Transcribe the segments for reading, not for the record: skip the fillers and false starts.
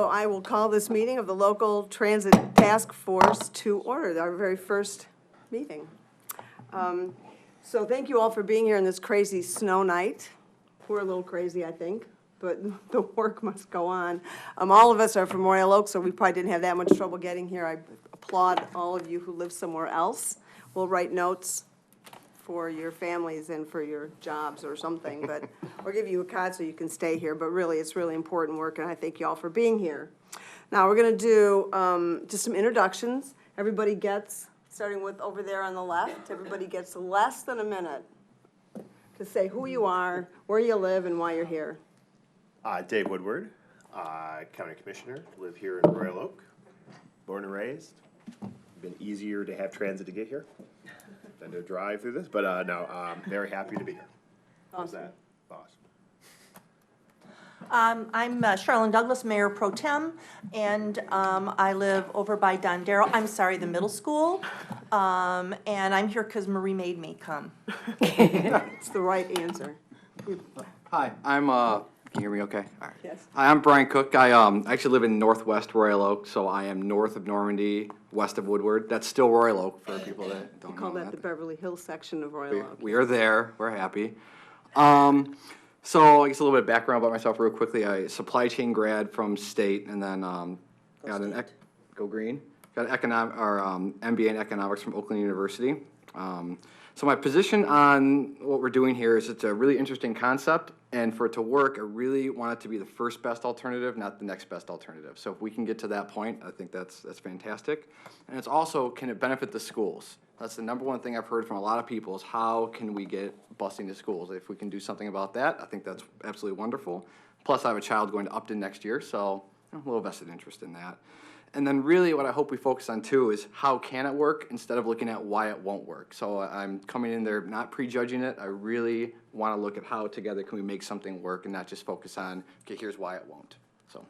So I will call this meeting of the Local Transit Task Force to order, our very first meeting. So thank you all for being here on this crazy snow night. We're a little crazy, I think, but the work must go on. All of us are from Royal Oak, so we probably didn't have that much trouble getting here. I applaud all of you who live somewhere else. We'll write notes for your families and for your jobs or something, but we'll give you a card so you can stay here. But really, it's really important work, and I thank you all for being here. Now, we're going to do just some introductions. Everybody gets, starting with over there on the left, everybody gets less than a minute to say who you are, where you live, and why you're here. Dave Woodward, County Commissioner, live here in Royal Oak, born and raised. Been easier to have transit to get here than to drive through this, but no, very happy to be here. How's that, boss? I'm Sharlan Douglas, Mayor Pro Tem, and I live over by the middle school, and I'm here because Marie made me come. It's the right answer. Hi, I'm, can you hear me okay? All right. Yes. Hi, I'm Brian Cook. I actually live in northwest Royal Oak, so I am north of Normandy, west of Woodward. That's still Royal Oak for people that don't know. We call that the Beverly Hills section of Royal Oak. We are there. We're happy. So I guess a little bit of background about myself real quickly. I supply chain grad from state, and then got an go green. Got an MBA in economics from Oakland University. So my position on what we're doing here is it's a really interesting concept, and for it to work, I really want it to be the first best alternative, not the next best alternative. So if we can get to that point, I think that's fantastic. And it's also, can it benefit the schools? That's the number one thing I've heard from a lot of people is how can we get busing to schools? If we can do something about that, I think that's absolutely wonderful. Plus, I have a child going to Upton next year, so a little vested interest in that. And then really what I hope we focus on too is how can it work instead of looking at why it won't work. So I'm coming in there not prejudging it. I really want to look at how together can we make something work and not just focus on, okay, here's why it won't. So.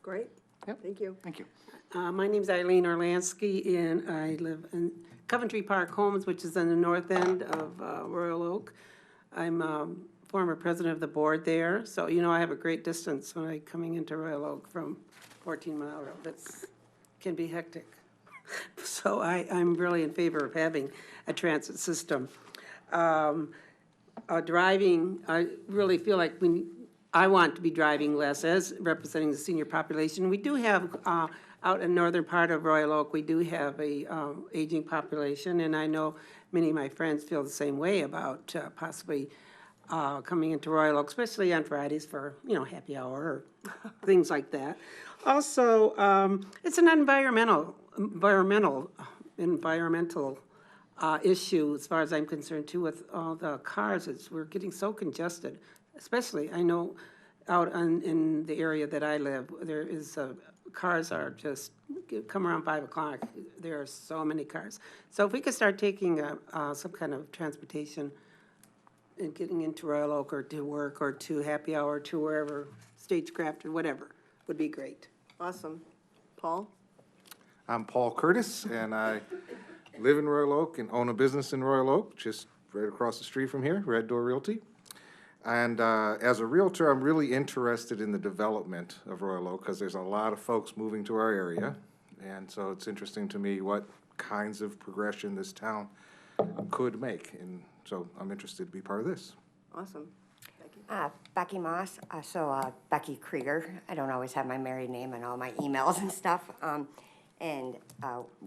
Great. Yep. Thank you. Thank you. My name's Ilene Orlanski, and I live in Coventry Park Homes, which is on the north end of Royal Oak. I'm former president of the board there, so you know I have a great distance when I'm coming into Royal Oak from 14 Mile Road. That's can be hectic. So I'm really in favor of having a transit system. Driving, I really feel like I want to be driving less as representing the senior population. We do have, out in northern part of Royal Oak, we do have a aging population, and I know many of my friends feel the same way about possibly coming into Royal Oak, especially on Fridays for, you know, happy hour or things like that. Also, it's an environmental issue as far as I'm concerned too. With all the cars, we're getting so congested. Especially, I know out in the area that I live, there is cars are just come around 5 o'clock. There are so many cars. So if we could start taking some kind of transportation and getting into Royal Oak or to work or to happy hour or to wherever, Stagecraft or whatever, would be great. Awesome. Paul? I'm Paul Curtis, and I live in Royal Oak and own a business in Royal Oak, just right across the street from here, Red Door Realty. And as a realtor, I'm really interested in the development of Royal Oak because there's a lot of folks moving to our area. And so it's interesting to me what kinds of progression this town could make. And so I'm interested to be part of this. Awesome. Becky Maas, Becky Krieger. I don't always have my married name in all my emails and stuff.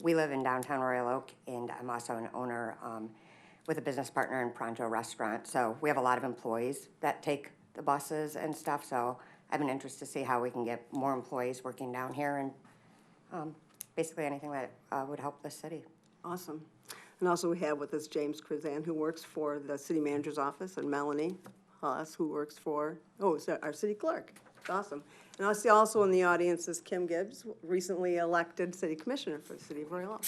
We live in downtown Royal Oak, and I'm also an owner with a business partner in Pronto Restaurant. So we have a lot of employees that take the buses and stuff. So I have an interest to see how we can get more employees working down here and basically anything that would help the city. Awesome. And also we have with us James Krizan, who works for the city manager's office, and Melanie Haas, who works for, our city clerk. It's awesome. And I see also in the audience is Kim Gibbs, recently elected city commissioner for the city of Royal Oak.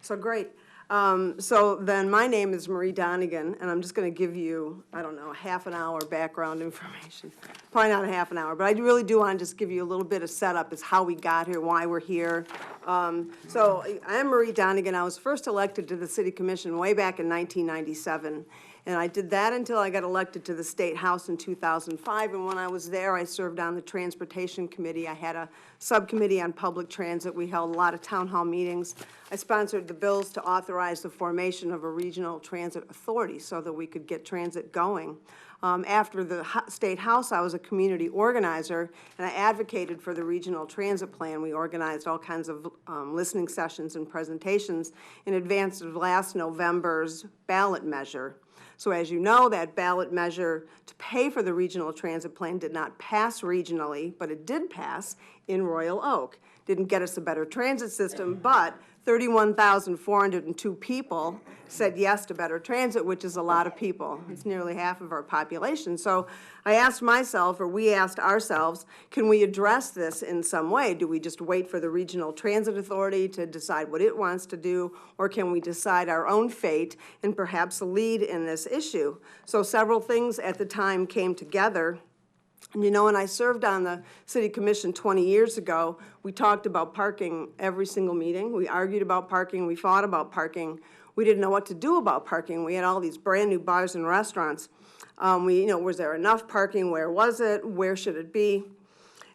So great. So then my name is Marie Donigan, and I'm just going to give you, I don't know, half an hour background information. Probably not a half an hour, but I really do want to just give you a little bit of setup as how we got here, why we're here. So I am Marie Donigan. I was first elected to the city commission way back in 1997. And I did that until I got elected to the State House in 2005, and when I was there, I served on the Transportation Committee. I had a subcommittee on public transit. We held a lot of town hall meetings. I sponsored the bills to authorize the formation of a regional transit authority so that we could get transit going. After the State House, I was a community organizer, and I advocated for the regional transit plan. We organized all kinds of listening sessions and presentations in advance of last November's ballot measure. So as you know, that ballot measure to pay for the regional transit plan did not pass regionally, but it did pass in Royal Oak. Didn't get us a better transit system, but 31,402 people said yes to better transit, which is a lot of people. It's nearly half of our population. So I asked myself, or we asked ourselves, can we address this in some way? Do we just wait for the Regional Transit Authority to decide what it wants to do, or can we decide our own fate and perhaps lead in this issue? So several things at the time came together. And you know, when I served on the city commission 20 years ago, we talked about parking every single meeting. We argued about parking, we fought about parking. We didn't know what to do about parking. We had all these brand new bars and restaurants. Was there enough parking? Where was it? Where should it be?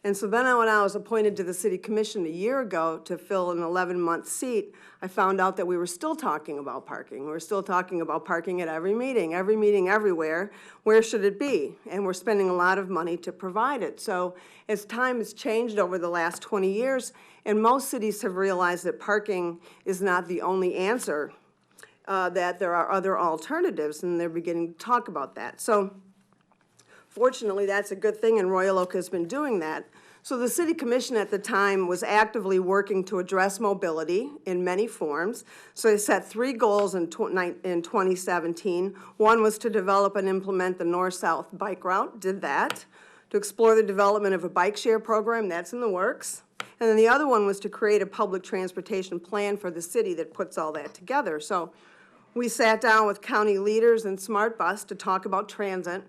And so then when I was appointed to the city commission a year ago to fill an 11-month seat, I found out that we were still talking about parking. We're still talking about parking at every meeting, everywhere. Where should it be? And we're spending a lot of money to provide it. So as time has changed over the last 20 years, and most cities have realized that parking is not the only answer, that there are other alternatives, and they're beginning to talk about that. So fortunately, that's a good thing, and Royal Oak has been doing that. So the city commission at the time was actively working to address mobility in many forms. So they set 3 goals in 2017. One was to develop and implement the north-south bike route, did that. To explore the development of a bike share program, that's in the works. And then the other one was to create a public transportation plan for the city that puts all that together. So we sat down with county leaders and Smart Bus to talk about transit.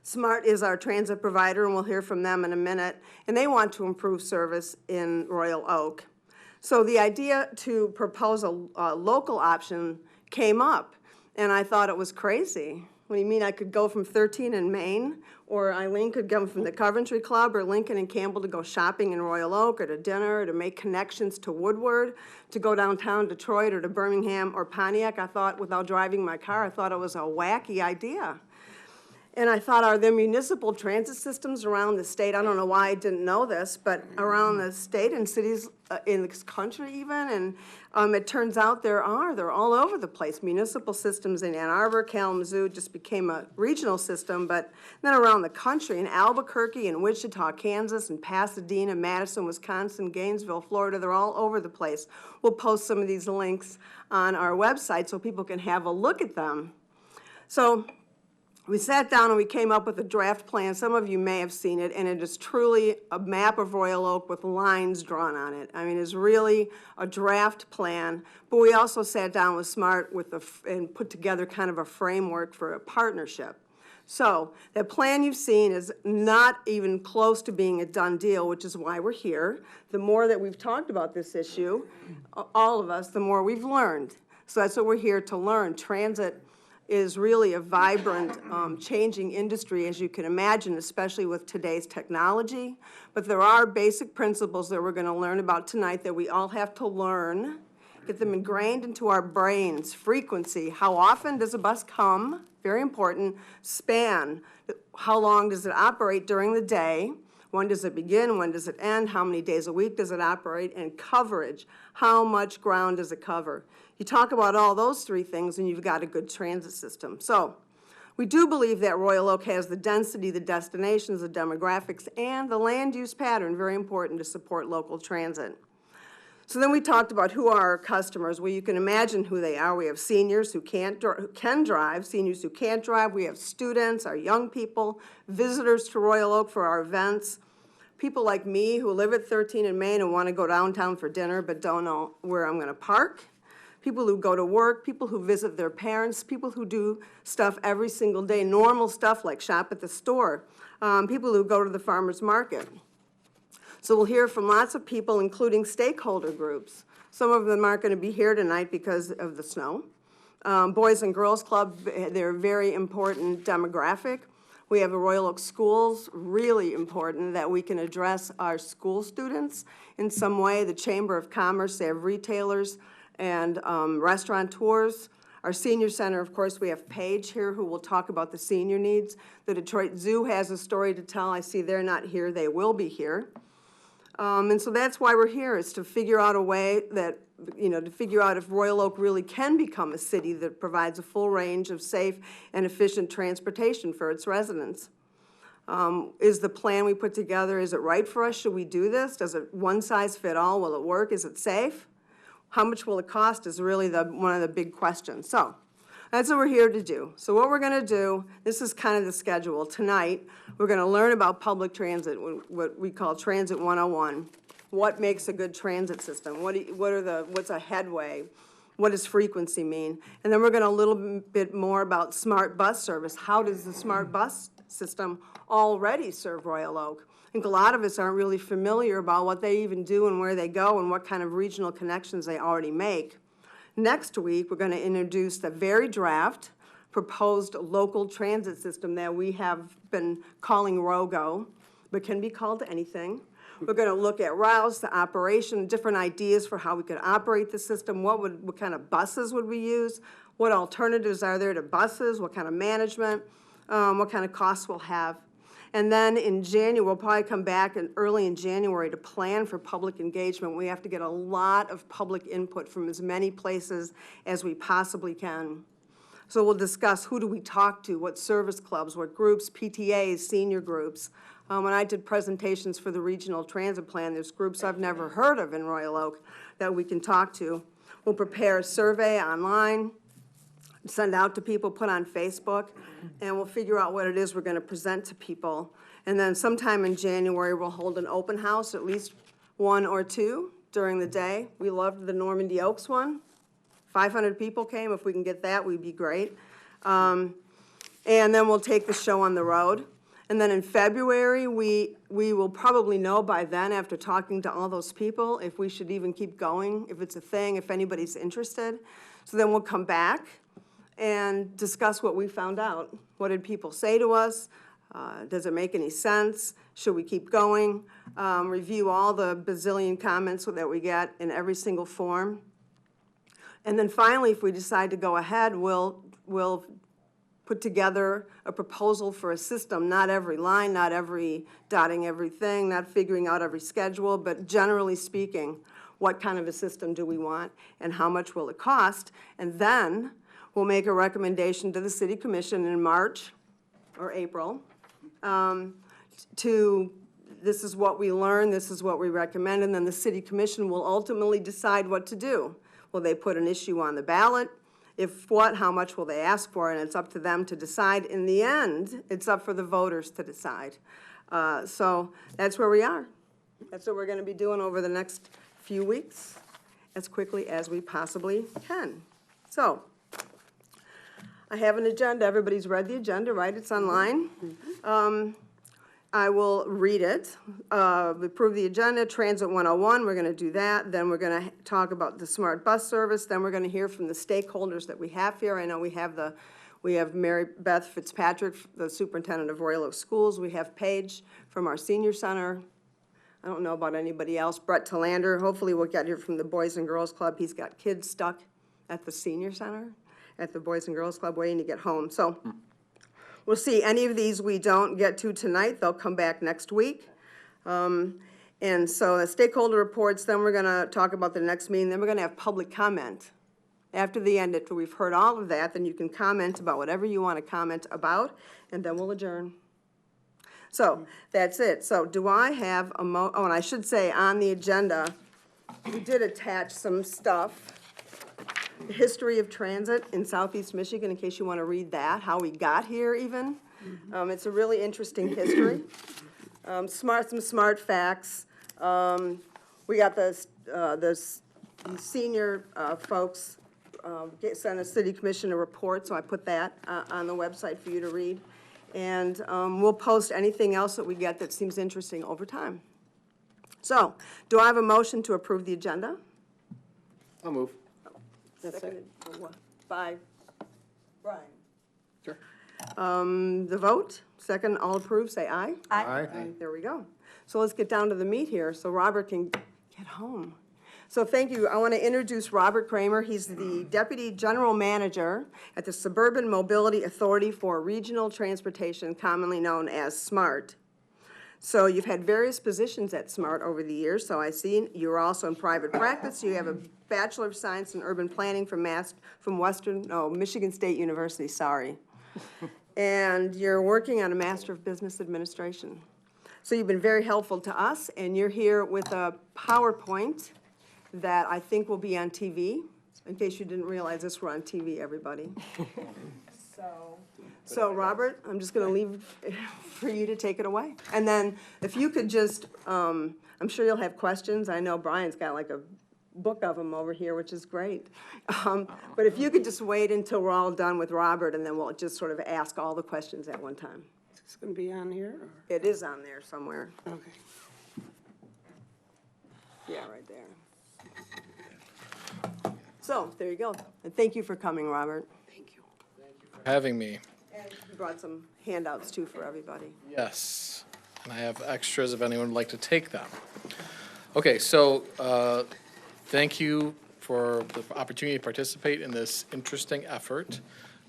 Smart is our transit provider, and we'll hear from them in a minute, and they want to improve service in Royal Oak. So the idea to propose a local option came up, and I thought it was crazy. What do you mean I could go from 13 in Maine, or Ilene could come from the Coventry Club, or Lincoln and Campbell to go shopping in Royal Oak, or to dinner, or to make connections to Woodward, to go downtown Detroit, or to Birmingham, or Pontiac. I thought, without driving my car, I thought it was a wacky idea. And I thought, are there municipal transit systems around the state? I don't know why I didn't know this, but around the state and cities in this country even, and it turns out there are. They're all over the place. Municipal systems in Ann Arbor, Kalamazoo just became a regional system, but then around the country, in Albuquerque, and Wichita, Kansas, and Pasadena, Madison, Wisconsin, Gainesville, Florida, they're all over the place. We'll post some of these links on our website so people can have a look at them. So we sat down and we came up with a draft plan. Some of you may have seen it, and it is truly a map of Royal Oak with lines drawn on it. I mean, it's really a draft plan, but we also sat down with Smart and put together kind of a framework for a partnership. So the plan you've seen is not even close to being a done deal, which is why we're here. The more that we've talked about this issue, all of us, the more we've learned. So that's what we're here to learn. Transit is really a vibrant, changing industry, as you can imagine, especially with today's technology. But there are basic principles that we're going to learn about tonight that we all have to learn, get them ingrained into our brains. Frequency, how often does a bus come? Very important. Span, how long does it operate during the day? When does it begin? When does it end? How many days a week does it operate? And coverage, how much ground does it cover? You talk about all those 3 things and you've got a good transit system. So we do believe that Royal Oak has the density, the destinations, the demographics, and the land use pattern, very important to support local transit. So then we talked about who are our customers. Well, you can imagine who they are. We have seniors who can drive, seniors who can't drive. We have students, our young people, visitors to Royal Oak for our events, people like me who live at 13 in Maine and want to go downtown for dinner but don't know where I'm going to park, people who go to work, people who visit their parents, people who do stuff every single day, normal stuff like shop at the store, people who go to the farmer's market. So we'll hear from lots of people, including stakeholder groups. Some of them aren't going to be here tonight because of the snow, Boys and Girls Club, they're a very important demographic. We have the Royal Oak Schools, really important that we can address our school students in some way. The Chamber of Commerce, they have retailers and restaurateurs. Our senior center, of course, we have Paige here who will talk about the senior needs. The Detroit Zoo has a story to tell. I see they're not here. They will be here. And so that's why we're here, is to figure out a way that, to figure out if Royal Oak really can become a city that provides a full range of safe and efficient transportation for its residents. Is the plan we put together, is it right for us? Should we do this? Does it one size fit all? Will it work? Is it safe? How much will it cost is really one of the big questions. So that's what we're here to do. So what we're going to do, this is kind of the schedule. Tonight, we're going to learn about public transit, what we call Transit 101. What makes a good transit system? What's a headway? What does frequency mean? And then we're going to a little bit more about smart bus service. How does the smart bus system already serve Royal Oak? I think a lot of us aren't really familiar about what they even do and where they go and what kind of regional connections they already make. Next week, we're going to introduce the very draft proposed local transit system that we have been calling WROK, but can be called anything. We're going to look at routes, the operation, different ideas for how we could operate the system. What kind of buses would we use? What alternatives are there to buses? What kind of management? What kind of costs we'll have? And then in January, we'll probably come back early in January to plan for public engagement. We have to get a lot of public input from as many places as we possibly can. So we'll discuss who do we talk to, what service clubs, what groups, PTAs, senior groups. When I did presentations for the regional transit plan, there's groups I've never heard of in Royal Oak that we can talk to. We'll prepare a survey online, send out to people, put on Facebook, and we'll figure out what it is we're going to present to people. And then sometime in January, we'll hold an open house, at least one or two during the day. We loved the Normandy Oaks one. 500 people came. If we can get that, we'd be great. And then we'll take the show on the road. And then in February, we will probably know by then, after talking to all those people, if we should even keep going, if it's a thing, if anybody's interested. So then we'll come back and discuss what we found out. What did people say to us? Does it make any sense? Should we keep going? Review all the bazillion comments that we get in every single form. And then finally, if we decide to go ahead, we'll put together a proposal for a system, not every line, not every dotting everything, not figuring out every schedule, but generally speaking, what kind of a system do we want and how much will it cost? And then we'll make a recommendation to the City Commission in March or April this is what we learned, this is what we recommend, and then the City Commission will ultimately decide what to do. Will they put an issue on the ballot? If what, how much will they ask for? And it's up to them to decide. In the end, it's up for the voters to decide. So that's where we are. That's what we're going to be doing over the next few weeks, as quickly as we possibly can. So I have an agenda. Everybody's read the agenda, right? It's online. I will read it. Approve the agenda, Transit 101, we're going to do that. Then we're going to talk about the smart bus service. Then we're going to hear from the stakeholders that we have here. I know we have Mary Beth Fitzpatrick, the superintendent of Royal Oak Schools. We have Paige from our senior center. I don't know about anybody else. Brett Talander, hopefully we'll get here from the Boys and Girls Club. He's got kids stuck at the senior center, at the Boys and Girls Club, waiting to get home. So we'll see. Any of these we don't get to tonight, they'll come back next week. And so the stakeholder reports, then we're going to talk about the next meeting. Then we're going to have public comment. After the end, after we've heard all of that, then you can comment about whatever you want to comment about, and then we'll adjourn. So that's it. So do I have a oh, and I should say on the agenda, we did attach some stuff. The history of transit in Southeast Michigan, in case you want to read that, how we got here even. It's a really interesting history. Some smart facts. We got the senior folks sent a city commission a report, so I put that on the website for you to read. And we'll post anything else that we get that seems interesting over time. So, do I have a motion to approve the agenda? I'll move. Seconded for what? by Brian. Sure. The vote, second, all approve, say aye. Aye. There we go. So let's get down to the meat here, so Robert can get home. So thank you. I want to introduce Robert Kramer. He's the Deputy General Manager at the Suburban Mobility Authority for Regional Transportation, commonly known as SMART. So you've had various positions at SMART over the years, so I see you're also in private practice. You have a Bachelor of Science in Urban Planning from Michigan State University, sorry. And you're working on a Master of Business Administration. So you've been very helpful to us, and you're here with a PowerPoint that I think will be on TV. In case you didn't realize this, we're on TV, everybody. So Robert, I'm just gonna leave for you to take it away. And then if you could just, I'm sure you'll have questions. I know Brian's got like a book of them over here, which is great. But if you could just wait until we're all done with Robert, and then we'll just sort of ask all the questions at one time. It's gonna be on here, or? It is on there somewhere. Okay. Yeah, right there. So, there you go. And thank you for coming, Robert. Thank you. Having me. And you brought some handouts too for everybody. Yes, and I have extras if anyone would like to take them. Okay, so thank you for the opportunity to participate in this interesting effort.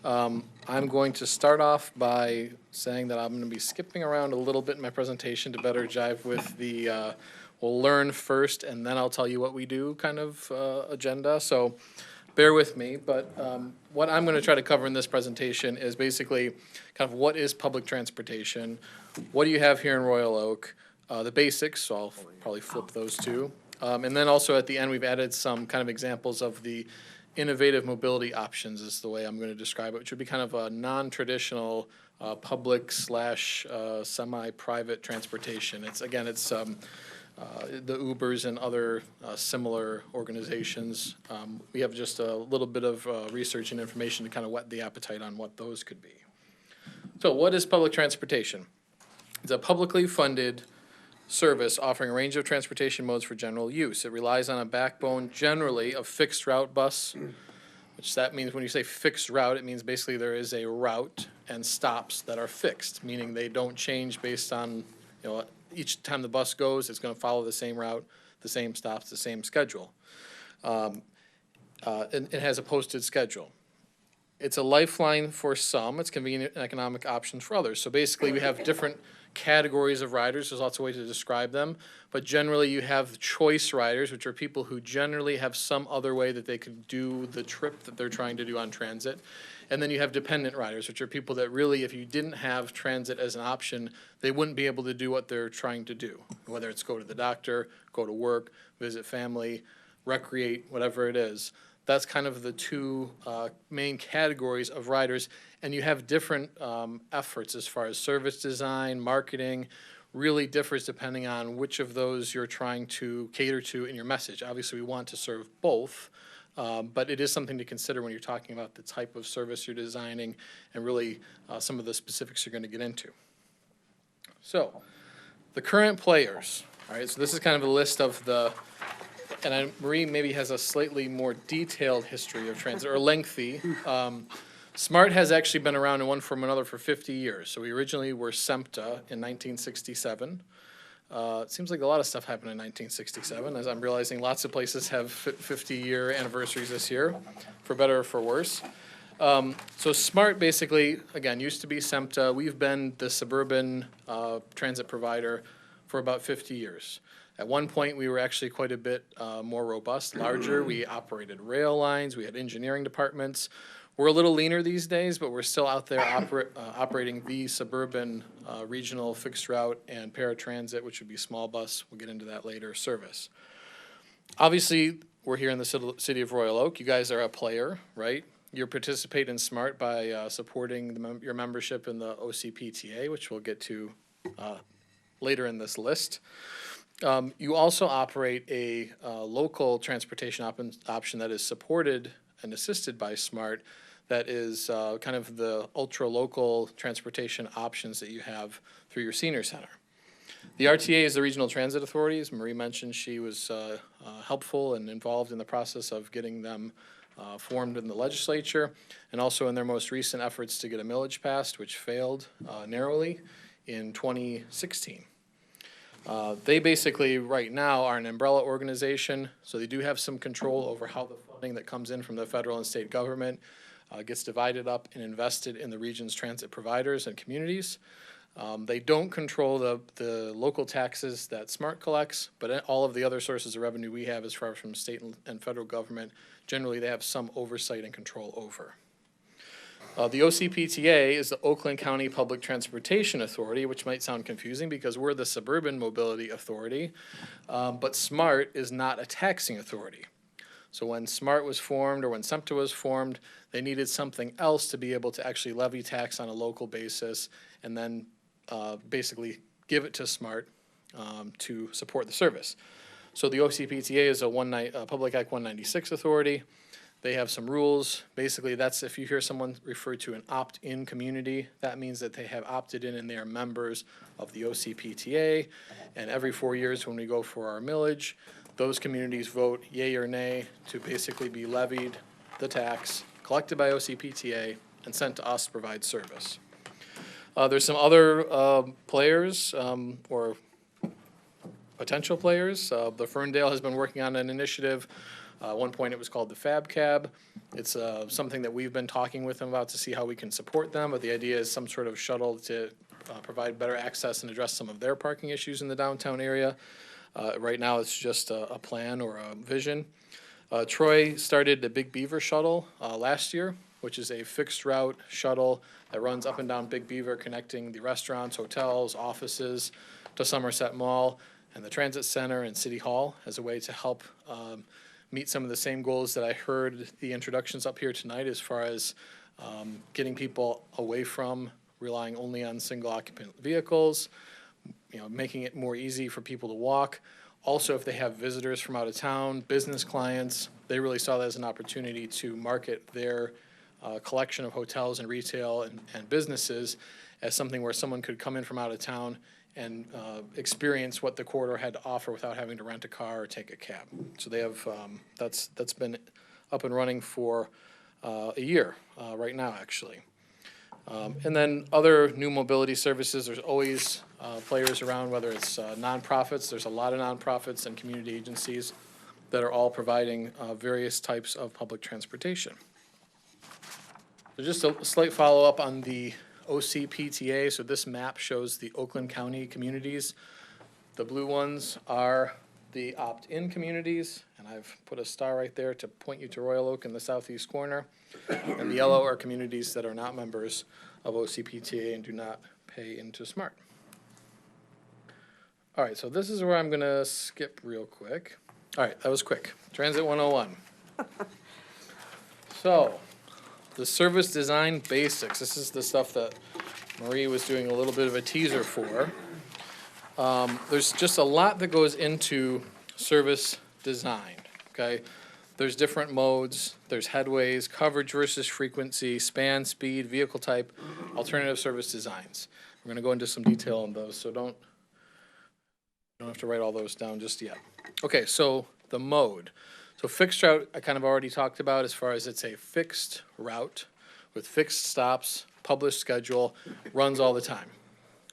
I'm going to start off by saying that I'm going to be skipping around a little bit in my presentation to better jive with the we'll learn first and then I'll tell you what we do kind of agenda. So bear with me, but what I'm going to try to cover in this presentation is basically kind of what is public transportation, what do you have here in Royal Oak, the basics, so I'll probably flip those two. And then also at the end, we've added some kind of examples of the innovative mobility options is the way I'm going to describe it, which would be kind of a non-traditional public / semi-private transportation. It's, again, it's the Ubers and other similar organizations. We have just a little bit of research and information to kind of whet the appetite on what those could be. So what is public transportation? It's a publicly funded service offering a range of transportation modes for general use. It relies on a backbone generally of fixed route bus, which that means when you say fixed route, it means basically there is a route and stops that are fixed, meaning they don't change based on, each time the bus goes, it's going to follow the same route, the same stops, the same schedule. It has a posted schedule. It's a lifeline for some. It's convenient and economic options for others. So basically, we have different categories of riders. There's lots of ways to describe them. But generally, you have choice riders, which are people who generally have some other way that they could do the trip that they're trying to do on transit. And then you have dependent riders, which are people that really, if you didn't have transit as an option, they wouldn't be able to do what they're trying to do, whether it's go to the doctor, go to work, visit family, recreate, whatever it is. That's kind of the two main categories of riders, and you have different efforts as far as service design, marketing, really differs depending on which of those you're trying to cater to in your message. Obviously, we want to serve both, but it is something to consider when you're talking about the type of service you're designing and really some of the specifics you're going to get into. So, the current players, all right, so this is kind of a list of the, and Marie maybe has a slightly more detailed history of transit, or lengthy. SMART has actually been around in one form or another for 50 years. So we originally were SEMTA in 1967. It seems like a lot of stuff happened in 1967, as I'm realizing lots of places have 50-year anniversaries this year, for better or for worse. So SMART basically, again, used to be SEMTA. We've been the suburban transit provider for about 50 years. At one point, we were actually quite a bit more robust, larger. We operated rail lines. We had engineering departments. We're a little leaner these days, but we're still out there operating the suburban regional fixed route and paratransit, which would be small bus. We'll get into that later, service. Obviously, we're here in the city of Royal Oak. You guys are a player, right? You participate in SMART by supporting your membership in the OCPTA, which we'll get to later in this list. You also operate a local transportation option that is supported and assisted by SMART that is kind of the ultra-local transportation options that you have through your senior center. The RTA is the Regional Transit Authority. As Marie mentioned, she was helpful and involved in the process of getting them formed in the legislature, and also in their most recent efforts to get a millage passed, which failed narrowly in 2016. They basically, right now, are an umbrella organization, so they do have some control over how the funding that comes in from the federal and state government gets divided up and invested in the region's transit providers and communities. They don't control the local taxes that SMART collects, but all of the other sources of revenue we have as far as from state and federal government, generally they have some oversight and control over. The OCPTA is the Oakland County Public Transportation Authority, which might sound confusing because we're the Suburban Mobility Authority, but SMART is not a taxing authority. So when SMART was formed or when SEMTA was formed, they needed something else to be able to actually levy tax on a local basis and then basically give it to SMART to support the service. So the OCPTA is a Public Act 196 authority. They have some rules. Basically, that's if you hear someone refer to an opt-in community, that means that they have opted in and they are members of the OCPTA. And every 4 years when we go for our millage, those communities vote yay or nay to basically be levied the tax collected by OCPTA and sent to us to provide service. There's some other players or potential players. The Ferndale has been working on an initiative. At one point, it was called the Fab Cab. It's something that we've been talking with them about to see how we can support them, but the idea is some sort of shuttle to provide better access and address some of their parking issues in the downtown area. Right now, it's just a plan or a vision. Troy started the Big Beaver shuttle last year, which is a fixed route shuttle that runs up and down Big Beaver, connecting the restaurants, hotels, offices to Somerset Mall and the Transit Center and City Hall as a way to help meet some of the same goals that I heard the introductions up here tonight as far as getting people away from relying only on single occupant vehicles, making it more easy for people to walk. Also, if they have visitors from out of town, business clients, they really saw that as an opportunity to market their collection of hotels and retail and businesses as something where someone could come in from out of town and experience what the corridor had to offer without having to rent a car or take a cab. So they have, that's been up and running for a year right now, actually. And then other new mobility services, there's always players around, whether it's nonprofits. There's a lot of nonprofits and community agencies that are all providing various types of public transportation. So just a slight follow-up on the OCPTA. So this map shows the Oakland County communities. The blue ones are the opt-in communities, and I've put a star right there to point you to Royal Oak in the southeast corner. And the yellow are communities that are not members of OCPTA and do not pay into SMART. All right, so this is where I'm gonna skip real quick. All right, that was quick. Transit 101. So, the service design basics. This is the stuff that Marie was doing a little bit of a teaser for. There's just a lot that goes into service design, okay? There's different modes, there's headways, coverage versus frequency, span, speed, vehicle type, alternative service designs. We're gonna go into some detail on those, so don't have to write all those down just yet. Okay, so the mode. So fixed route, I kind of already talked about as far as it's a fixed route with fixed stops, published schedule, runs all the time,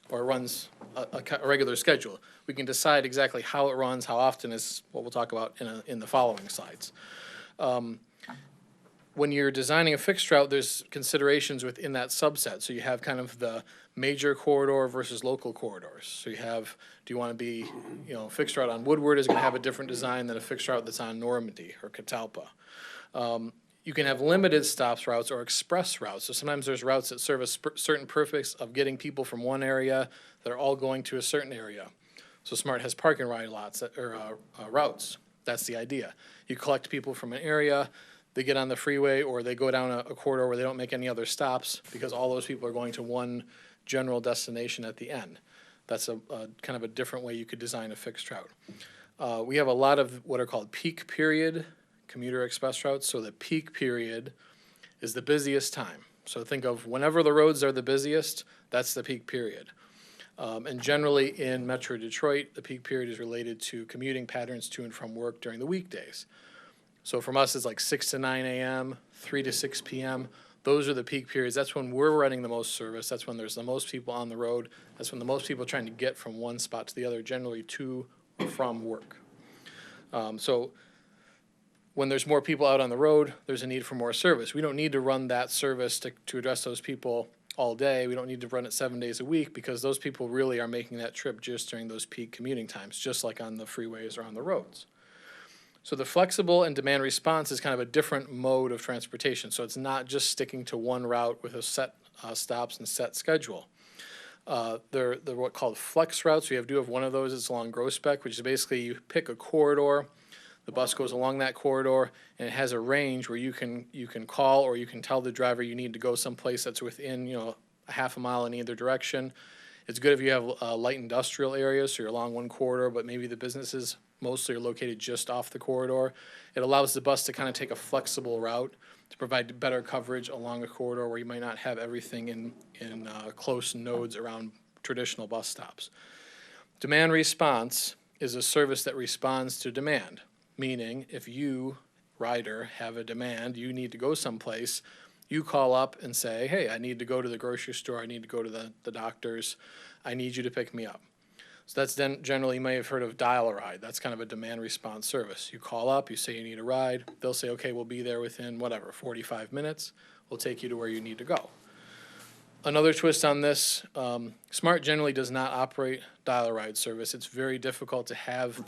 or runs a regular schedule. We can decide exactly how it runs, how often is what we'll talk about in the following slides. When you're designing a fixed route, there's considerations within that subset. So you have kind of the major corridor versus local corridors. So you have, do you want to be, fixed route on Woodward is going to have a different design than a fixed route that's on Normandy or Catalpa. You can have limited stops routes or express routes. So sometimes there's routes that serve a certain purpose of getting people from one area that are all going to a certain area. So SMART has park and ride lots or routes. That's the idea. You collect people from an area, they get on the freeway, or they go down a corridor where they don't make any other stops because all those people are going to one general destination at the end. That's a kind of a different way you could design a fixed route. We have a lot of what are called peak period commuter express routes. So the peak period is the busiest time. So think of whenever the roads are the busiest, that's the peak period. And generally in Metro Detroit, the peak period is related to commuting patterns to and from work during the weekdays. So from us, it's like 6 to 9 a.m., 3 to 6 p.m. Those are the peak periods. That's when we're running the most service. That's when there's the most people on the road. That's when the most people are trying to get from one spot to the other, generally to or from work. So when there's more people out on the road, there's a need for more service. We don't need to run that service to address those people all day. We don't need to run it 7 days a week because those people really are making that trip just during those peak commuting times, just like on the freeways or on the roads. So the flexible and demand response is kind of a different mode of transportation. So it's not just sticking to one route with a set stops and set schedule. They're what called flex routes. We do have one of those. It's along Groesbeck, which is basically you pick a corridor. The bus goes along that corridor, and it has a range where you can call or you can tell the driver you need to go someplace that's within a half a mile in either direction. It's good if you have light industrial areas, so you're along one corridor, but maybe the businesses mostly are located just off the corridor. It allows the bus to kind of take a flexible route to provide better coverage along a corridor where you might not have everything in close nodes around traditional bus stops. Demand response is a service that responds to demand, meaning if you, rider, have a demand, you need to go someplace, you call up and say, hey, I need to go to the grocery store, I need to go to the doctor's, I need you to pick me up. So that's then generally, you may have heard of dial a ride. That's kind of a demand response service. You call up, you say you need a ride, they'll say, okay, we'll be there within 45 minutes. We'll take you to where you need to go. Another twist on this, Smart generally does not operate dial a ride service. It's very difficult to have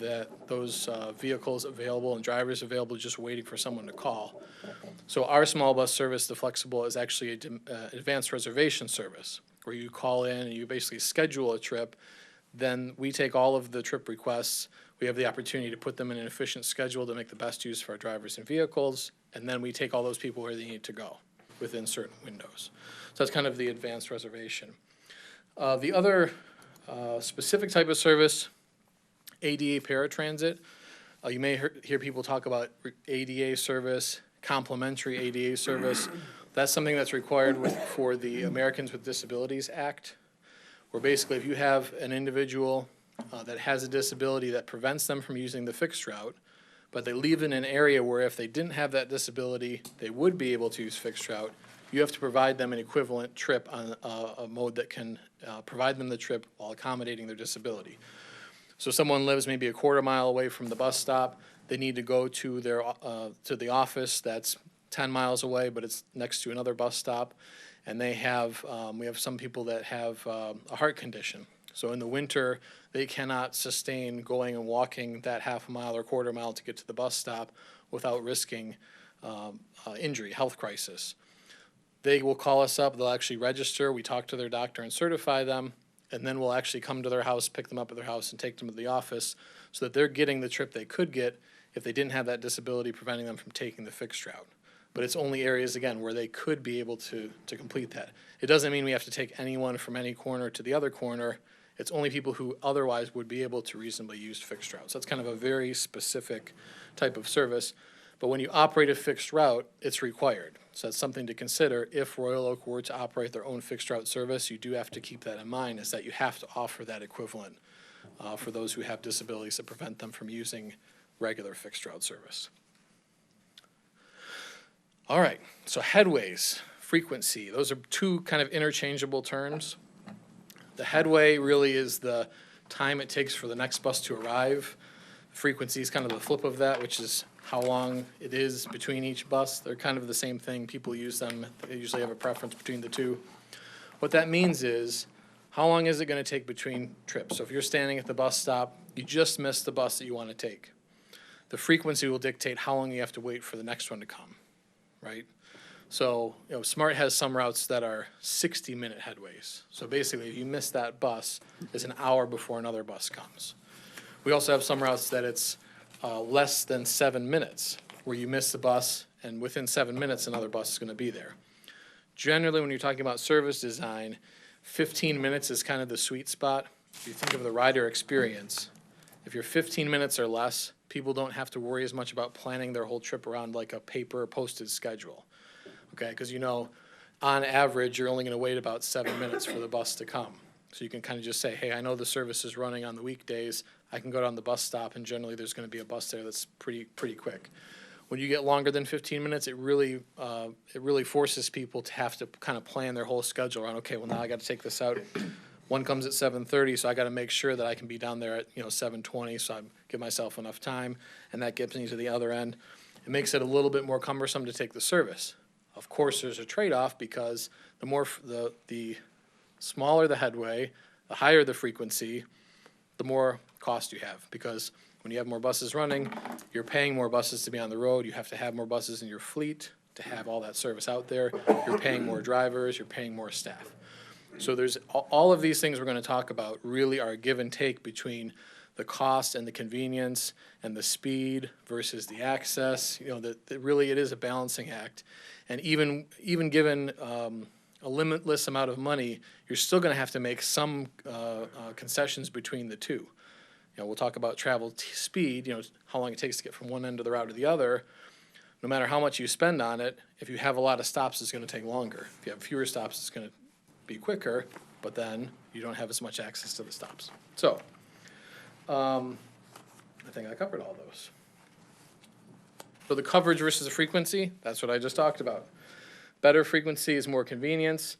those vehicles available and drivers available just waiting for someone to call. So our small bus service, the flexible, is actually an advanced reservation service where you call in and you basically schedule a trip. Then we take all of the trip requests. We have the opportunity to put them in an efficient schedule to make the best use for our drivers and vehicles. And then we take all those people where they need to go within certain windows. So that's kind of the advanced reservation. The other specific type of service, ADA paratransit. You may hear people talk about ADA service, complimentary ADA service. That's something that's required for the Americans with Disabilities Act, where basically if you have an individual that has a disability that prevents them from using the fixed route, but they live in an area where if they didn't have that disability, they would be able to use fixed route, you have to provide them an equivalent trip on a mode that can provide them the trip while accommodating their disability. So someone lives maybe a quarter mile away from the bus stop, they need to go to the office that's 10 miles away, but it's next to another bus stop. And we have some people that have a heart condition. So in the winter, they cannot sustain going and walking that half a mile or quarter mile to get to the bus stop without risking injury, health crisis. They will call us up, they'll actually register, we talk to their doctor and certify them, and then we'll actually come to their house, pick them up at their house, and take them to the office so that they're getting the trip they could get if they didn't have that disability preventing them from taking the fixed route. But it's only areas, again, where they could be able to complete that. It doesn't mean we have to take anyone from any corner to the other corner. It's only people who otherwise would be able to reasonably use fixed routes. That's kind of a very specific type of service. But when you operate a fixed route, it's required. So that's something to consider. If Royal Oak were to operate their own fixed route service, you do have to keep that in mind, is that you have to offer that equivalent for those who have disabilities that prevent them from using regular fixed route service. All right, so headways, frequency, those are two kind of interchangeable terms. The headway really is the time it takes for the next bus to arrive. Frequency is kind of the flip of that, which is how long it is between each bus. They're kind of the same thing. People use them. They usually have a preference between the two. What that means is, how long is it going to take between trips? So if you're standing at the bus stop, you just missed the bus that you want to take. The frequency will dictate how long you have to wait for the next one to come, right? So, Smart has some routes that are 60-minute headways. So basically, if you miss that bus, it's an hour before another bus comes. We also have some routes that it's less than 7 minutes, where you miss the bus, and within 7 minutes, another bus is going to be there. Generally, when you're talking about service design, 15 minutes is kind of the sweet spot. If you think of the rider experience, if you're 15 minutes or less, people don't have to worry as much about planning their whole trip around like a paper posted schedule. Okay, because on average, you're only going to wait about 7 minutes for the bus to come. So you can kind of just say, hey, I know the service is running on the weekdays. I can go down the bus stop, and generally there's going to be a bus there that's pretty quick. When you get longer than 15 minutes, it really forces people to have to kind of plan their whole schedule around, okay, well, now I got to take this out. One comes at 7:30, so I got to make sure that I can be down there at 7:20, so I give myself enough time, and that gets me to the other end. It makes it a little bit more cumbersome to take the service. Of course, there's a trade-off because the smaller the headway, the higher the frequency, the more cost you have. Because when you have more buses running, you're paying more buses to be on the road. You have to have more buses in your fleet to have all that service out there. You're paying more drivers. You're paying more staff. So there's all of these things we're going to talk about really are a give and take between the cost and the convenience and the speed versus the access. That really it is a balancing act. And even given a limitless amount of money, you're still going to have to make some concessions between the two. We'll talk about travel speed, how long it takes to get from one end of the route to the other. No matter how much you spend on it, if you have a lot of stops, it's going to take longer. If you have fewer stops, it's going to be quicker, but then you don't have as much access to the stops. So, I think I covered all those. So the coverage versus the frequency, that's what I just talked about. Better frequency is more convenience,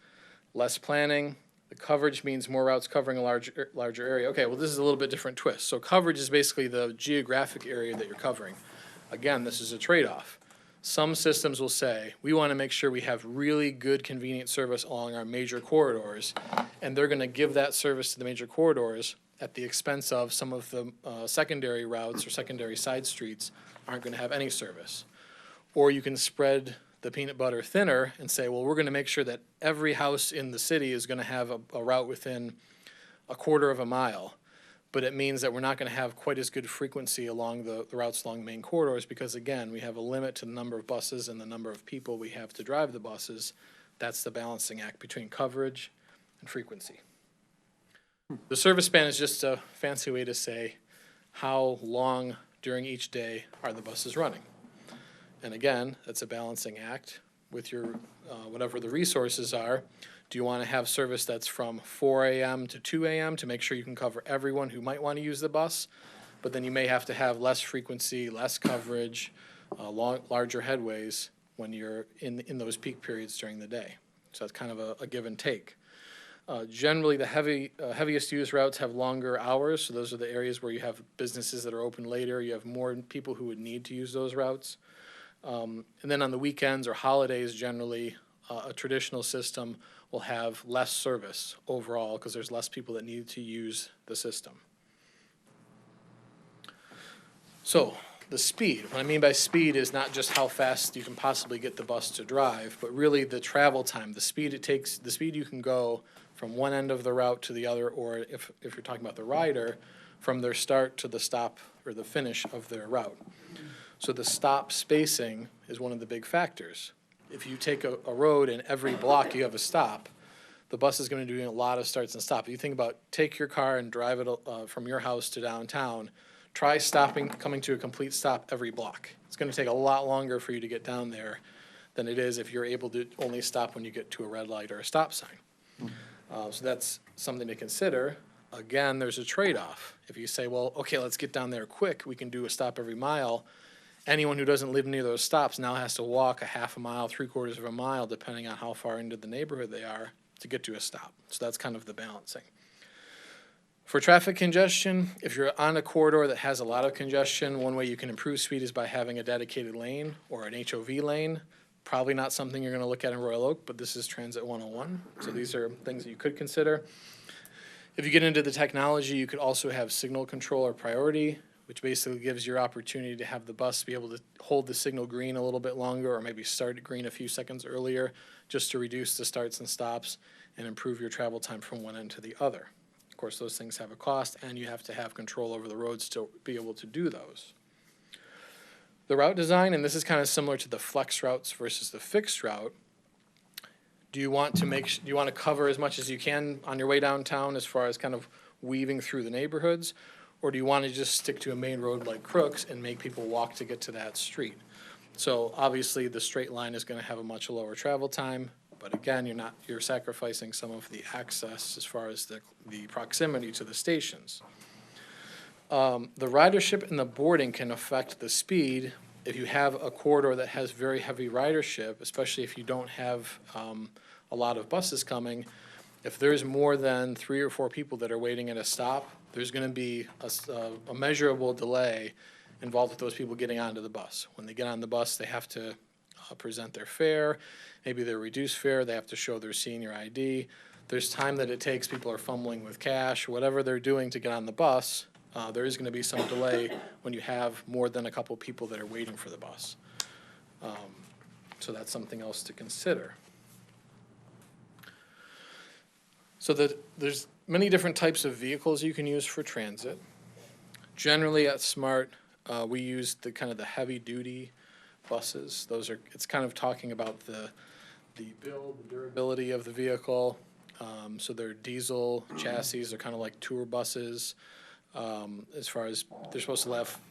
less planning. The coverage means more routes covering a larger area. Okay, well, this is a little bit different twist. So coverage is basically the geographic area that you're covering. Again, this is a trade-off. Some systems will say, we want to make sure we have really good, convenient service along our major corridors, and they're going to give that service to the major corridors at the expense of some of the secondary routes or secondary side streets aren't going to have any service. Or you can spread the peanut butter thinner and say, well, we're going to make sure that every house in the city is going to have a route within a quarter of a mile. But it means that we're not going to have quite as good frequency along the routes along the main corridors because, again, we have a limit to the number of buses and the number of people we have to drive the buses. That's the balancing act between coverage and frequency. The service span is just a fancy way to say how long during each day are the buses running. And again, that's a balancing act with your whatever the resources are. Do you want to have service that's from 4 a.m. to 2 a.m. to make sure you can cover everyone who might want to use the bus? But then you may have to have less frequency, less coverage, larger headways when you're in those peak periods during the day. So that's kind of a give and take. Generally, the heaviest used routes have longer hours, so those are the areas where you have businesses that are open later. You have more people who would need to use those routes. And then on the weekends or holidays, generally, a traditional system will have less service overall because there's less people that need to use the system. So the speed, what I mean by speed is not just how fast you can possibly get the bus to drive, but really the travel time, the speed it takes, the speed you can go from one end of the route to the other, or if you're talking about the rider, from their start to the stop or the finish of their route. So the stop spacing is one of the big factors. If you take a road and every block you have a stop, the bus is going to do a lot of starts and stops. If you think about take your car and drive it from your house to downtown, try coming to a complete stop every block. It's going to take a lot longer for you to get down there than it is if you're able to only stop when you get to a red light or a stop sign. So that's something to consider. Again, there's a trade-off. If you say, well, okay, let's get down there quick, we can do a stop every mile. Anyone who doesn't live near those stops now has to walk a half a mile, 3/4 of a mile, depending on how far into the neighborhood they are to get to a stop. So that's kind of the balancing. For traffic congestion, if you're on a corridor that has a lot of congestion, one way you can improve speed is by having a dedicated lane or an HOV lane. Probably not something you're going to look at in Royal Oak, but this is Transit 101. So these are things that you could consider. If you get into the technology, you could also have signal control or priority, which basically gives your opportunity to have the bus be able to hold the signal green a little bit longer or maybe start at green a few seconds earlier just to reduce the starts and stops and improve your travel time from one end to the other. Of course, those things have a cost, and you have to have control over the roads to be able to do those. The route design, and this is kind of similar to the flex routes versus the fixed route. Do you want to cover as much as you can on your way downtown as far as kind of weaving through the neighborhoods? Or do you want to just stick to a main road like Crooks and make people walk to get to that street? So obviously the straight line is going to have a much lower travel time, but again, you're sacrificing some of the access as far as the proximity to the stations. The ridership and the boarding can affect the speed if you have a corridor that has very heavy ridership, especially if you don't have a lot of buses coming, if there's more than 3 or 4 people that are waiting at a stop, there's going to be a measurable delay involved with those people getting onto the bus. When they get on the bus, they have to present their fare, maybe their reduced fare, they have to show their senior ID. There's time that it takes, people are fumbling with cash, whatever they're doing to get on the bus, there is going to be some delay when you have more than a couple people that are waiting for the bus. So that's something else to consider. So there's many different types of vehicles you can use for transit. Generally at SMART, we use the kind of the heavy-duty buses. It's kind of talking about the build, the durability of the vehicle. So they're diesel chassis, they're kind of like tour buses. As far as they're supposed to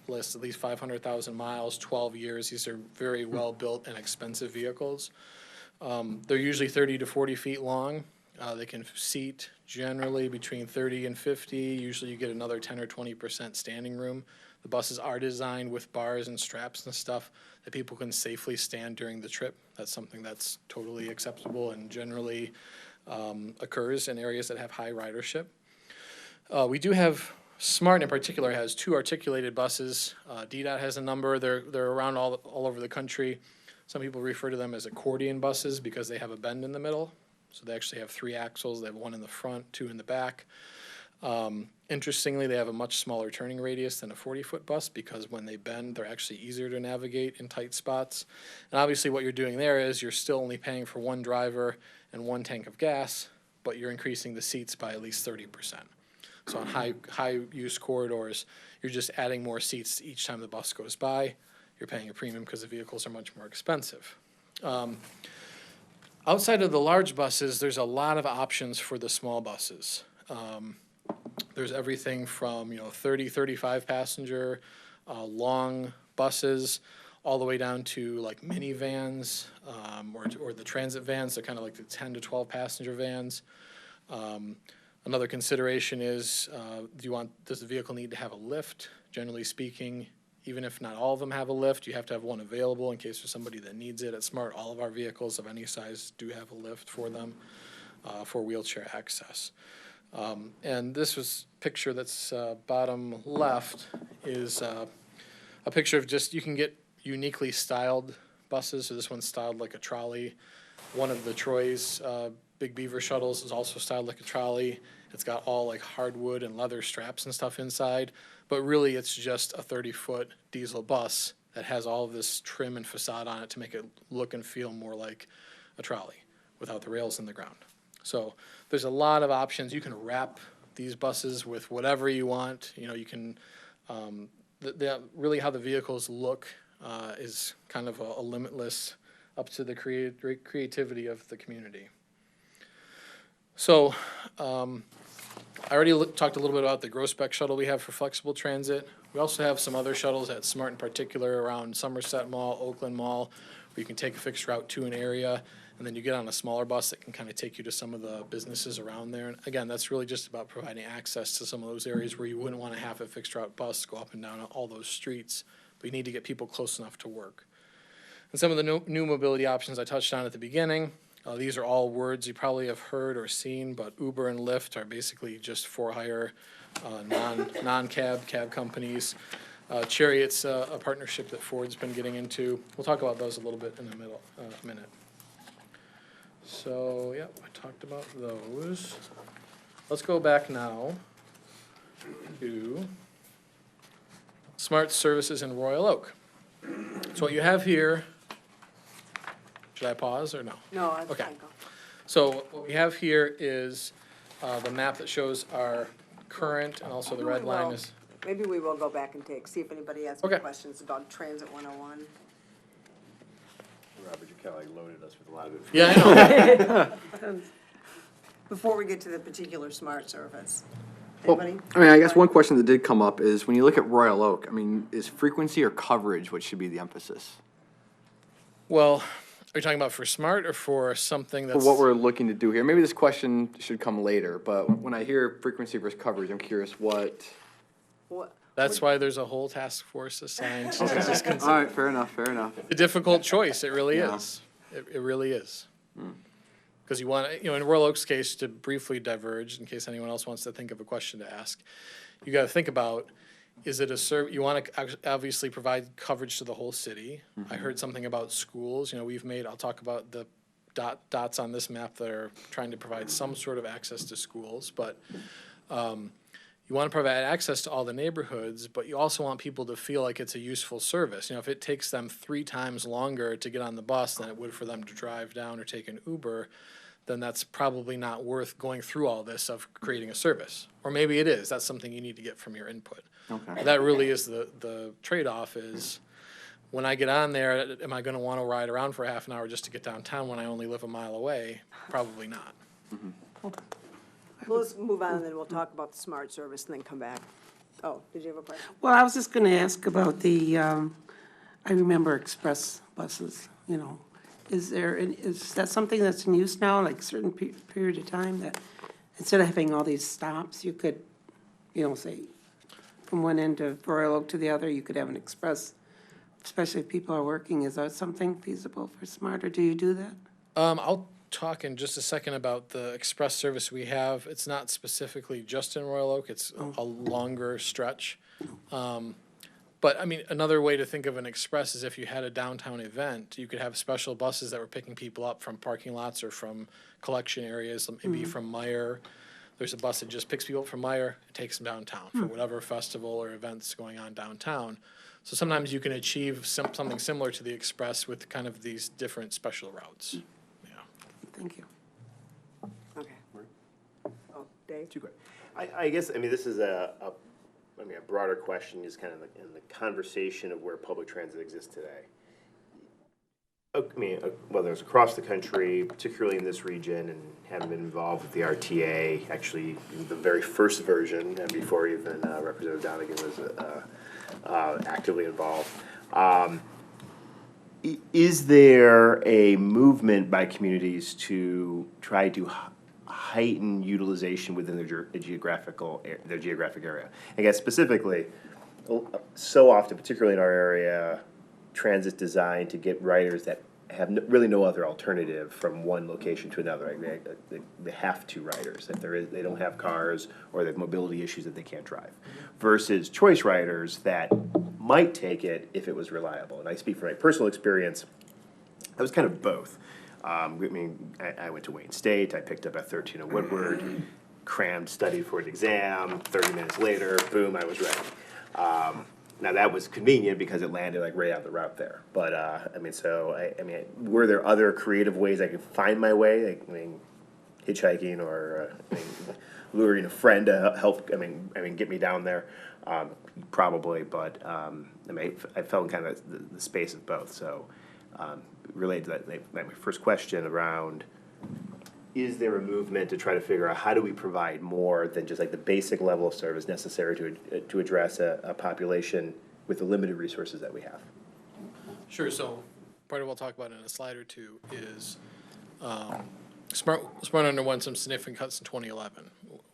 last at least 500,000 miles, 12 years. These are very well-built and expensive vehicles. They're usually 30 to 40 feet long. They can seat generally between 30 and 50. Usually you get another 10 or 20% standing room. The buses are designed with bars and straps and stuff that people can safely stand during the trip. That's something that's totally acceptable and generally occurs in areas that have high ridership. We do have, SMART in particular has 2 articulated buses. DDOT has a number. They're around all over the country. Some people refer to them as accordion buses because they have a bend in the middle. So they actually have 3 axles. They have 1 in the front, 2 in the back. Interestingly, they have a much smaller turning radius than a 40-foot bus because when they bend, they're actually easier to navigate in tight spots. And obviously what you're doing there is you're still only paying for 1 driver and 1 tank of gas, but you're increasing the seats by at least 30%. So on high-use corridors, you're just adding more seats each time the bus goes by. You're paying a premium because the vehicles are much more expensive. Outside of the large buses, there's a lot of options for the small buses. There's everything from 30, 35 passenger long buses, all the way down to like minivans or the transit vans. They're kind of like the 10 to 12 passenger vans. Another consideration is, does the vehicle need to have a lift? Generally speaking, even if not all of them have a lift, you have to have one available in case there's somebody that needs it. At SMART, all of our vehicles of any size do have a lift for them for wheelchair access. And this picture that's bottom left is a picture of just, you can get uniquely styled buses. So this one's styled like a trolley. One of the Troy's Big Beaver shuttles is also styled like a trolley. It's got all like hardwood and leather straps and stuff inside, but really it's just a 30-foot diesel bus that has all of this trim and facade on it to make it look and feel more like a trolley without the rails in the ground. So there's a lot of options. You can wrap these buses with whatever you want. You can, really how the vehicles look is kind of a limitless, up to the creativity of the community. So I already talked a little bit about the gross spec shuttle we have for flexible transit. We also have some other shuttles at SMART in particular around Somerset Mall, Oakland Mall, where you can take a fixed route to an area, and then you get on a smaller bus that can kind of take you to some of the businesses around there. And again, that's really just about providing access to some of those areas where you wouldn't want to have a fixed route bus go up and down all those streets, but you need to get people close enough to work. And some of the new mobility options I touched on at the beginning, these are all words you probably have heard or seen, but Uber and Lyft are basically just for-hire, non-cab companies. Chariot's a partnership that Ford's been getting into. We'll talk about those a little bit in a minute. So, yeah, I talked about those. Let's go back now to Smart Services in Royal Oak. So what you have here, should I pause or no? No, I Okay. can't go. So what we have here is the map that shows our current, and also the red line is, Maybe we will go back and see if anybody has any Okay. questions about Transit 101. Robert, you kind of like loaded us with a lot of information. yeah, I know. Before we get to the particular SMART service. Well, Anybody? I guess one question that did come up is when you look at Royal Oak, is frequency or coverage what should be the emphasis? Well, are you talking about for SMART or for something For that's? what we're looking to do here, maybe this question should come later, but when I hear frequency versus coverage, I'm curious what. What, That's wwhy there's a whole task force assigned to just All right, fair enough, fair enough. a difficult choice. It really Yeah. is. It really is. Because you want, in Royal Oak's case, to briefly diverge, in case anyone else wants to think of a question to ask, you got to think about, is it you want to obviously provide coverage to the whole city. I heard something about schools. I'll talk about the dots on this map that are trying to provide some sort of access to schools, but you want to provide access to all the neighborhoods, but you also want people to feel like it's a useful service. If it takes them 3 times longer to get on the bus than it would for them to drive down or take an Uber, then that's probably not worth going through all this of creating a service. Or maybe it is. That's something you need to get from your input. Okay. That really is the trade-off is, when I get on there, am I going to want to ride around for half an hour just to get downtown when I only live a mile away? Probably not. Well, let's move on, and then we'll talk about the smart service and then come back. Oh, did you have a question? Well, I was just going to ask about the, I remember express buses, Is that something that's in use now, like a certain period of time, that instead of having all these stops, you could, say, from one end of Royal Oak to the other, you could have an express, especially if people are working. Is that something feasible for smart, or do you do that? I'll talk in just a second about the express service we have. It's not specifically just in Royal Oak. It's a longer stretch. But, another way to think of an express is if you had a downtown event, you could have special buses that were picking people up from parking lots or from collection areas, maybe from Meyer. There's a bus that just picks people up from Meyer and takes them downtown for whatever festival or events going on downtown. So sometimes you can achieve something similar to the express with kind of these different special routes. Yeah. Thank you. Okay. Oh, Dave? Too quick. I guess, this is a broader question, is kind of in the conversation of where public transit exists today. Whether it's across the country, particularly in this region, and having been involved with the RTA, actually the very first version, and before even Representative Donigan was actively involved. Is there a movement by communities to try to heighten utilization within their geographic area? I guess specifically, so often, particularly in our area, transit's designed to get riders that have really no other alternative from one location to another. They have to riders if they don't have cars or they have mobility issues that they can't drive, versus choice riders that might take it if it was reliable. And I speak from my personal experience. I was kind of both. I went to Wayne State. I picked up at 13 at Woodward, crammed, studied for an exam. 30 minutes later, boom, I was ready. Now that was convenient because it landed like right on the route there. But were there other creative ways I could find my way? Hitchhiking or luring a friend to help. Get me down there. Probably, but I fell in kind of the space of both. So. Related to that, my first question around, is there a movement to try to figure out how do we provide more than just like the basic level of service necessary to address a population with the limited resources that we have? Sure. So part of what we'll talk about in a slide or two is Smart underwent some significant cuts in 2011.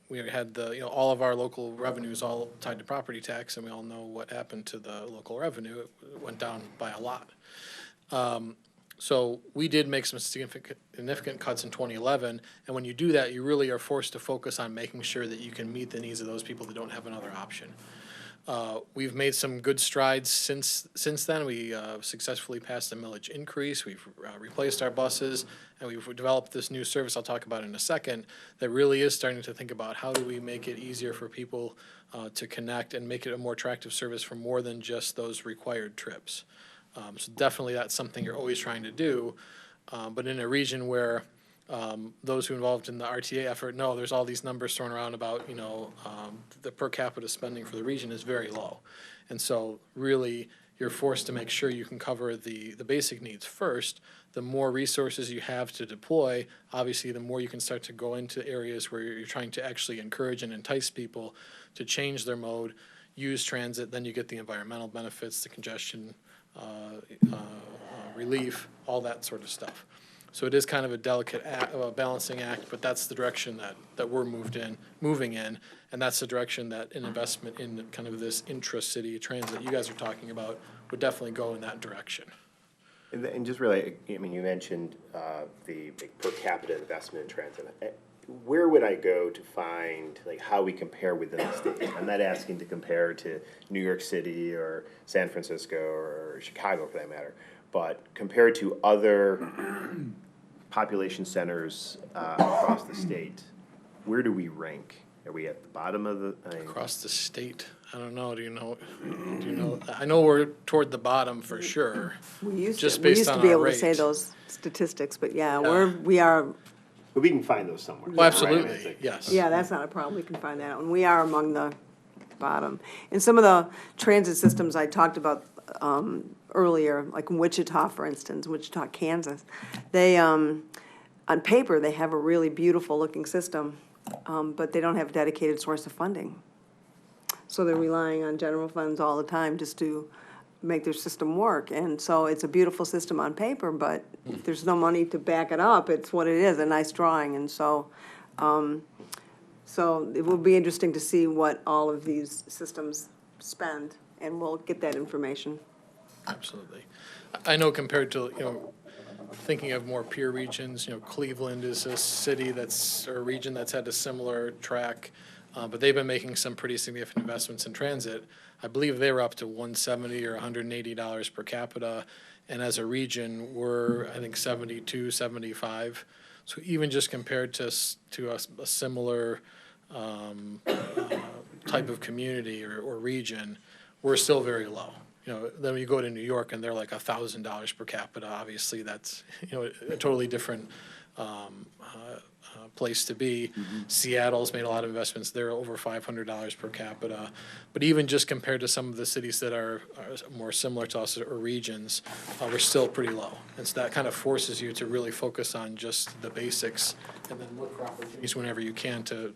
We had all of our local revenues all tied to property tax, and we all know what happened to the local revenue. It went down by a lot. So we did make some significant cuts in 2011, and when you do that, you really are forced to focus on making sure that you can meet the needs of those people that don't have another option. We've made some good strides since then. We successfully passed a millage increase. We've replaced our buses, and we've developed this new service I'll talk about in a second that really is starting to think about how do we make it easier for people to connect and make it a more attractive service for more than just those required trips. So definitely that's something you're always trying to do, but in a region where those who are involved in the RTA effort know there's all these numbers thrown around about, the per capita spending for the region is very low. And so really you're forced to make sure you can cover the basic needs first. The more resources you have to deploy, obviously the more you can start to go into areas where you're trying to actually encourage and entice people to change their mode, use transit, then you get the environmental benefits, the congestion relief, all that sort of stuff. So it is kind of a delicate balancing act, but that's the direction that we're moving in. And that's the direction that an investment in kind of this intra-city transit you guys are talking about would definitely go in that direction. And just really, I mean, you mentioned the per capita investment in transit. Where would I go to find like how we compare within the state? I'm not asking to compare to New York City or San Francisco or Chicago for that matter, but compared to other population centers across the state, where do we rank? Are we at the bottom of the? Across the state, I don't know, do you know, I know we're toward the bottom for sure. We used Just to based on be our able to say rate. those statistics, but yeah, we are, But we can find those somewhere. Well, right? I mean, it's absolutely, like- yes. yeah, that's not a problem, we can find that out, and we are among the bottom. And some of the transit systems I talked about earlier, like in Wichita, for instance, Wichita, Kansas, they, on paper, they have a really beautiful looking system, but they don't have a dedicated source of funding. So they're relying on general funds all the time just to make their system work. And so it's a beautiful system on paper, but if there's no money to back it up, it's what it is, a nice drawing. And so, so it will be interesting to see what all of these systems spend, and we'll get that information. Absolutely. I know compared to, thinking of more peer regions, Cleveland is a city or a region that's had a similar track, but they've been making some pretty significant investments in transit. I believe they were up to $170 or $180 per capita, and as a region, we're, I think, 72, 75. So even just compared to a similar type of community or region, we're still very low. Then you go to New York and they're like $1,000 per capita. Obviously, that's a totally different place to be. Seattle's made a lot of investments. They're over $500 per capita. But even just compared to some of the cities that are more similar to us or regions, we're still pretty low. And so that kind of forces you to really focus on just the basics and then look for opportunities whenever you can to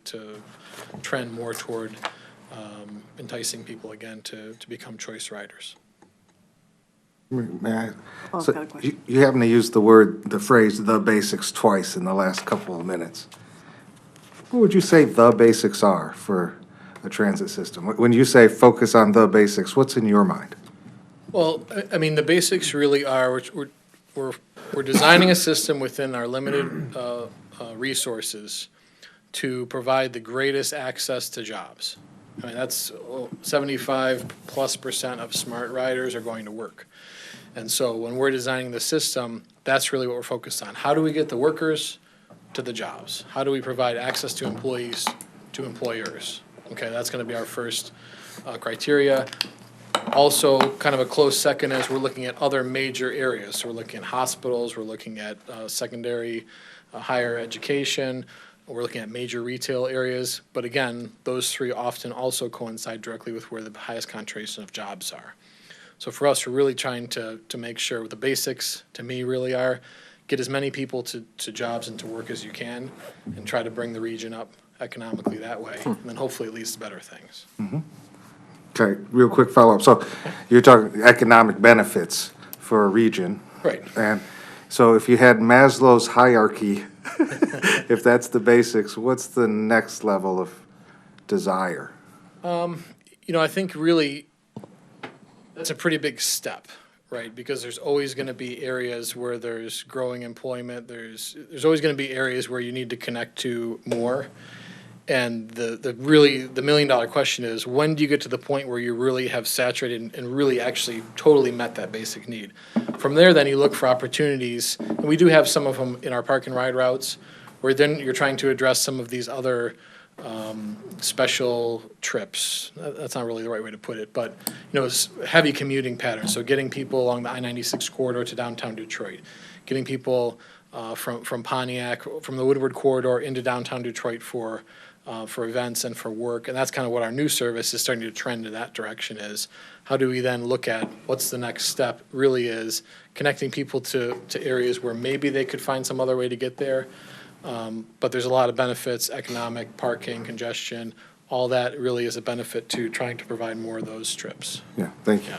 trend more toward enticing people again to become choice riders. May I? Paul's So got a question. you happen to use the phrase, "the basics" twice in the last couple of minutes. What would you say the basics are for a transit system? When you say focus on the basics, what's in your mind? Well, I mean, the basics really are, we're designing a system within our limited resources to provide the greatest access to jobs. I mean, that's 75+% of smart riders are going to work. And so when we're designing the system, that's really what we're focused on. How do we get the workers to the jobs? How do we provide access to employees to employers? Okay, that's going to be our first criteria. Also, kind of a close second is we're looking at other major areas. So we're looking at hospitals, we're looking at secondary higher education, we're looking at major retail areas. But again, those three often also coincide directly with where the highest concentration of jobs are. So for us, we're really trying to make sure the basics, to me, really are get as many people to jobs and to work as you can and try to bring the region up economically that way. And then hopefully it leads to better things. Okay, real quick follow-up. So you're talking economic benefits for a region. Right. And so if you had Maslow's hierarchy, if that's the basics, what's the next level of desire? I think really that's a pretty big step, right? Because there's always going to be areas where there's growing employment. There's always going to be areas where you need to connect to more. And the $1 million question is, when do you get to the point where you really have saturated and really actually totally met that basic need? From there, then you look for opportunities, and we do have some of them in our park and ride routes, where then you're trying to address some of these other special trips. That's not really the right way to put it, but it's heavy commuting patterns. So getting people along the I-96 corridor to downtown Detroit, getting people from Pontiac, from the Woodward corridor into downtown Detroit for events and for work. And that's kind of what our new service is starting to trend in that direction is. How do we then look at what's the next step really is connecting people to areas where maybe they could find some other way to get there. But there's a lot of benefits, economic, parking, congestion, all that really is a benefit to trying to provide more of those trips. Yeah, thank you. Yeah.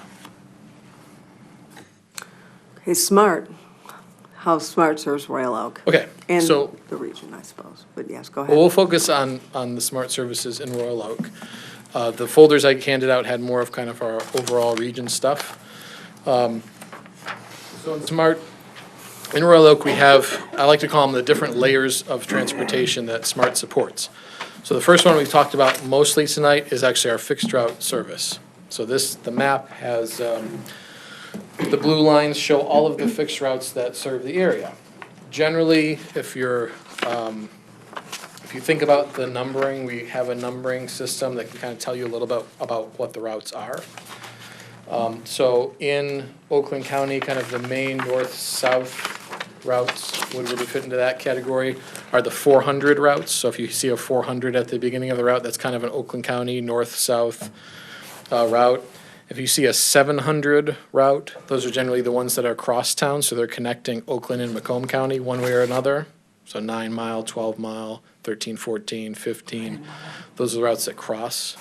Okay, SMART. how SMART serves Royal Oak. Okay, And so the region, I suppose, but yes, go well, ahead. we'll focus on the smart services in Royal Oak. The folders I handed out had more of kind of our overall region stuff. So in smart, in Royal Oak, we have, I like to call them the different layers of transportation that SMART supports. So the first one we talked about mostly tonight is actually our fixed route service. So the map has, the blue lines show all of the fixed routes that serve the area. Generally, if you think about the numbering, we have a numbering system that can kind of tell you a little bit about what the routes are. So in Oakland County, kind of the main north-south routes, Woodward would fit into that category, are the 400 routes. So if you see a 400 at the beginning of the route, that's kind of an Oakland County north-south route. If you see a 700 route, those are generally the ones that are cross-town, so they're connecting Oakland and Macomb County one way or another. So 9 mile, 12 mile, 13, 14, 15, those are the routes that cross.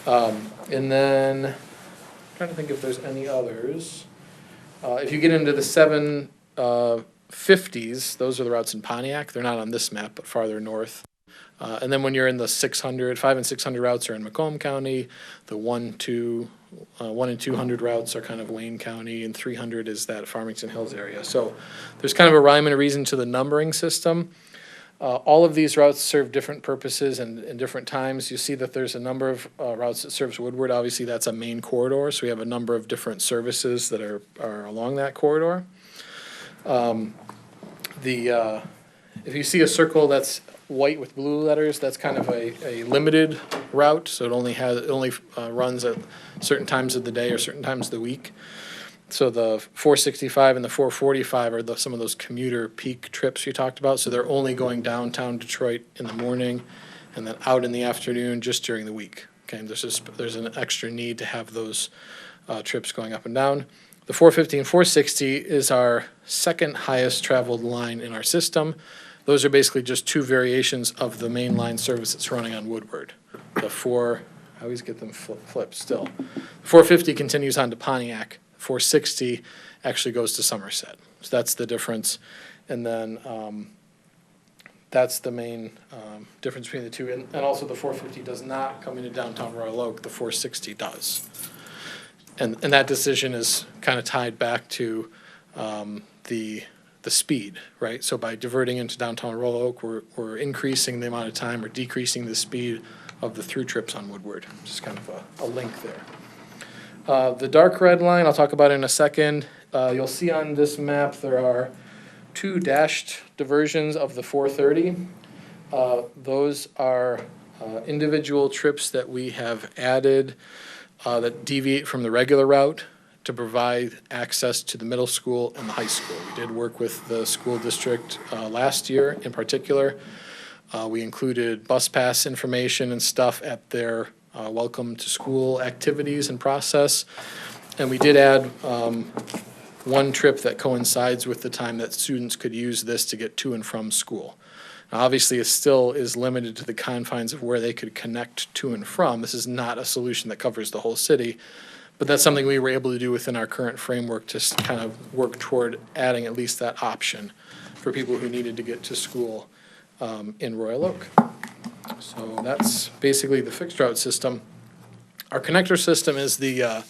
And then, I'm trying to think if there's any others. If you get into the 750s, those are the routes in Pontiac. They're not on this map, but farther north. And then when you're in the 600, 5 and 600 routes are in Macomb County. The 1 and 200 routes are kind of Wayne County, and 300 is that Farmington Hills area. So there's kind of a rhyme and a reason to the numbering system. All of these routes serve different purposes and different times. You see that there's a number of routes that serves Woodward. Obviously, that's a main corridor, so we have a number of different services that are along that corridor. If you see a circle that's white with blue letters, that's kind of a limited route, so it only runs at certain times of the day or certain times of the week. So the 465 and the 445 are some of those commuter peak trips you talked about, so they're only going downtown Detroit in the morning and then out in the afternoon just during the week. Okay, and there's an extra need to have those trips going up and down. The 450 and 460 is our second highest traveled line in our system. Those are basically just two variations of the main line service that's running on Woodward. I always get them flipped still. 450 continues on to Pontiac. 460 actually goes to Somerset. So that's the difference. And then that's the main difference between the two. And also the 450 does not come into downtown Royal Oak. The 460 does. And that decision is kind of tied back to the speed, right? So by diverting into downtown Royal Oak, we're increasing the amount of time or decreasing the speed of the through trips on Woodward. Just kind of a link there. The dark red line, I'll talk about in a second. You'll see on this map there are 2 dashed diversions of the 430. Those are individual trips that we have added that deviate from the regular route to provide access to the middle school and the high school. We did work with the school district last year in particular. We included bus pass information and stuff at their welcome to school activities and process. And we did add one trip that coincides with the time that students could use this to get to and from school. Now, obviously, it still is limited to the confines of where they could connect to and from. This is not a solution that covers the whole city, but that's something we were able to do within our current framework to kind of work toward adding at least that option for people who needed to get to school in Royal Oak. So that's basically the fixed route system. Our connector system is the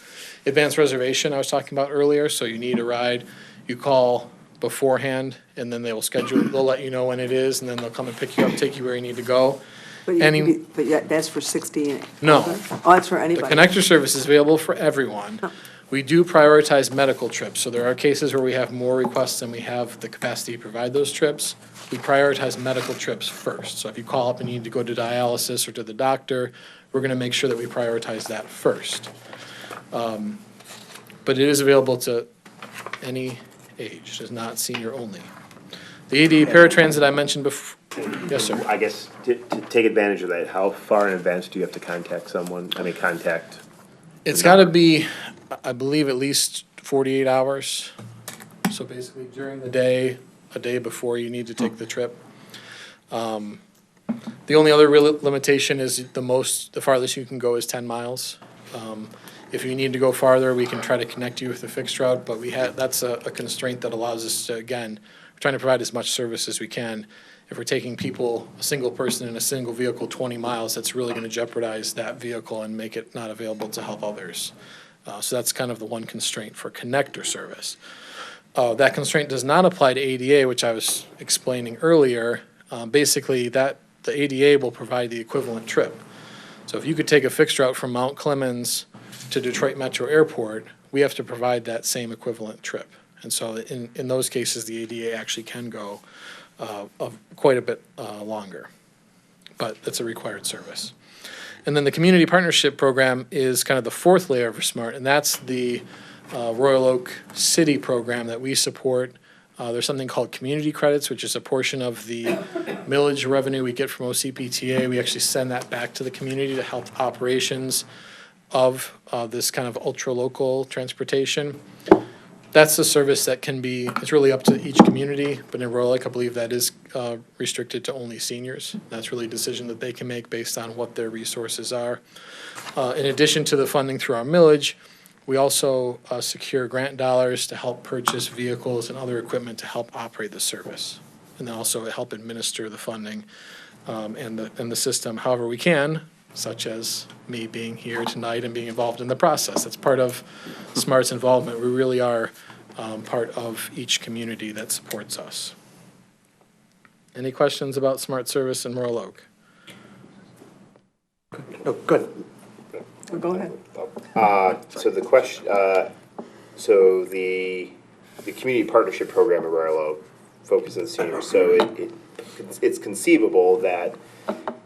advanced reservation I was talking about earlier. So you need a ride, you call beforehand, and then they'll let you know when it is, and then they'll come and pick you up, take you where you need to go. But that's for 60? No. Oh, that's for The anybody? connector service is available for everyone. We do prioritize medical trips, so there are cases where we have more requests than we have the capacity to provide those trips. We prioritize medical trips first. So if you call up and you need to go to dialysis or to the doctor, we're gonna make sure that we prioritize that first. But it is available to any age, it is not senior only. The ADA paratransit I mentioned before, yes, sir. I guess to take advantage of that, how far in advance do you have to contact someone? It's gotta be, I believe, at least 48 hours. So basically during the day, a day before you need to take the trip. The only other real limitation is the farthest you can go is 10 miles. If you need to go farther, we can try to connect you with a fixed route, but that's a constraint that allows us to, again, we're trying to provide as much service as we can. If we're taking people, a single person in a single vehicle 20 miles, that's really going to jeopardize that vehicle and make it not available to help others. So that's kind of the one constraint for connector service. That constraint does not apply to ADA, which I was explaining earlier. Basically, the ADA will provide the equivalent trip. So if you could take a fixed route from Mount Clemens to Detroit Metro Airport, we have to provide that same equivalent trip. And so in those cases, the ADA actually can go of quite a bit longer, but it's a required service. And then the Community Partnership Program is kind of the fourth layer of SMART, and that's the Royal Oak City program that we support. There's something called community credits, which is a portion of the millage revenue we get from OCPTA. We actually send that back to the community to help operations of this kind of ultra-local transportation. That's the service that can be, it's really up to each community, but in Royal Oak, I believe that is restricted to only seniors. That's really a decision that they can make based on what their resources are. In addition to the funding through our millage, we also secure grant dollars to help purchase vehicles and other equipment to help operate the service, and then also help administer the funding and the system however we can, such as me being here tonight and being involved in the process. That's part of SMART's involvement. We really are part of each community that supports us. Any questions about SMART service in Royal Oak? No, good. Go ahead. So the question, so the community partnership program at Royal Oak focuses on seniors. So it's conceivable that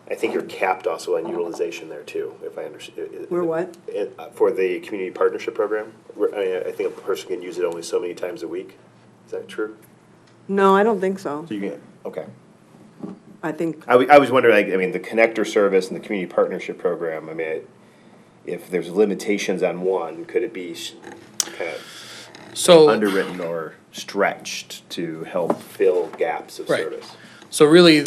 I think you're capped also on utilization there too, if I understand. We're what? For the community partnership program, I think a person can use it only so many times a week. Is that true? No, I don't think so. So you can, okay. I think, I was wondering, like, I mean, the connector service and the community partnership program, I mean, if there's limitations on one, could it be kind of underwritten or stretched to help fill gaps of service? So really,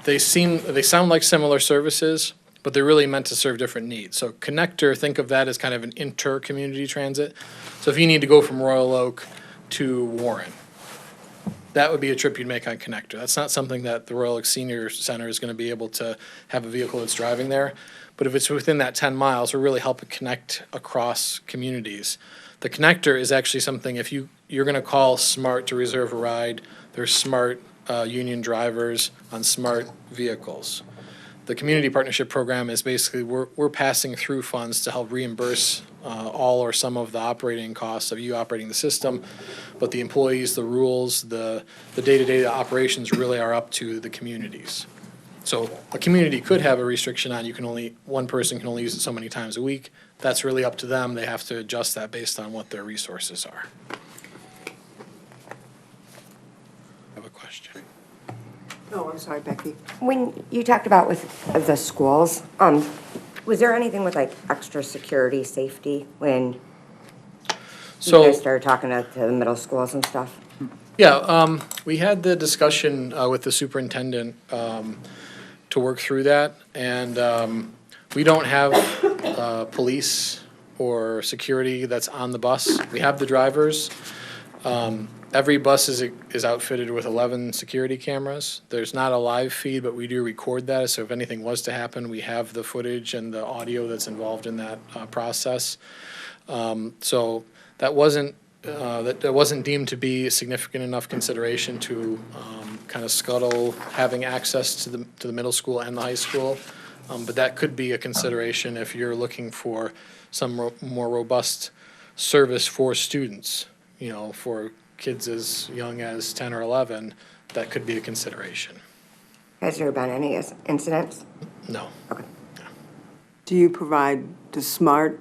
they sound like similar services, but they're really meant to serve different needs. So connector, think of that as kind of an inter-community transit. So if you need to go from Royal Oak to Warren, that would be a trip you'd make on connector. That's not something that the Royal Oak Senior Center is going to be able to have a vehicle that's driving there. But if it's within that 10 miles, we're really helping connect across communities. The connector is actually something, if you're going to call SMART to reserve a ride, there's SMART union drivers on SMART vehicles. The community partnership program is basically we're passing through funds to help reimburse all or some of the operating costs of you operating the system, but the employees, the rules, the day-to-day operations really are up to the communities. So a community could have a restriction on one person can only use it so many times a week. That's really up to them. They have to adjust that based on what their resources are. I have a question. oh, I'm sorry, Becky. When you talked about with the schools, was there anything with like extra security, safety when you guys started talking to the middle schools and stuff? Yeah, we had the discussion with the superintendent to work through that, and we don't have police or security that's on the bus. We have the drivers. Every bus is outfitted with 11 security cameras. There's not a live feed, but we do record that, so if anything was to happen, we have the footage and the audio that's involved in that process. So that wasn't deemed to be a significant enough consideration to kind of scuttle having access to the middle school and the high school. But that could be a consideration if you're looking for some more robust service for students, for kids as young as 10 or 11, that could be a consideration. Has there been any incidents? No. Okay. Do you provide, does SMART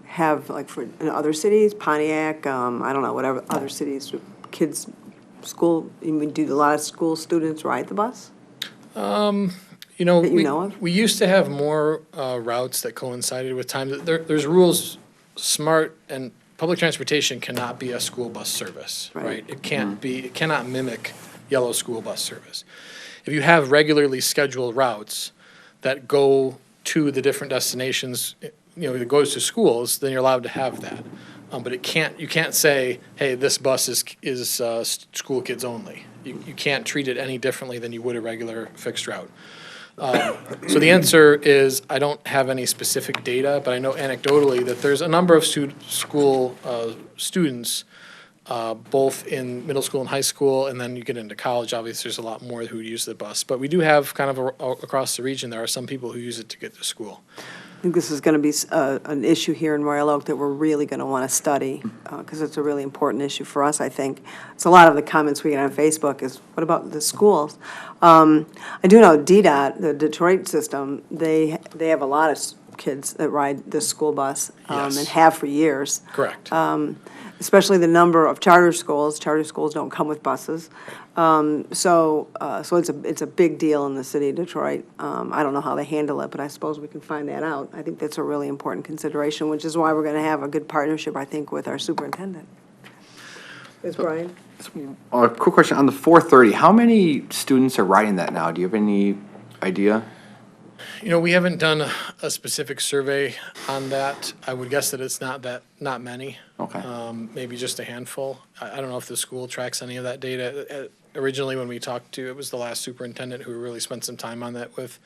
have, like in other cities, Pontiac, I don't know, whatever other cities, kids, school, do a lot of school students ride the bus? That you know of? We used to have more routes that coincided with time. There's rules, SMART and public transportation cannot be a school bus service, right? It cannot mimic yellow school bus service. If you have regularly scheduled routes that go to the different destinations that goes to schools, then you're allowed to have that. But you can't say, hey, this bus is school kids only. You can't treat it any differently than you would a regular fixed route. So the answer is, I don't have any specific data, but I know anecdotally that there's a number of school students, both in middle school and high school, and then you get into college, obviously there's a lot more who use the bus. But we do have kind of across the region, there are some people who use it to get to school. I think this is going to be an issue here in Royal Oak that we're really going to want to study, because it's a really important issue for us, I think. So a lot of the comments we get on Facebook is, what about the schools? I do know DDOT, the Detroit system, they have a lot of kids that ride the school bus, Yes. and have for years. Correct. Especially the number of charter schools. Charter schools don't come with buses. So it's a big deal in the city of Detroit. I don't know how they handle it, but I suppose we can find that out. I think that's a really important consideration, which is why we're gonna have a good partnership, I think, with our superintendent. Yes, Brian? A quick question on the 430. How many students are riding that now? Do you have any idea? We haven't done a specific survey on that. I would guess that it's not many. Okay. Maybe just a handful. I don't know if the school tracks any of that data. Originally, when we talked to, it was the last superintendent who really spent some time on that with.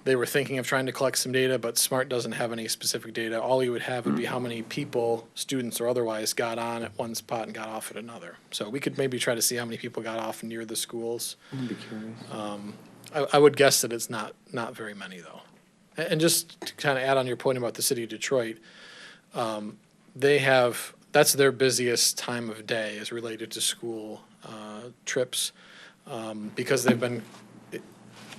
They were thinking of trying to collect some data, but SMART doesn't have any specific data. All you would have would be how many people, students or otherwise, got on at one spot and got off at another. So we could maybe try to see how many people got off near the schools. I'd be curious. I would guess that it's not very many, though. And just to kind of add on your point about the city of Detroit, that's their busiest time of day is related to school trips, because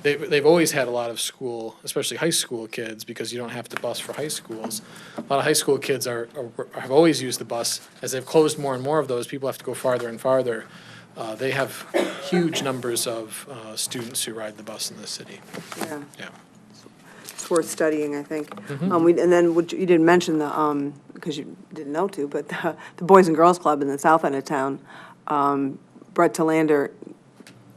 they've always had a lot of school, especially high school kids, because you don't have to bus for high schools. A lot of high school kids have always used the bus. As they've closed more and more of those, people have to go farther and farther. They have huge numbers of students who ride the bus in the city. Yeah. Yeah. It's worth studying, I think. And then you didn't mention the, because you didn't know to, but the Boys and Girls Club in the south end of town, Brett Talander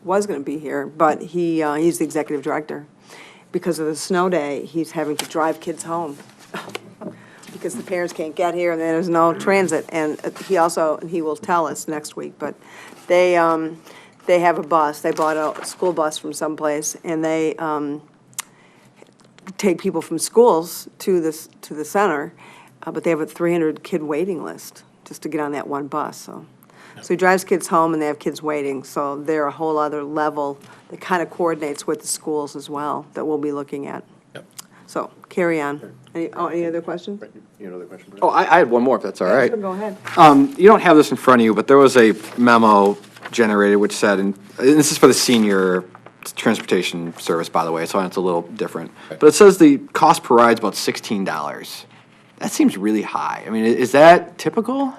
was going to be here, but he's the executive director. Because of the snow day, he's having to drive kids home because the parents can't get here and there's no transit. And he will tell us next week, but they have a bus. They bought a school bus from someplace, and they take people from schools to the center, but they have a 300 kid waiting list just to get on that one bus. So he drives kids home, and they have kids waiting. So they're a whole other level that kind of coordinates with the schools as well that we'll be looking at. Yep. So carry on. Any other questions? You have another question, Brian? Oh, I had one more, if that's all right. Sure, go ahead. You don't have this in front of you, but there was a memo generated which said, and this is for the senior transportation service, by the way, so it's a little different. But it says the cost per ride is about $16. That seems really high. I mean, is that typical?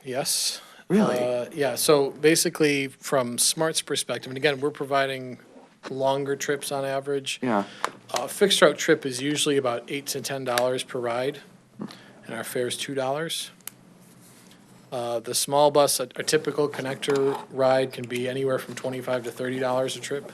Yes. Really? Yeah, so basically, from SMART's perspective, and again, we're providing longer trips on average. Yeah. A fixed route trip is usually about $8 to $10 per ride, and our fare is $2. The small bus, a typical connector ride can be anywhere from $25 to $30 a trip.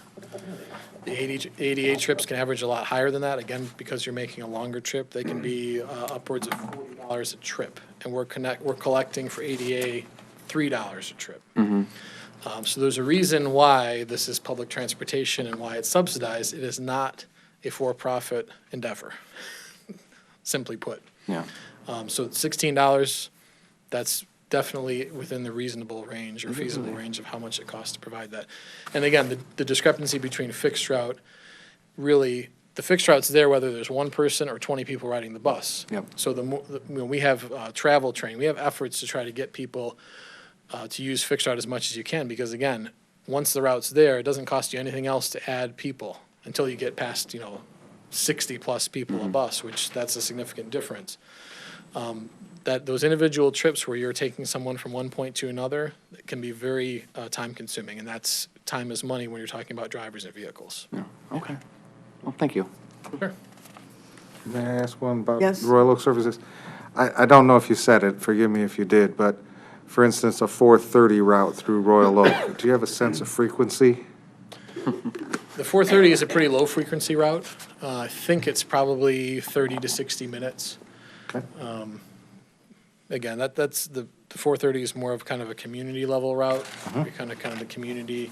The 88 trips can average a lot higher than that, again, because you're making a longer trip. They can be upwards of $40 a trip, and we're collecting for ADA $3 a trip. So there's a reason why this is public transportation and why it's subsidized. It is not a for-profit endeavor, simply put. Yeah. So $16, that's definitely within the reasonable range or feasible range of how much it costs to provide that. And again, the discrepancy between fixed route, really, the fixed route's there whether there's one person or 20 people riding the bus. Yep. So we have travel train, we have efforts to try to get people to use fixed route as much as you can, because again, once the route's there, it doesn't cost you anything else to add people until you get past, 60 plus people a bus, which that's a significant difference. That those individual trips where you're taking someone from one point to another can be very time consuming, and that's time is money when you're talking about drivers and vehicles. Yeah. Okay. Well, thank you. Sure. May I ask one about Yes. Royal Oak Services? I don't know if you said it, forgive me if you did, but for instance, a 430 route through Royal Oak, do you have a sense of frequency? The 4:30 is a pretty low-frequency route. I think it's probably 30 to 60 minutes. Okay. Again, that's the 4:30 is more of kind of a community level route. You're kind of the community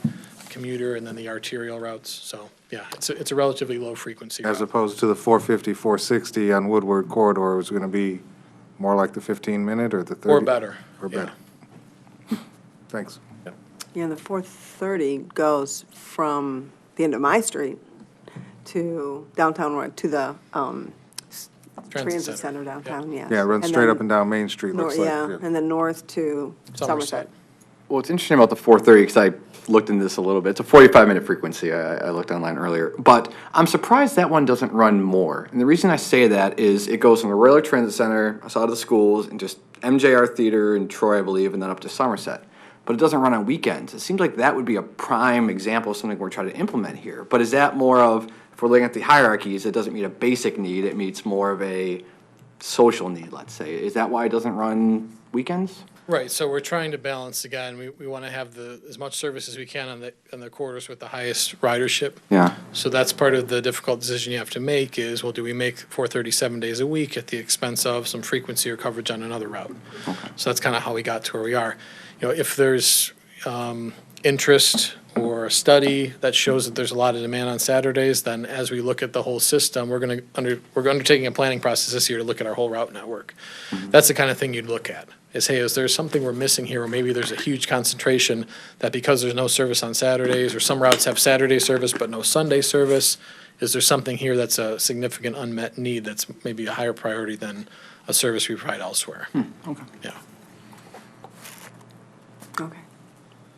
commuter and then the arterial routes. So, yeah, it's a relatively low-frequency route. As opposed to the 450, 460 on Woodward corridor, was gonna be more like the 15-minute or the 30? Or better. Or yeah. better. Thanks. Yeah, the 4:30 goes from the end of my street to downtown, to the transit center downtown, yes. Yeah, it runs And straight then up and down Main Street, looks like. Yeah, and then north to Somerset. Well, it's interesting about the 4:30, because I looked into this a little bit. It's a 45-minute frequency. I looked online earlier. But I'm surprised that one doesn't run more. And the reason I say that is it goes from the Royal Oak Transit Center, out of the schools, and just MJR Theater in Troy, I believe, and then up to Somerset. But it doesn't run on weekends. It seems like that would be a prime example of something we're trying to implement here. But is that more of, if we're looking at the hierarchies, it doesn't meet a basic need, it meets more of a social need, let's say. Is that why it doesn't run weekends? Right, so we're trying to balance, again, we want to have as much service as we can on the corridors with the highest ridership. Yeah. So that's part of the difficult decision you have to make is, well, do we make 4:37 days a week at the expense of some frequency or coverage on another route? So that's kind of how we got to where we are. You know, if there's interest or a study that shows that there's a lot of demand on Saturdays, then as we look at the whole system, we're undertaking a planning process this year to look at our whole route network. That's the kind of thing you'd look at. Is, hey, is there something we're missing here, or maybe there's a huge concentration that because there's no service on Saturdays, or some routes have Saturday service but no Sunday service, is there something here that's a significant unmet need that's maybe a higher priority than a service we provide elsewhere? Okay. Yeah. Okay.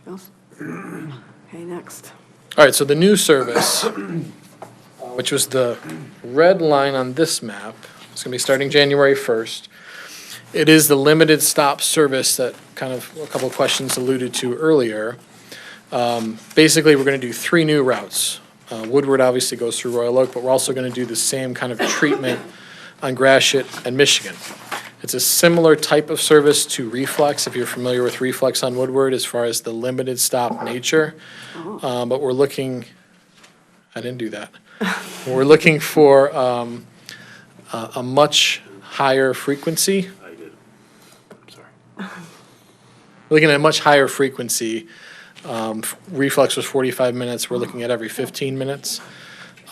Else? Okay, next. All right, so the new service, which was the red line on this map, it's gonna be starting January 1st. It is the limited stop service that kind of a couple of questions alluded to earlier. Basically, we're gonna do 3 new routes. Woodward obviously goes through Royal Oak, but we're also gonna do the same kind of treatment on Gratiot and Michigan. It's a similar type of service to Reflex, if you're familiar with Reflex on Woodward, as far as the limited stop nature. But we're looking, I didn't do that. We're looking for a much higher frequency. I did. Sorry. We're looking at a much higher frequency. Reflex was 45 minutes. We're looking at every 15 minutes.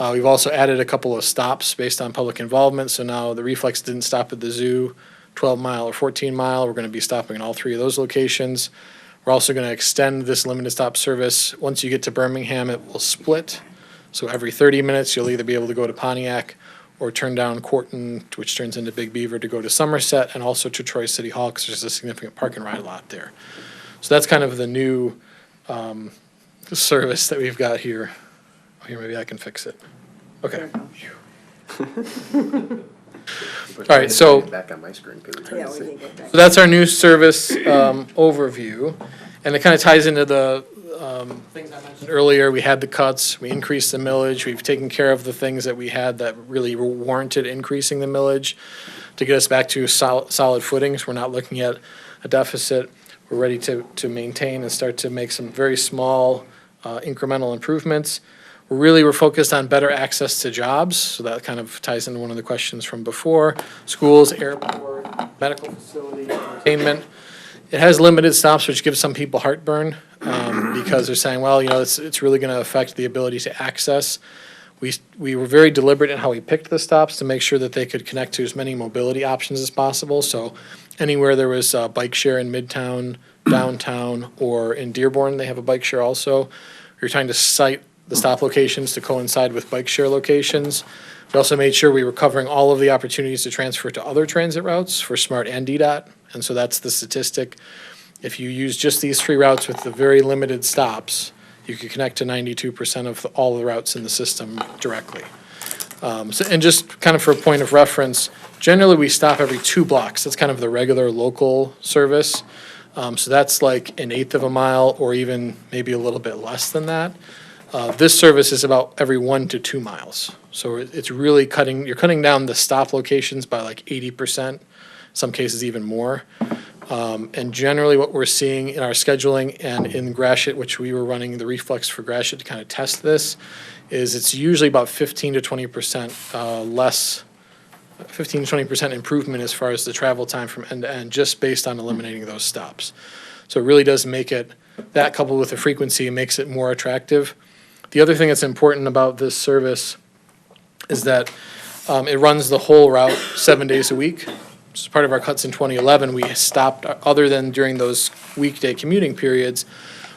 We've also added a couple of stops based on public involvement. So now the Reflex didn't stop at the zoo, 12-mile or 14-mile. We're going to be stopping in all 3 of those locations. We're also going to extend this limited stop service. Once you get to Birmingham, it will split. So every 30 minutes, you'll either be able to go to Pontiac or turn down Corton, which turns into Big Beaver, to go to Somerset, and also to Troy City Hall, because there's a significant park and ride lot there. So that's kind of the new service that we've got here. Oh, here, maybe I can fix it. Okay. All right, so Back on my screen, because we're Yeah, trying to we see. can get that. so that's our new service overview, and it kind of ties into the things I mentioned earlier. We had the cuts, we increased the millage, we've taken care of the things that we had that really warranted increasing the millage to get us back to solid footings. We're not looking at a deficit. We're ready to maintain and start to make some very small incremental improvements. We're focused on better access to jobs, so that kind of ties into one of the questions from before. Schools, airport, medical facility, entertainment. It has limited stops, which gives some people heartburn, because they're saying, well, you know, it's really gonna affect the ability to access. We were very deliberate in how we picked the stops to make sure that they could connect to as many mobility options as possible. So anywhere there was a bike share in Midtown, downtown, or in Dearborn, they have a bike share also. We were trying to site the stop locations to coincide with bike share locations. We also made sure we were covering all of the opportunities to transfer to other transit routes for SMART and DDOT. And so that's the statistic. If you use just these 3 routes with the very limited stops, you could connect to 92% of all the routes in the system directly. And just kind of for a point of reference, generally we stop every 2 blocks. That's kind of the regular local service. So that's like 1/8 of a mile, or even maybe a little bit less than that. This service is about every 1 to 2 miles. So it's really you're cutting down the stop locations by like 80%, some cases even more. And generally what we're seeing in our scheduling and in Gratiot, which we were running the reflex for Gratiot to kind of test this, is it's usually about 15 to 20% less, 15 to 20% improvement as far as the travel time from end to end, just based on eliminating those stops. So it really does make it, that coupled with the frequency, makes it more attractive. The other thing that's important about this service is that it runs the whole route 7 days a week. As part of our cuts in 2011, we stopped, other than during those weekday commuting periods,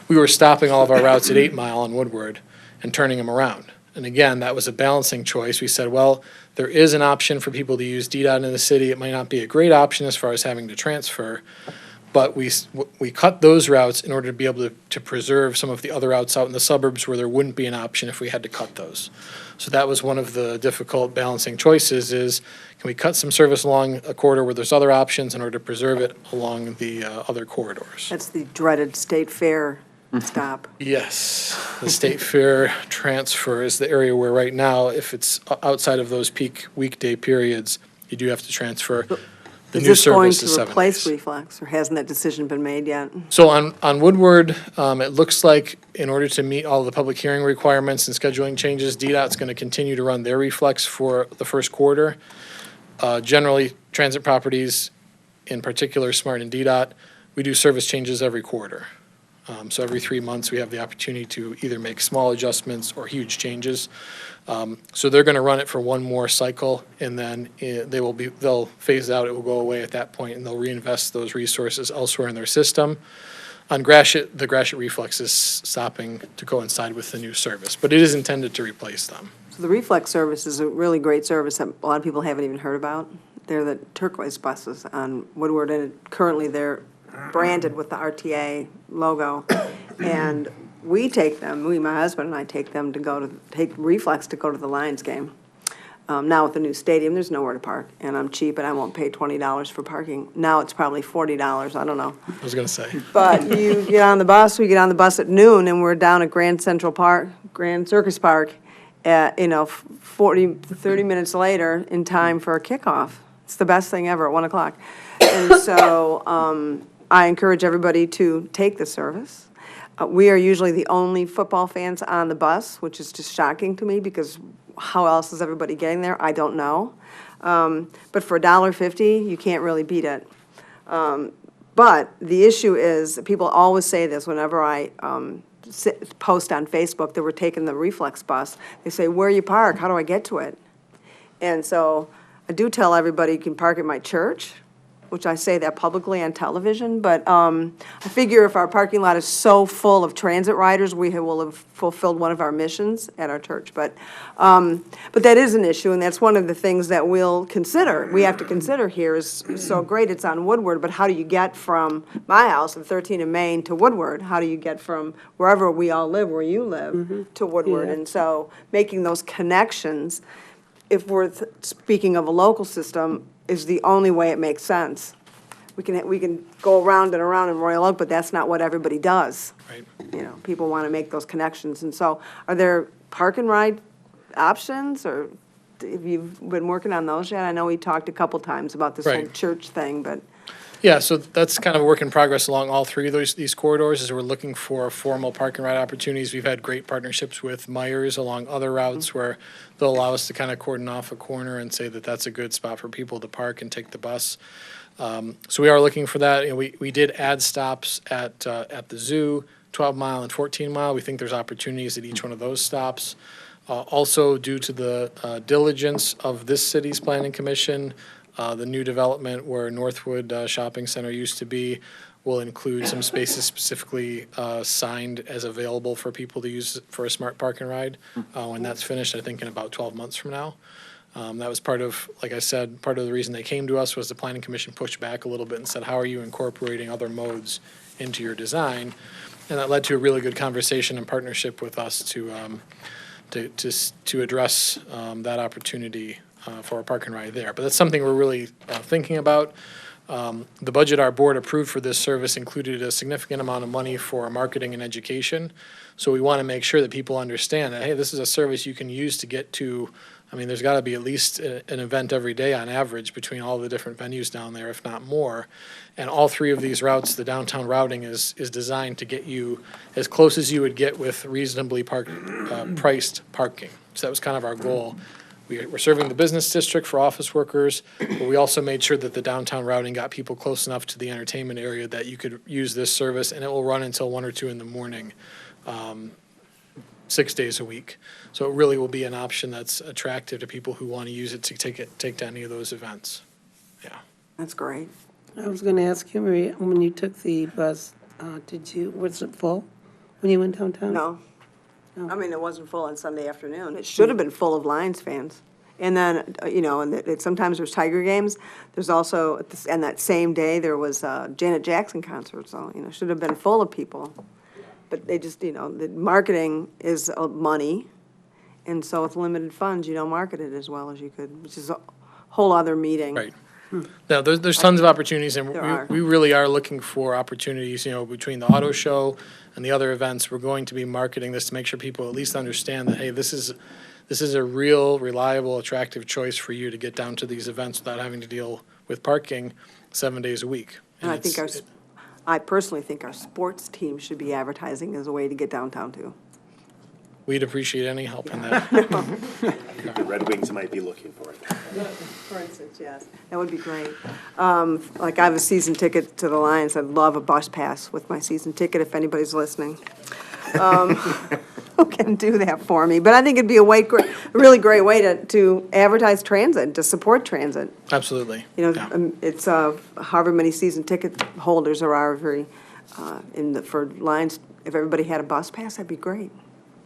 we were stopping all of our routes at 8 Mile and Woodward and turning them around. And again, that was a balancing choice. We said, well, there is an option for people to use DDOT in the city. It might not be a great option as far as having to transfer, but we cut those routes in order to be able to preserve some of the other routes out in the suburbs where there wouldn't be an option if we had to cut those. So that was one of the difficult balancing choices is, can we cut some service along a corridor where there's other options in order to preserve it along the other corridors? That's the dreaded state fair stop. Yes, the state fair transfer is the area where right now, if it's outside of those peak weekday periods, you do have to transfer. The Is new this going service is to 7 replace days. reflex, or hasn't that decision been made yet? So on Woodward, it looks like in order to meet all the public hearing requirements and scheduling changes, DDOT's going to continue to run their reflex for the first quarter. Generally, transit properties, in particular Smart and DDOT, we do service changes every quarter. So every 3 months, we have the opportunity to either make small adjustments or huge changes. So they're going to run it for one more cycle, and then they'll phase out. It will go away at that point, and they'll reinvest those resources elsewhere in their system. On Gratiot, the Gratiot reflex is stopping to coincide with the new service, but it is intended to replace them. So the reflex service is a really great service that a lot of people haven't even heard about. They're the turquoise buses on Woodward, and currently they're branded with the RTA logo. And we take them, my husband and I take them to take reflex to go to the Lions game. Now with the new stadium, there's nowhere to park, and I'm cheap and I won't pay $20 for parking. Now it's probably $40, I don't know. I was going to say. But you get on the bus, we get on the bus at noon, and we're down at Grand Circus Park at, 30 minutes later in time for a kickoff. It's the best thing ever at 1 o'clock. And so I encourage everybody to take the service. We are usually the only football fans on the bus, which is just shocking to me because how else is everybody getting there? I don't know. But for $1.50, you can't really beat it. But the issue is, people always say this whenever I post on Facebook that we're taking the reflex bus. They say, where you park? How do I get to it? And so I do tell everybody you can park at my church, which I say that publicly on television, but I figure if our parking lot is so full of transit riders, we will have fulfilled one of our missions at our church. But that is an issue, and that's one of the things that we'll consider. We have to consider here is, so great, it's on Woodward, but how do you get from my house at 13 in Maine to Woodward? How do you get from wherever we all live, where you live, to Woodward? And so making those connections, if we're speaking of a local system, is the only way it makes sense. We can go around and around in Royal Oak, but that's not what everybody does. Right. People want to make those connections. And so are there park and ride options, or have you been working on those yet? I know we talked a couple times about this whole Right. church thing, but. Yeah, so that's kind of a work in progress along all three of these corridors as we're looking for formal park and ride opportunities. We've had great partnerships with Myers along other routes where they'll allow us to kind of cordon off a corner and say that that's a good spot for people to park and take the bus. So we are looking for that. We did add stops at the zoo, 12 Mile and 14 Mile. We think there's opportunities at each one of those stops. Also, due to the diligence of this city's planning commission, the new development where Northwood Shopping Center used to be will include some spaces specifically signed as available for people to use for a smart park and ride. When that's finished, I think in about 12 months from now. That was part of, like I said, part of the reason they came to us was the planning commission pushed back a little bit and said, how are you incorporating other modes into your design? And that led to a really good conversation and partnership with us to address that opportunity for a park and ride there. But that's something we're really thinking about. The budget our board approved for this service included a significant amount of money for marketing and education. So we want to make sure that people understand that, hey, this is a service you can use to get to I mean, there's gotta be at least an event every day on average between all the different venues down there, if not more. And all three of these routes, the downtown routing is designed to get you as close as you would get with reasonably priced parking. So that was kind of our goal. We're serving the business district for office workers, but we also made sure that the downtown routing got people close enough to the entertainment area that you could use this service, and it will run until 1 or 2 in the morning, 6 days a week. So it really will be an option that's attractive to people who want to use it to take to any of those events. Yeah. That's great. I was gonna ask you, Maria, when you took the bus, was it full when you went downtown? No. I mean, it wasn't full on Sunday afternoon. It should have been full of Lions fans. And then, sometimes there's Tiger games. There's also, and that same day, there was a Janet Jackson concert, so, it should have been full of people. But they just, the marketing is money, and so with limited funds, you don't market it as well as you could, which is a whole other meeting. Right. Now, there's tons of opportunities, and There are. we really are looking for opportunities, between the auto show and the other events. We're going to be marketing this to make sure people at least understand that, hey, this is a real, reliable, attractive choice for you to get down to these events without having to deal with parking 7 days a week. And I personally think our sports team should be advertising as a way to get downtown too. We'd appreciate any help in that. The Red Wings might be looking for it. For instance, yes, that would be great. Like I have a season ticket to the Lions. I'd love a bus pass with my season ticket if anybody's listening. Who can do that for me? But I think it'd be a really great way to advertise transit, to support transit. Absolutely. Yeah. It's however many season ticket holders there are for Lions. If everybody had a bus pass, that'd be great.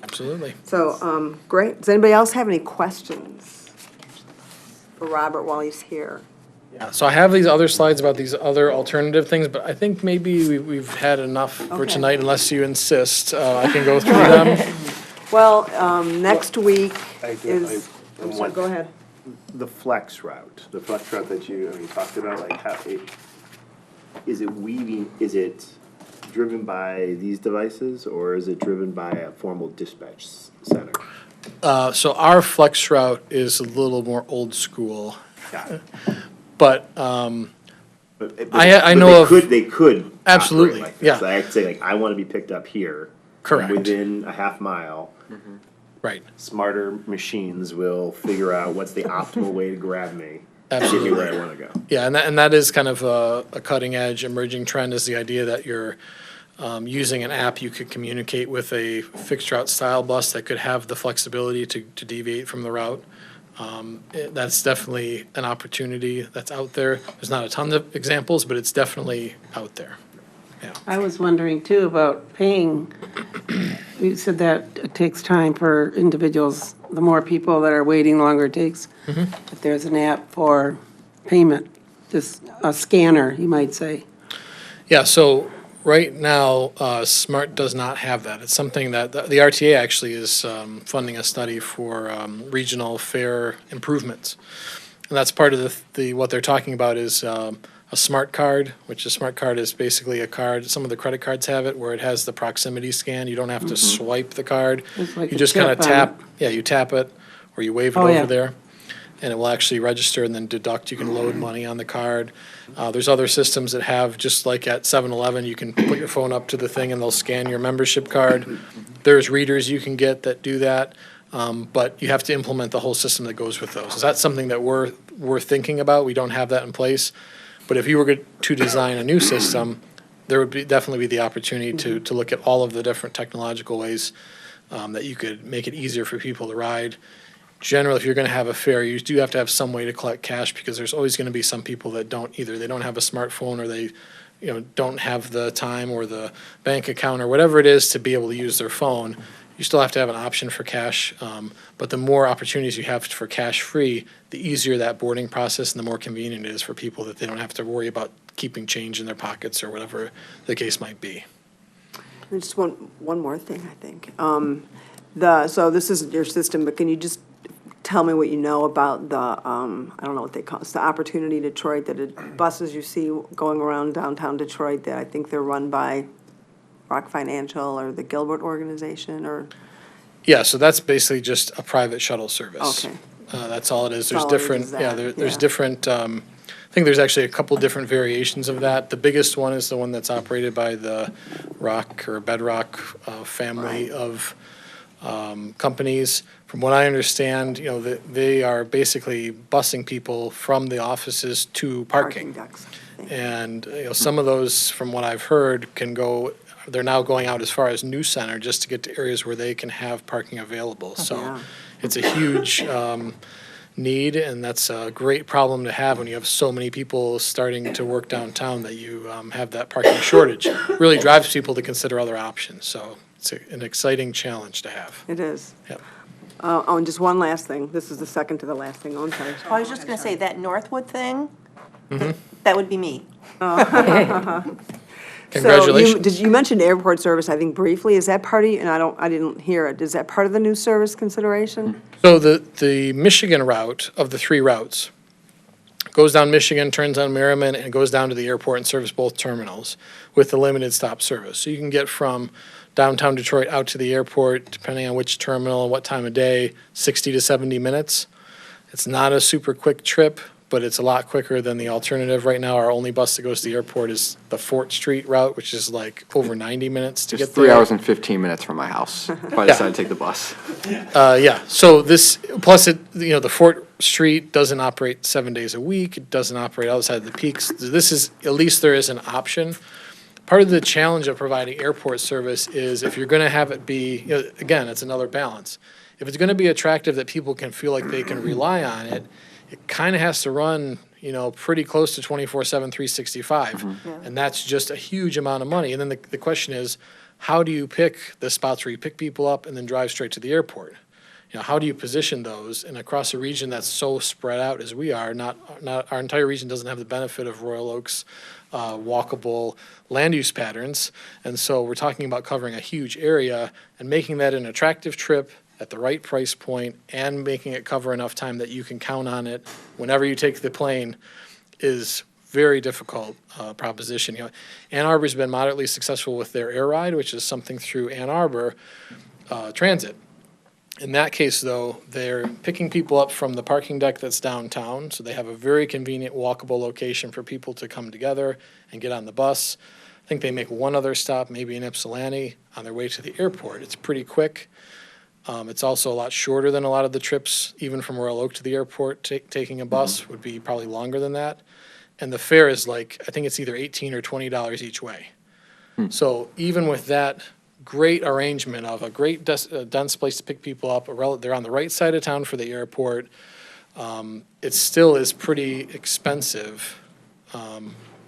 Absolutely. So, great. Does anybody else have any questions for Robert while he's here? Yeah, so I have these other slides about these other alternative things, but I think maybe we've had enough for Okay. tonight, unless you insist. I can go through them. Well, next week is, I'm I'm sorry, go ahead. The flex route that you talked about, like is it driven by these devices, or is it driven by a formal dispatch center? So our flex route is a little more old school, Got it. but But I know they could Absolutely, operate like yeah. this. I could say, like, I want to be picked up here. Correct. Within a half mile. right, Smarter machines will figure out what's the optimal way to grab me. And get me Absolutely. where I want to go. yeah, and that is kind of a cutting edge emerging trend, is the idea that you're using an app, you could communicate with a fixed route style bus that could have the flexibility to deviate from the route. That's definitely an opportunity that's out there. There's not a ton of examples, but it's definitely out there. Yeah. I was wondering too about paying. You said that it takes time for individuals, the more people that are waiting, longer it takes. If there's an app for payment, just a scanner, you might say. Yeah, so right now, SMART does not have that. It's something that the RTA actually is funding a study for regional fare improvements. And that's part of what they're talking about is a smart card, which a smart card is basically a card. Some of the credit cards have it where it has the proximity scan. You don't have to swipe the card. It's like You a just kind of chip on tap, you tap it or you wave it Oh, yeah. over there. And it will actually register and then deduct. You can load money on the card. There's other systems that have, just like at 7-Eleven, you can put your phone up to the thing and they'll scan your membership card. There's readers you can get that do that, but you have to implement the whole system that goes with those. So that's something that we're thinking about. We don't have that in place. But if you were to design a new system, there would definitely be the opportunity to look at all of the different technological ways that you could make it easier for people to ride. Generally, if you're going to have a fare, you do have to have some way to collect cash, because there's always going to be some people that they don't have a smartphone, or they don't have the time or the bank account or whatever it is to be able to use their phone. You still have to have an option for cash, but the more opportunities you have for cash free, the easier that boarding process and the more convenient it is for people, that they don't have to worry about keeping change in their pockets or whatever the case might be. And just one more thing, I think. So this isn't your system, but can you just tell me what you know about the, I don't know what they call it, it's the Opportunity Detroit, buses you see going around downtown Detroit that I think they're run by WROK Financial or the Gilbert organization, or? Yeah, so that's basically just a private shuttle service. Okay. That's all it is. There's all it is different, that, yeah, there's yeah. different, I think there's actually a couple different variations of that. The biggest one is the one that's operated by the ROK or Bedrock family Right. of companies. From what I understand, they are basically busing people from the offices to parking. ducks. And, some of those, from what I've heard, they're now going out as far as New Center just to get to areas where they can have parking available. So Yeah. it's a huge need, and that's a great problem to have when you have so many people starting to work downtown that you have that parking shortage. Really drives people to consider other options. So it's an exciting challenge to have. It is. Yep. Oh, and just one last thing. This is the second to the last thing. Oh, I'm sorry. I was just gonna say, that Northwood thing, that would be me. Congratulations. So you mentioned airport service, I think briefly. Is that part of, and I didn't hear it. Is that part of the new service consideration? So the Michigan route of the 3 routes goes down Michigan, turns on Merriman, and goes down to the airport and serves both terminals with the limited stop service. So you can get from downtown Detroit out to the airport, depending on which terminal and what time of day, 60 to 70 minutes. It's not a super quick trip, but it's a lot quicker than the alternative. Right now, our only bus that goes to the airport is the Fort Street route, which is like over 90 minutes to It's get there. 3 hours and 15 minutes from my house if I decide to take the bus. Yeah, so this, plus the Fort Street doesn't operate 7 days a week, it doesn't operate outside the peaks. This is, at least there is an option. Part of the challenge of providing airport service is if you're gonna have it be, again, it's another balance. If it's gonna be attractive that people can feel like they can rely on it, it kinda has to run, pretty close to 24/7, 365. And that's just a huge amount of money. And then the question is, how do you pick the spots where you pick people up and then drive straight to the airport? How do you position those? And across a region that's so spread out as we are, not our entire region doesn't have the benefit of Royal Oak's walkable land use patterns. And so we're talking about covering a huge area and making that an attractive trip at the right price point and making it cover enough time that you can count on it whenever you take the plane is very difficult proposition. Ann Arbor's been moderately successful with their air ride, which is something through Ann Arbor Transit. In that case, though, they're picking people up from the parking deck that's downtown, so they have a very convenient walkable location for people to come together and get on the bus. I think they make one other stop, maybe in Ypsilanti, on their way to the airport. It's pretty quick. It's also a lot shorter than a lot of the trips, even from Royal Oak to the airport. Taking a bus would be probably longer than that. And the fare is I think it's either $18 or $20 each way. So even with that great arrangement of a great dense place to pick people up, they're on the right side of town for the airport, it still is pretty expensive.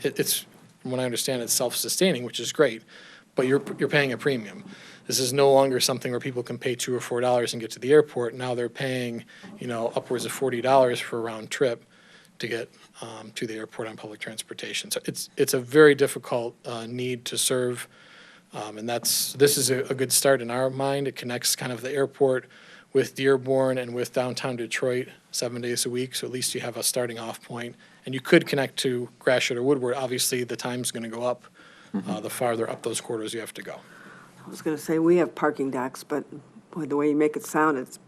It's, from what I understand, it's self-sustaining, which is great, but you're paying a premium. This is no longer something where people can pay $2 or $4 and get to the airport. Now they're paying, upwards of $40 for a round trip to get to the airport on public transportation. So it's a very difficult need to serve, and this is a good start in our mind. It connects kind of the airport with Dearborn and with downtown Detroit 7 days a week, so at least you have a starting off point. And you could connect to Gratiot or Woodward. Obviously, the time's going to go up the farther up those corridors you have to go. I was going to say, we have parking decks, but boy, the way you make it sound, it's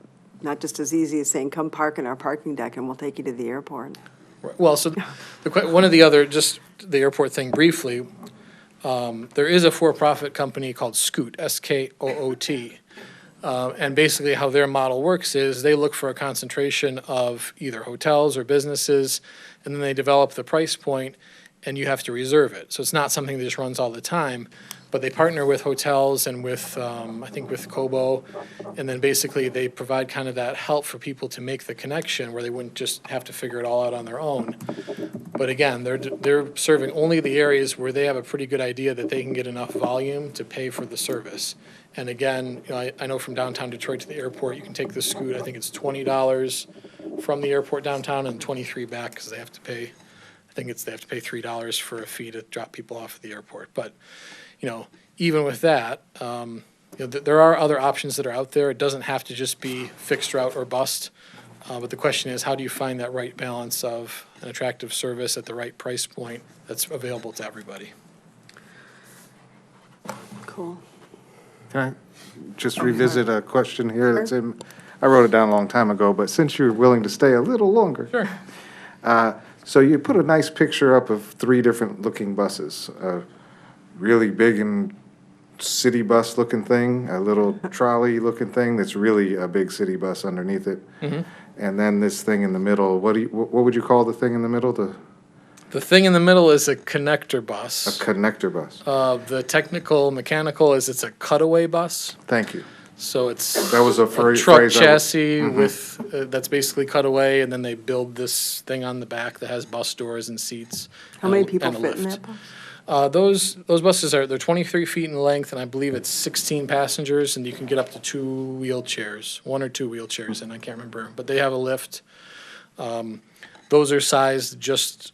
not just as easy as saying, come park in our parking deck and we'll take you to the airport. Well, so one of the other, just the airport thing briefly, there is a for-profit company called Scoot, S-K-O-O-T. And basically how their model works is they look for a concentration of either hotels or businesses, and then they develop the price point, and you have to reserve it. So it's not something that just runs all the time, but they partner with hotels and with, I think with Kobo, and then basically they provide kind of that help for people to make the connection where they wouldn't just have to figure it all out on their own. But again, they're serving only the areas where they have a pretty good idea that they can get enough volume to pay for the service. And again, I know from downtown Detroit to the airport, you can take the Scoot, I think it's $20 from the airport downtown and $23 back because they have to pay, they have to pay $3 for a fee to drop people off at the airport. But even with that, there are other options that are out there. It doesn't have to just be fixed route or bust. But the question is, how do you find that right balance of an attractive service at the right price point that's available to everybody? Cool. Can I just revisit a question here that's in I wrote it down a long time ago, but since you're willing to stay a little longer. Sure. So you put a nice picture up of 3 different looking buses. A really big and city bus looking thing, a little trolley looking thing that's really a big city bus underneath it. And then this thing in the middle, what would you call the thing in the middle? The thing in the middle is a connector bus. A connector bus. The technical mechanical is it's a cutaway bus. Thank you. So it's That was a a phrase. truck chassis with, that's basically cut away, and then they build this thing on the back that has bus doors and seats. How many and a- people and a fit in lift. that bus? Those buses they're 23 feet in length, and I believe it's 16 passengers, and you can get up to 2 wheelchairs, 1 or 2 wheelchairs, and I can't remember, but they have a lift. Those are sized just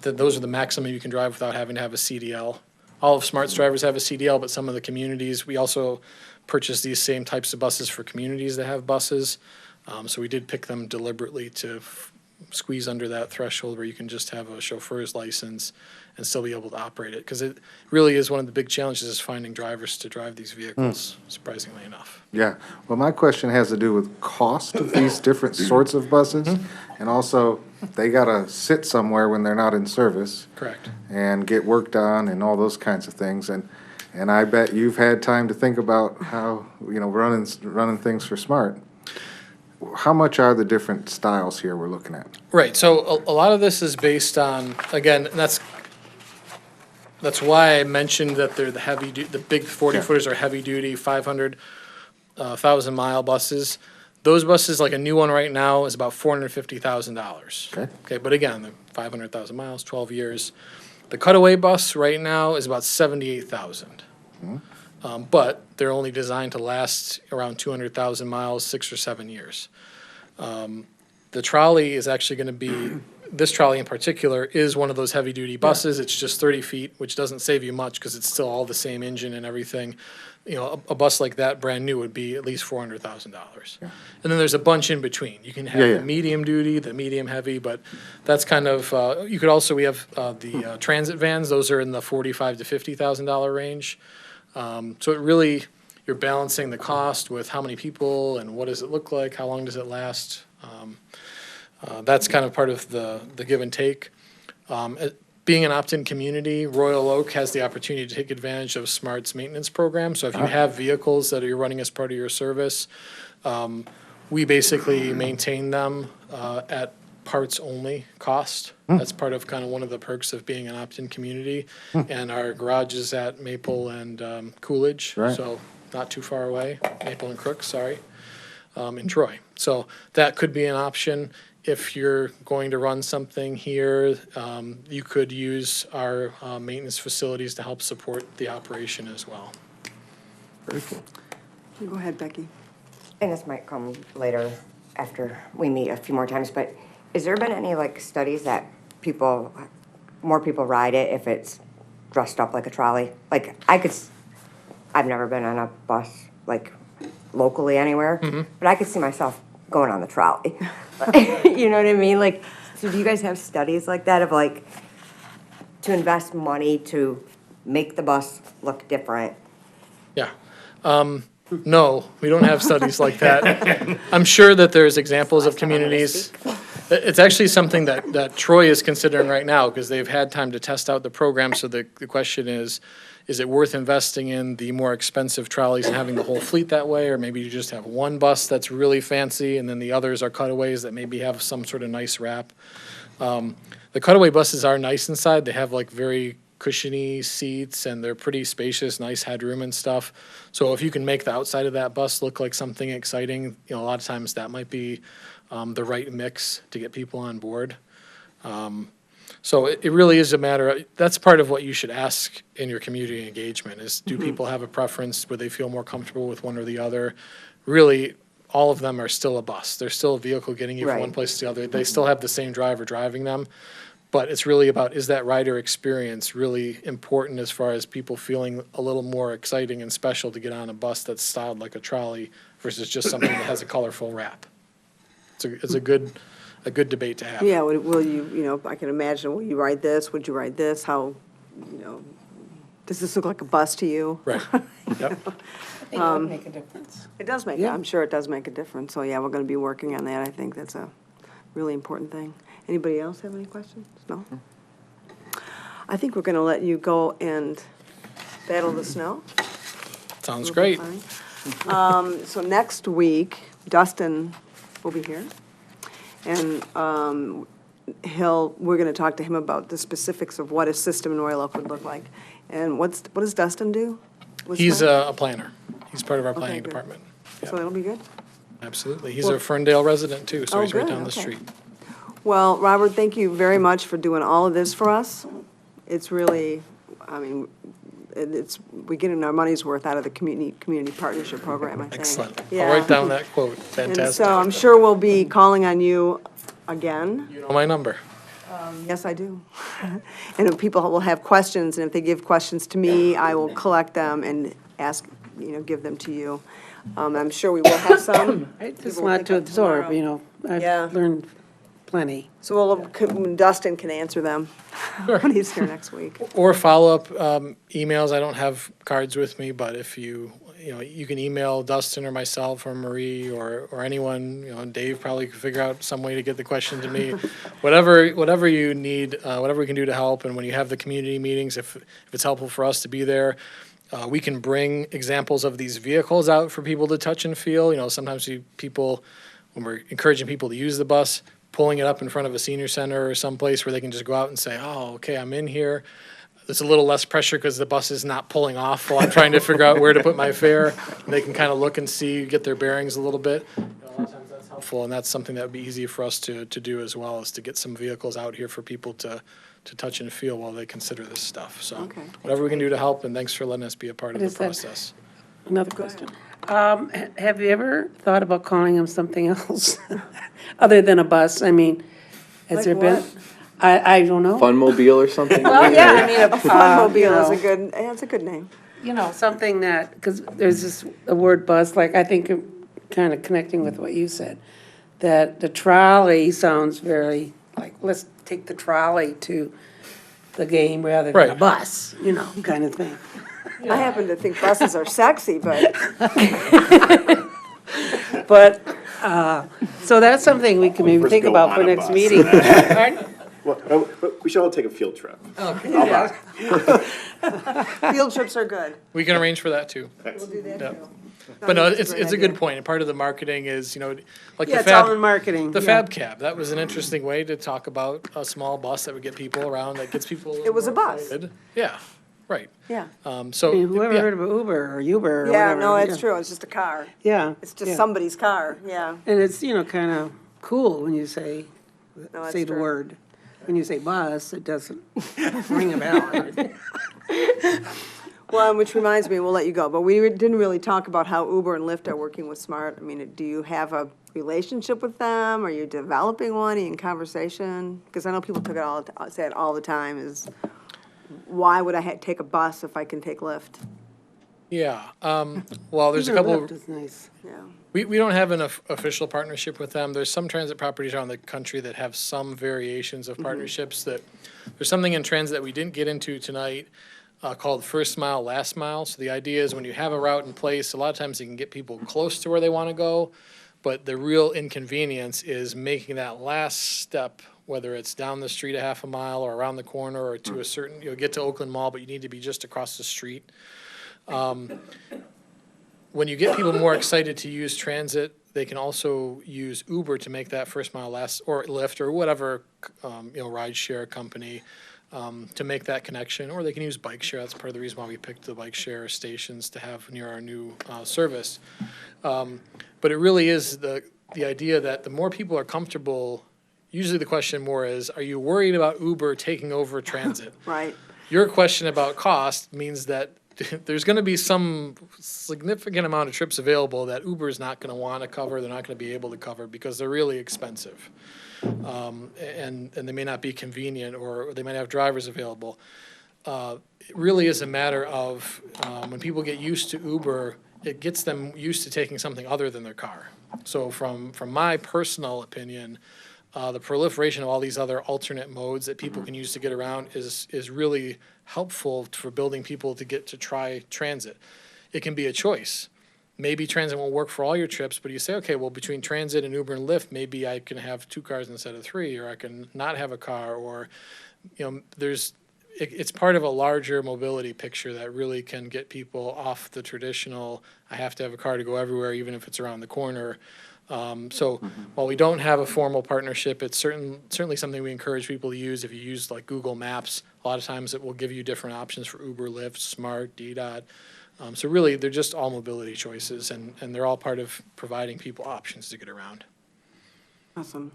those are the maximum you can drive without having to have a CDL. All of Smart's drivers have a CDL, but some of the communities, we also purchase these same types of buses for communities that have buses. So we did pick them deliberately to squeeze under that threshold where you can just have a chauffeur's license and still be able to operate it. Because it really is one of the big challenges is finding drivers to drive these vehicles, surprisingly enough. Yeah, well, my question has to do with cost of these different sorts of buses. And also, they gotta sit somewhere when they're not in service. Correct. And get work done and all those kinds of things. And I bet you've had time to think about how, running things for Smart. How much are the different styles here we're looking at? Right, so a lot of this is based on, again, that's why I mentioned that they're the big 40-footers are heavy-duty, 500,000-mile buses. Those buses, like a new one right now, is about $450,000. Okay. Okay, but again, they're 500,000 miles, 12 years. The cutaway bus right now is about 78,000. But they're only designed to last around 200,000 miles, 6 or 7 years. The trolley is actually going to be, this trolley in particular is one of those heavy-duty buses. It's just 30 feet, which doesn't save you much because it's still all the same engine and everything. A bus like that, brand new, would be at least $400,000. And then there's a bunch in between. You can have the medium duty, the medium heavy, but that's kind of, we have the transit vans. Those are in the $45,000 to $50,000 range. So it really, you're balancing the cost with how many people and what does it look like, how long does it last. That's kind of part of the give and take. Being an opt-in community, Royal Oak has the opportunity to take advantage of Smart's maintenance program. So if you have vehicles that you're running as part of your service, we basically maintain them at parts-only cost. That's part of kind of one of the perks of being an opt-in community. And our garage is at Maple and Coolidge, so not too far away. Maple and Crook, sorry, in Troy. So that could be an option. If you're going to run something here, you could use our maintenance facilities to help support the operation as well. Very cool. Go ahead, Becky. And this might come later after we meet a few more times, but has there been any studies that more people ride it if it's dressed up like a trolley? I've never been on a bus locally anywhere, but I could see myself going on the trolley. You know what I mean? So do you guys have studies like that of to invest money to make the bus look different? Yeah. No, we don't have studies like that. I'm sure that there's examples of communities. It's actually something that Troy is considering right now because they've had time to test out the program. So the question is it worth investing in the more expensive trolleys and having the whole fleet that way? Or maybe you just have one bus that's really fancy and then the others are cutaways that maybe have some sort of nice wrap. The cutaway buses are nice inside. They have very cushiony seats and they're pretty spacious, nice headroom and stuff. So if you can make the outside of that bus look like something exciting, a lot of times that might be the right mix to get people on board. So it really is a matter of, that's part of what you should ask in your community engagement is, do people have a preference? Would they feel more comfortable with one or the other? Really, all of them are still a bus. They're still a vehicle getting you from one place to the other. They still have the same driver driving them. But it's really about, is that rider experience really important as far as people feeling a little more exciting and special to get on a bus that's styled like a trolley versus just something that has a colorful wrap? It's a good debate to have. Yeah, will you, I can imagine, will you ride this? Would you ride this? How, does this look like a bus to you? Right. Yep. I think it would make a difference. It does make, Yeah. I'm sure it does make a difference. So, yeah, we're gonna be working on that. I think that's a really important thing. Anybody else have any questions? No? I think we're gonna let you go and battle the snow. Sounds great. So next week, Dustin will be here. And we're gonna talk to him about the specifics of what a system in Royal Oak would look like. And what does Dustin do? with He's Smart? a planner. He's part of our Okay, planning good. department. So that'll be good? Absolutely. He's a Ferndale resident too, so Oh, he's right good, down the okay. street. Well, Robert, thank you very much for doing all of this for us. It's really, I mean, we're getting our money's worth out of the community partnership program, I think. Excellent. I'll Yeah. write down that quote. And Fantastic. so I'm sure we'll be calling on you again. You know my number. Yes, I do. And if people will have questions, and if they give questions to me, I will collect them and ask, give them to you. I'm sure we will have some. I just People will want pick to up absorb, tomorrow. I've learned plenty. So Dustin can answer them when he's here next week. Or follow-up emails. I don't have cards with me, but if you can email Dustin or myself or Marie or anyone, Dave probably could figure out some way to get the question to me. Whatever you need, whatever we can do to help. And when you have the community meetings, if it's helpful for us to be there, we can bring examples of these vehicles out for people to touch and feel. Sometimes people, when we're encouraging people to use the bus, pulling it up in front of a senior center or someplace where they can just go out and say, oh, okay, I'm in here. There's a little less pressure because the bus is not pulling off while I'm trying to figure out where to put my fare. And they can kind of look and see, get their bearings a little bit. A lot of times that's helpful, and that's something that would be easy for us to do as well, is to get some vehicles out here for people to touch and feel while they consider this stuff. So Okay. whatever we can do to help, and thanks for letting us be a part of the is that? process. Another question. Have you ever thought about calling them something else, other than a bus? I mean, has Like there been? what? I don't know. Funmobile or something? Well, yeah, I mean, A funmobile is a good name. something that, because there's this, the word bus, like, I think, kind of connecting with what you said, that the trolley sounds very, like, let's take the trolley to the game rather than a Right. bus, kind of thing. I happen to think buses are sexy, but But, so that's something we can maybe First think go about on for a next bus. meeting. Pardon? Well, we should all take a field trip. field trips are good. We can arrange for that too. We'll do that Yeah. too. But no, That's it's a great good point. And part of the marketing is, like Yeah, the it's all in fab, marketing. the yeah. fab cab. That was an interesting way to talk about a small bus that would get people around, that gets people a little It was a more bus. excited. Yeah, right. Yeah. So, I mean, whoever yeah. heard of Uber or Uber or Yeah, whatever. no, it's true. It's just a car. Yeah. It's just yeah. somebody's car, yeah. And it's, kind of cool when you say No, that's the true. word. When you say bus, it doesn't ring a bell. Well, which reminds me, we'll let you go, but we didn't really talk about how Uber and Lyft are working with Smart. I mean, do you have a relationship with them? Are you developing one? Are you in conversation? Because I know people say it all the time, is why would I take a bus if I can take Lyft? Yeah. Well, there's a Even couple. Lyft is nice. Yeah. We don't have an official partnership with them. There's some transit properties around the country that have some variations of partnerships. That there's something in transit that we didn't get into tonight called first mile, last mile. So the idea is when you have a route in place, a lot of times you can get people close to where they want to go, but the real inconvenience is making that last step, whether it's down the street a half a mile or around the corner or to a certain, get to Oakland Mall, but you need to be just across the street. When you get people more excited to use transit, they can also use Uber to make that first mile last, or Lyft, or whatever, ride share company, to make that connection. Or they can use bike share. That's part of the reason why we picked the bike share stations to have near our new service. But it really is the idea that the more people are comfortable, usually the question more is, are you worried about Uber taking over transit? Right. Your question about cost means that there's going to be some significant amount of trips available that Uber is not going to want to cover. They're not going to be able to cover because they're really expensive, and they may not be convenient, or they might have drivers available. It really is a matter of when people get used to Uber, it gets them used to taking something other than their car. So from my personal opinion, the proliferation of all these other alternate modes that people can use to get around is really helpful for building people to get to try transit. It can be a choice. Maybe transit won't work for all your trips, but you say, okay, well, between transit and Uber and Lyft, maybe I can have 2 cars instead of 3, or I can not have a car, or, it's part of a larger mobility picture that really can get people off the traditional, I have to have a car to go everywhere, even if it's around the corner. So while we don't have a formal partnership, it's certainly something we encourage people to use. If you use like Google Maps, a lot of times it will give you different options for Uber, Lyft, Smart, DDOT. So really, they're just all mobility choices, and they're all part of providing people options to get around. Awesome.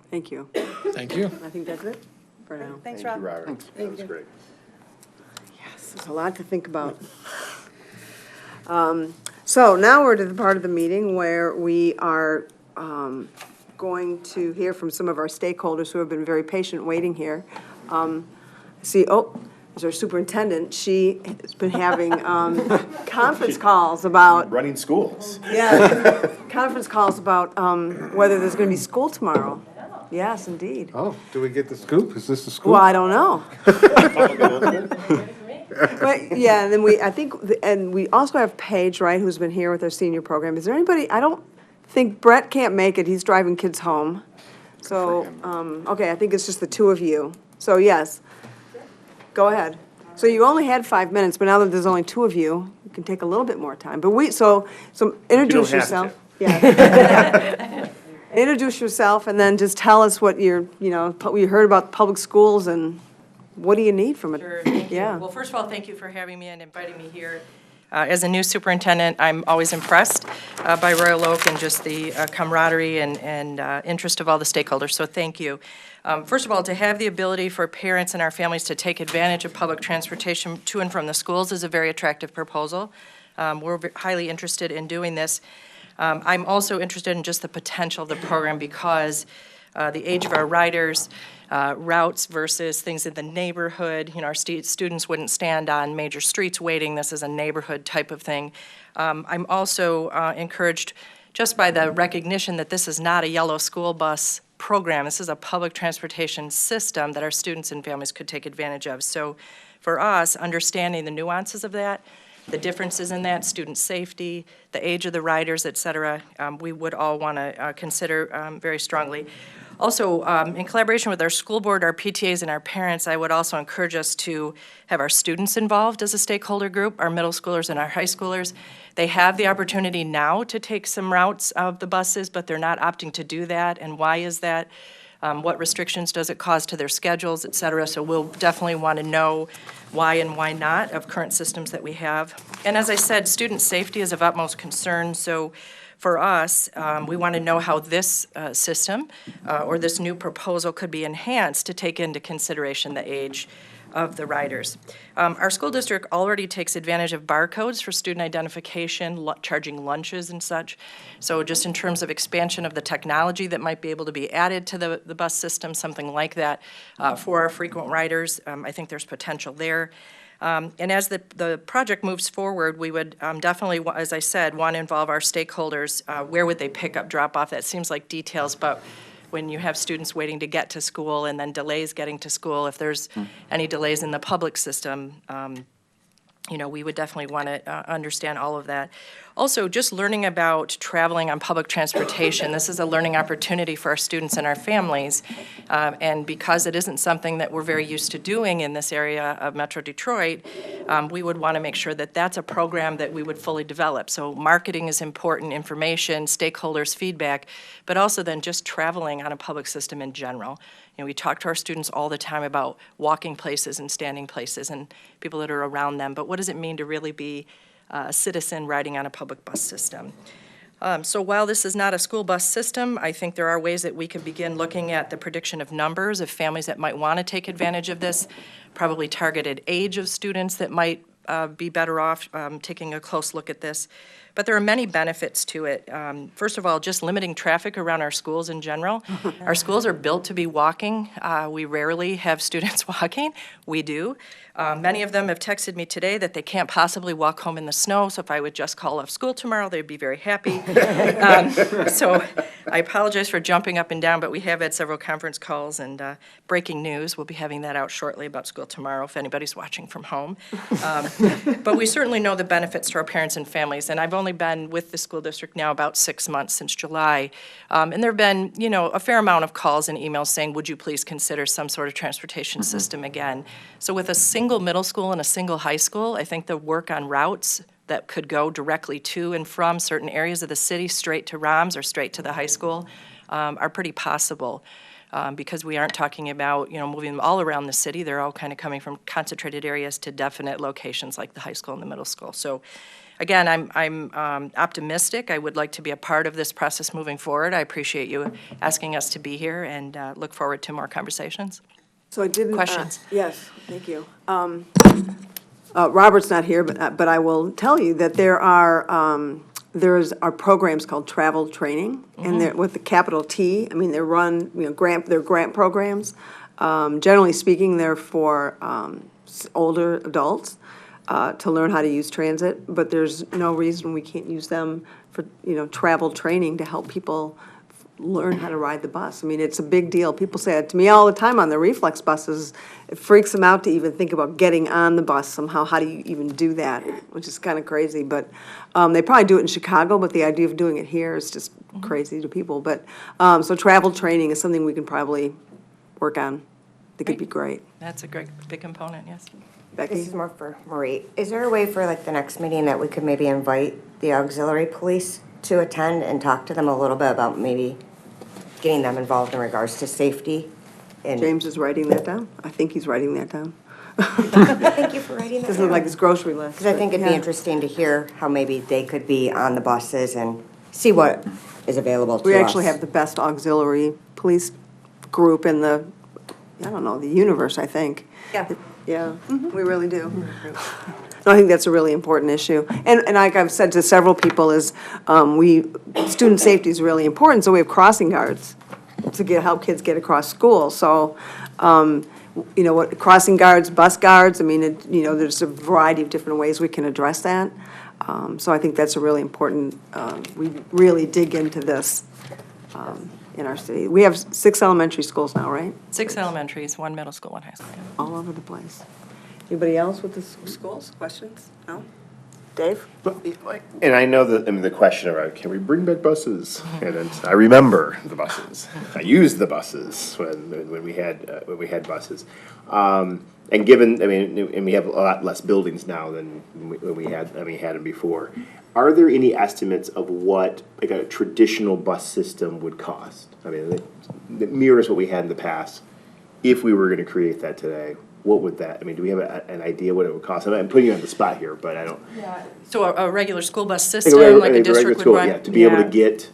Thank you. Thank you. I think that's it for now. Thanks, Thank Rob. you, Robert. That was great. Yes, there's a lot to think about. So now we're to the part of the meeting where we are going to hear from some of our stakeholders who have been very patient waiting here. Is our superintendent. She has been having conference calls about, Running schools. conference calls about whether there's going to be school tomorrow. Yes, indeed. Oh, do we get the scoop? Is this the scoop? Well, I don't know. But, yeah, and then and we also have Paige, right, who's been here with our senior program. Is there anybody, I don't think, Brett can't make it, he's driving kids home. So, okay, I think it's just the 2 of you. So, yes, go ahead. So you only had 5 minutes, but now that there's only 2 of you, you can take a little bit more time. But so introduce have yourself. to. Yeah. Introduce yourself and then just tell us what we heard about public schools and what do you need from it? Sure, thank you. Yeah. Well, first of all, thank you for having me and inviting me here. As a new superintendent, I'm always impressed by Royal Oak and just the camaraderie and interest of all the stakeholders, so thank you. First of all, to have the ability for parents and our families to take advantage of public transportation to and from the schools is a very attractive proposal. We're highly interested in doing this. I'm also interested in just the potential of the program because the age of our riders, routes versus things in the neighborhood. Our students wouldn't stand on major streets waiting. This is a neighborhood type of thing. I'm also encouraged just by the recognition that this is not a yellow school bus program. This is a public transportation system that our students and families could take advantage of. So for us, understanding the nuances of that, the differences in that, student safety, the age of the riders, et cetera, we would all want to consider very strongly. Also, in collaboration with our school board, our PTAs, and our parents, I would also encourage us to have our students involved as a stakeholder group, our middle schoolers and our high schoolers. They have the opportunity now to take some routes of the buses, but they're not opting to do that. And why is that? What restrictions does it cause to their schedules, et cetera? So we'll definitely want to know why and why not of current systems that we have. And as I said, student safety is of utmost concern. So for us, we want to know how this system or this new proposal could be enhanced to take into consideration the age of the riders. Our school district already takes advantage of barcodes for student identification, charging lunches and such. So just in terms of expansion of the technology that might be able to be added to the bus system, something like that, for our frequent riders, I think there's potential there. And as the project moves forward, we would definitely, as I said, want to involve our stakeholders. Where would they pick up, drop off? That seems like details, but when you have students waiting to get to school and then delays getting to school, if there's any delays in the public system, we would definitely want to understand all of that. Also, just learning about traveling on public transportation. This is a learning opportunity for our students and our families. And because it isn't something that we're very used to doing in this area of Metro Detroit, we would want to make sure that that's a program that we would fully develop. So marketing is important, information, stakeholders' feedback, but also then just traveling on a public system in general. We talk to our students all the time about walking places and standing places and people that are around them, but what does it mean to really be a citizen riding on a public bus system? So while this is not a school bus system, I think there are ways that we could begin looking at the prediction of numbers of families that might want to take advantage of this, probably targeted age of students that might be better off taking a close look at this. But there are many benefits to it. First of all, just limiting traffic around our schools in general. Our schools are built to be walking. We rarely have students walking. We do. Many of them have texted me today that they can't possibly walk home in the snow, so if I would just call off school tomorrow, they'd be very happy. So I apologize for jumping up and down, but we have had several conference calls and breaking news. We'll be having that out shortly about school tomorrow if anybody's watching from home. But we certainly know the benefits to our parents and families, and I've only been with the school district now about 6 months, since July. And there have been, a fair amount of calls and emails saying, would you please consider some sort of transportation system again? So with a single middle school and a single high school, I think the work on routes that could go directly to and from certain areas of the city, straight to ROMS or straight to the high school, are pretty possible. Because we aren't talking about, moving them all around the city. They're all kind of coming from concentrated areas to definite locations like the high school and the middle school. So again, I'm optimistic. I would like to be a part of this process moving forward. I appreciate you asking us to be here and look forward to more conversations. So I didn't. Questions? Yes, thank you. Robert's not here, but I will tell you that there's programs called travel training, and they're with the capital T. I mean, they're run, they're grant programs. Generally speaking, they're for older adults to learn how to use transit, but there's no reason we can't use them for, travel training to help people learn how to ride the bus. I mean, it's a big deal. People say it to me all the time on the reflex buses. It freaks them out to even think about getting on the bus somehow. How do you even do that? Which is kind of crazy, but they probably do it in Chicago, but the idea of doing it here is just crazy to people. But, so travel training is something we can probably work on. I think it'd be great. That's a great, big component, yes. Becky? This is more for Marie. Is there a way for like the next meeting that we could maybe invite the auxiliary police to attend and talk to them a little bit about maybe getting them involved in regards to safety? And James is writing that down. I think he's writing that down. thank you for writing that. Doesn't look like his grocery list. Because I think it'd be interesting to hear how maybe they could be on the buses and see what is available to us. We actually have the best auxiliary police group in the universe, I think. Yeah. Yeah, we really do. No, I think that's a really important issue. And like I've said to several people is, student safety is really important, so we have crossing guards to help kids get across school. So, crossing guards, bus guards, I mean, there's a variety of different ways we can address that. So I think that's a really important, we really dig into this in our city. We have 6 elementary schools now, right? 6 elementaries, 1 middle school, 1 high school. All over the place. Anybody else with the schools? Questions? No? Dave? And I know the question around, can we bring back buses? And I remember the buses. I used the buses when we had buses. And given, and we have a lot less buildings now than when we had them before. Are there any estimates of what like a traditional bus system would cost? I mean, it mirrors what we had in the past. If we were going to create that today, what would that? Do we have an idea what it would cost? I'm putting you on the spot here, but I don't. Yeah. So a regular school bus system, like a district would run. Yeah, to be able to get.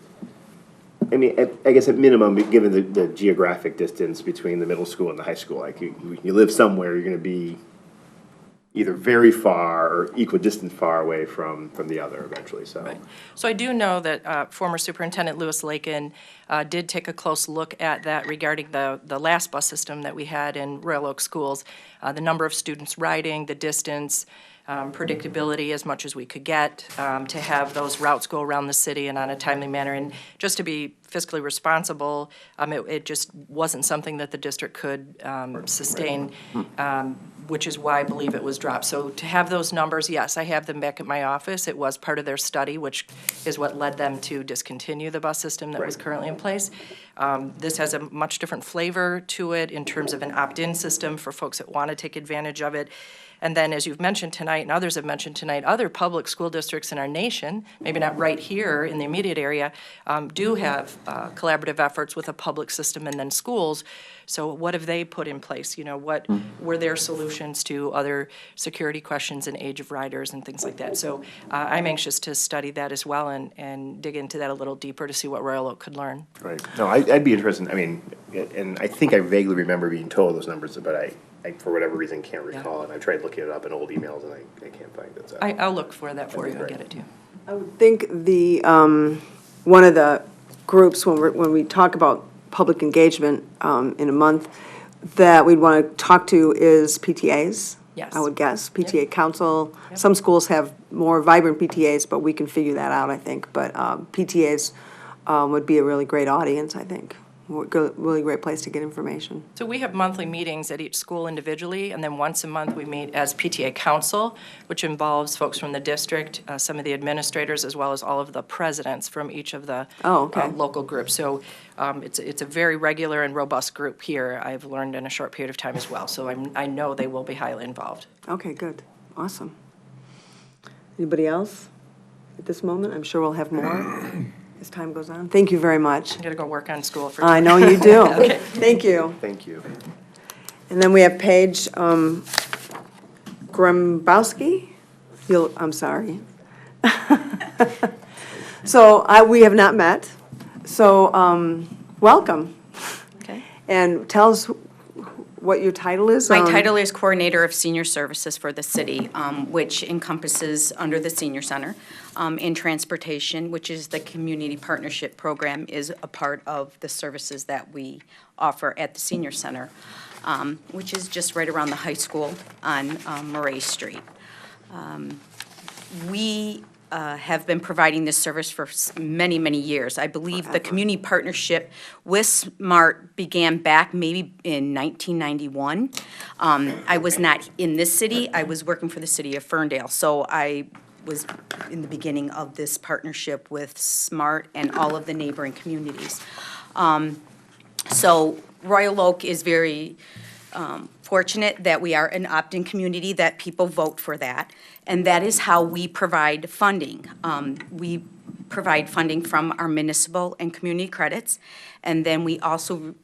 I guess at minimum, given the geographic distance between the middle school and the high school, like you live somewhere, you're going to be either very far or equidistant far away from the other eventually, so. Right. So I do know that former Superintendent Lewis Lakin did take a close look at that regarding the last bus system that we had in Royal Oak schools, the number of students riding, the distance, predictability as much as we could get, to have those routes go around the city and on a timely manner. And just to be fiscally responsible, it just wasn't something that the district could sustain, which is why I believe it was dropped. So to have those numbers, yes, I have them back at my office. It was part of their study, which is what led them to discontinue the bus system that was currently in place. This has a much different flavor to it in terms of an opt-in system for folks that want to take advantage of it. And then, as you've mentioned tonight, and others have mentioned tonight, other public school districts in our nation, maybe not right here in the immediate area, do have collaborative efforts with a public system and then schools. So what have they put in place? What were their solutions to other security questions and age of riders and things like that? So I'm anxious to study that as well and dig into that a little deeper to see what Royal Oak could learn. Right. No, I'd be interested, and I think I vaguely remember being told those numbers, but I I, for whatever reason, can't recall it. I've tried looking it up in old emails and I can't find it, so. I'll look for that for you and Great. get it to you. I would think the, one of the groups, when we talk about public engagement in a month, that we'd want to talk to is PTAs. Yes. I would guess, PTA council. Some schools have more vibrant PTAs, but we can figure that out, I think. But PTAs would be a really great audience, I think. Really great place to get information. So we have monthly meetings at each school individually, and then once a month we meet as PTA council, which involves folks from the district, some of the administrators, as well as all of the presidents from each of the Oh, okay. local groups. So it's a very regular and robust group here, I've learned in a short period of time as well. So I know they will be highly involved. Okay, good. Awesome. Anybody else at this moment? I'm sure we'll have more as time goes on. Thank you very much. I gotta go work on school for. I know you do. Okay. Thank you. Thank you. And then we have Paige Grambowski. I'm sorry. So we have not met. So welcome. Okay. And tell us what your title is. My title is Coordinator of Senior Services for the city, which encompasses under the Senior Center. In transportation, which is the Community Partnership Program, is a part of the services that we offer at the Senior Center, which is just right around the high school on Murray Street. We have been providing this service for many, many years. I believe the community partnership with SMART began back maybe in 1991. I was not in this city. I was working for the city of Ferndale, so I was in the beginning of this partnership with SMART and all of the neighboring communities. So Royal Oak is very fortunate that we are an opt-in community, that people vote for that, and that is how we provide funding. We provide funding from our municipal and community credits, and then we also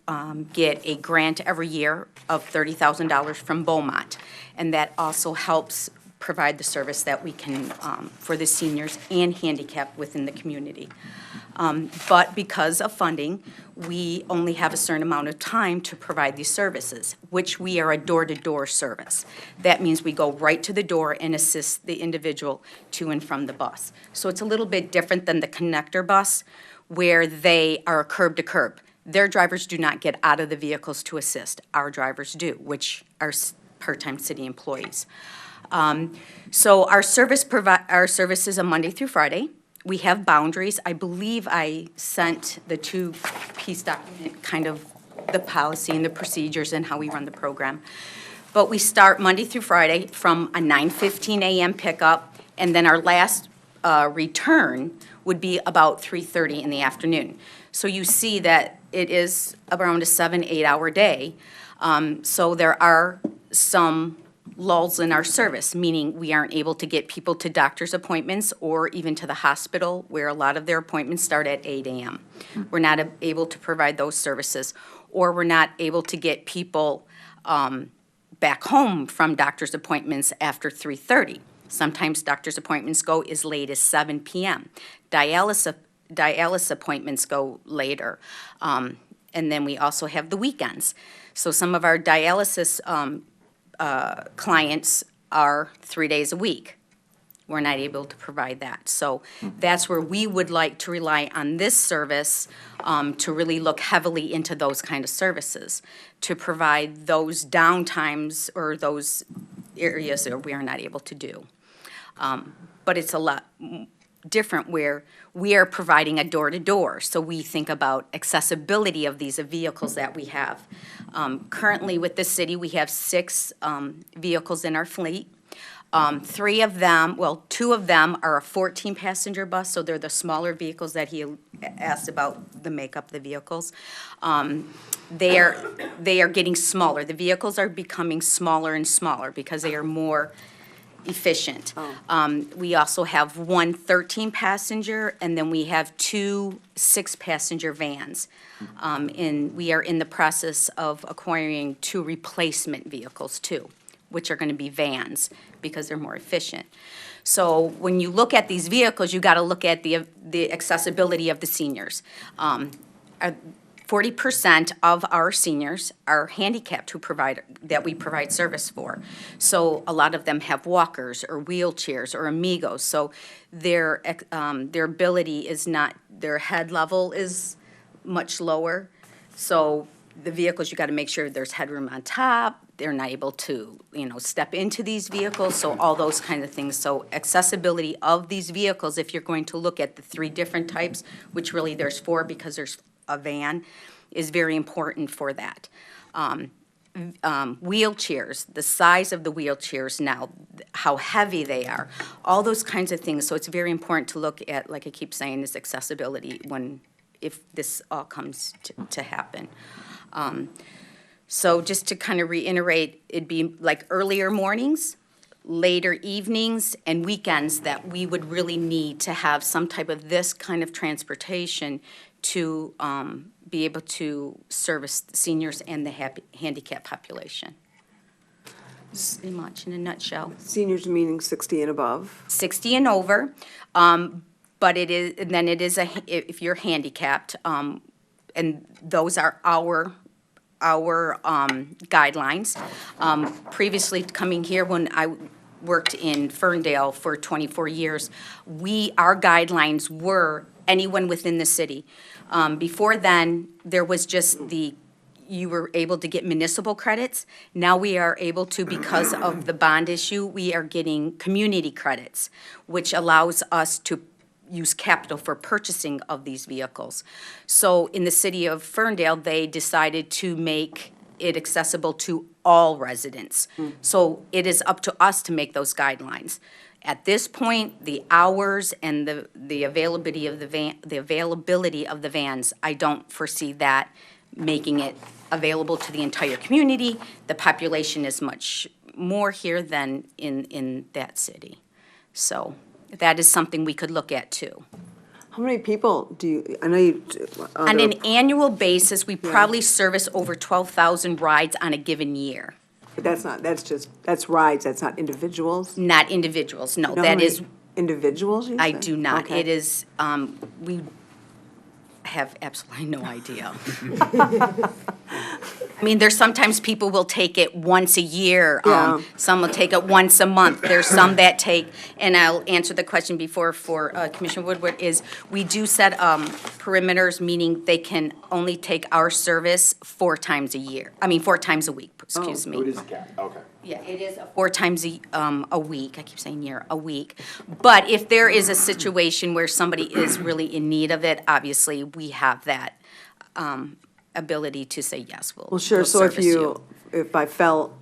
get a grant every year of $30,000 from Beaumont, and that also helps provide the service that we can for the seniors and handicapped within the community. But because of funding, we only have a certain amount of time to provide these services, which we are a door-to-door service. That means we go right to the door and assist the individual to and from the bus. So it's a little bit different than the connector bus, where they are curb to curb. Their drivers do not get out of the vehicles to assist. Our drivers do, which are part-time city employees. So our service is a Monday through Friday. We have boundaries. I believe I sent the two-piece document, kind of the policy and the procedures and how we run the program. But we start Monday through Friday from a 9:15 a.m. pickup, and then our last return would be about 3:30 in the afternoon. So you see that it is around a 7-8 hour day. So there are some lulls in our service, meaning we aren't able to get people to doctor's appointments or even to the hospital, where a lot of their appointments start at 8 a.m. We're not able to provide those services, or we're not able to get people back home from doctor's appointments after 3:30. Sometimes doctor's appointments go as late as 7 p.m. Dialysis appointments go later. And then we also have the weekends. So some of our dialysis clients are 3 days a week. We're not able to provide that. So that's where we would like to rely on this service to really look heavily into those kind of services, to provide those downtimes or those areas that we are not able to do. But it's a lot different where we are providing a door-to-door. So we think about accessibility of these vehicles that we have. Currently with the city, we have 6 vehicles in our fleet. 2 of them are a 14-passenger bus, so they're the smaller vehicles that he asked about, the makeup of the vehicles. They are getting smaller. The vehicles are becoming smaller and smaller because they are more efficient. We also have 1 13-passenger, and then we have 2 6-passenger vans. And we are in the process of acquiring 2 replacement vehicles too, which are going to be vans because they're more efficient. So when you look at these vehicles, you got to look at the accessibility of the seniors. 40% of our seniors are handicapped that we provide service for. So a lot of them have walkers or wheelchairs or amigos. So their ability is not, their head level is much lower. So the vehicles, you got to make sure there's headroom on top. They're not able to, step into these vehicles. So all those kind of things. So accessibility of these vehicles, if you're going to look at the 3 different types, which really there's 4 because there's a van, is very important for that. Wheelchairs, the size of the wheelchairs now, how heavy they are, all those kinds of things. So it's very important to look at, like I keep saying, this accessibility if this all comes to happen. So just to kind of reiterate, it'd be like earlier mornings, later evenings, and weekends that we would really need to have some type of this kind of transportation to be able to service the seniors and the handicapped population. Pretty much in a nutshell. Seniors meaning 60 and above. 60 and over, but it is, and then it is if you're handicapped, and those are our guidelines. Previously coming here, when I worked in Ferndale for 24 years, our guidelines were anyone within the city. Before then, there was just you were able to get municipal credits. Now we are able to, because of the bond issue, we are getting community credits, which allows us to use capital for purchasing of these vehicles. So in the city of Ferndale, they decided to make it accessible to all residents. So it is up to us to make those guidelines. At this point, the hours and the availability of the vans, I don't foresee that making it available to the entire community. The population is much more here than in that city. So that is something we could look at too. How many people do you, I know you. On an annual basis, we probably service over 12,000 rides on a given year. That's rides, that's not individuals? Not individuals, no, You know how that many is, individuals you I said? do not. Okay. It is, we have absolutely no idea. I mean, there's sometimes people will take it once a year. Yeah. Some will take it once a month. There's some that take, and I'll answer the question before for Commissioner Woodward, is we do set perimeters, meaning they can only take our service 4 times a week, excuse me. Oh, it is a cap, okay. Yeah, it is 4 times a week, I keep saying year, a week. But if there is a situation where somebody is really in need of it, obviously, we have that ability to say, yes, we'll Well, sure, we'll so service if I fell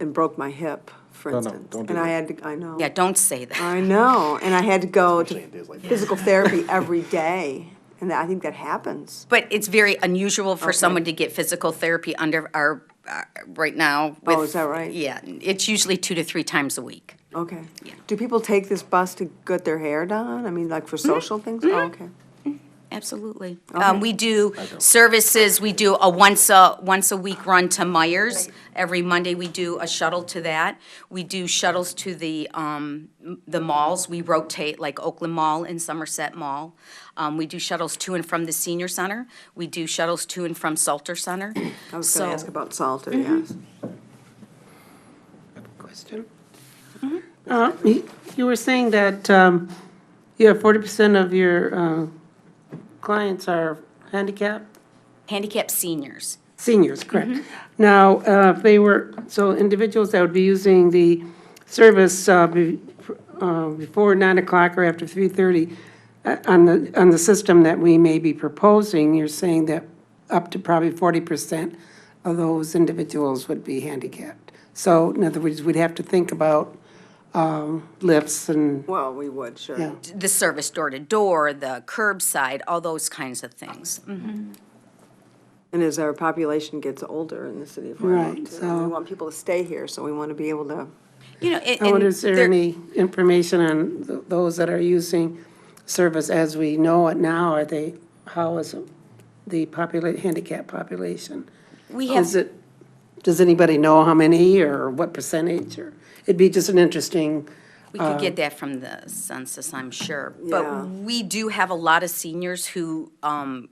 and broke my hip, for No, instance. don't do and I that. had to, I know. Yeah, don't say that. I know, and I had to go Especially to in days like physical therapy every day, and I think that happens. But it's very unusual for Okay. someone to get physical therapy under our, right now. Oh, with- is that right? Yeah, it's usually 2 to 3 times a week. Okay. Do people take this bus to get their hair done? I mean, like for social things? Oh, okay. Absolutely. Okay. We do services, we do a once a week run to Myers. Every Monday, we do a shuttle to that. We do shuttles to the malls. We rotate, like Oakland Mall and Somerset Mall. We do shuttles to and from the senior center. We do shuttles to and from Salter Center. I was gonna So- ask about Salter, yes. Question. You were saying that you have 40% of your clients are handicapped? Handicapped seniors. Seniors, correct. Now, if they were, so individuals that would be using the service before 9 o'clock or after 3:30, on the system that we may be proposing, you're saying that up to probably 40% of those individuals would be handicapped. So in other words, we'd have to think about lifts and, Well, we would, sure. yeah. The service door to door, the curbside, all those kinds of things. And as our population gets older in the city of Right, Orlando, so- we want people to stay here, so we want to be able to, You know, I wonder, is there any information on those that are using service as we know it now? Are they, how is the handicapped population? We have. Does anybody know how many or what percentage? Or it'd be just an interesting We could get that from the census, I'm sure. Yeah. But we do have a lot of seniors who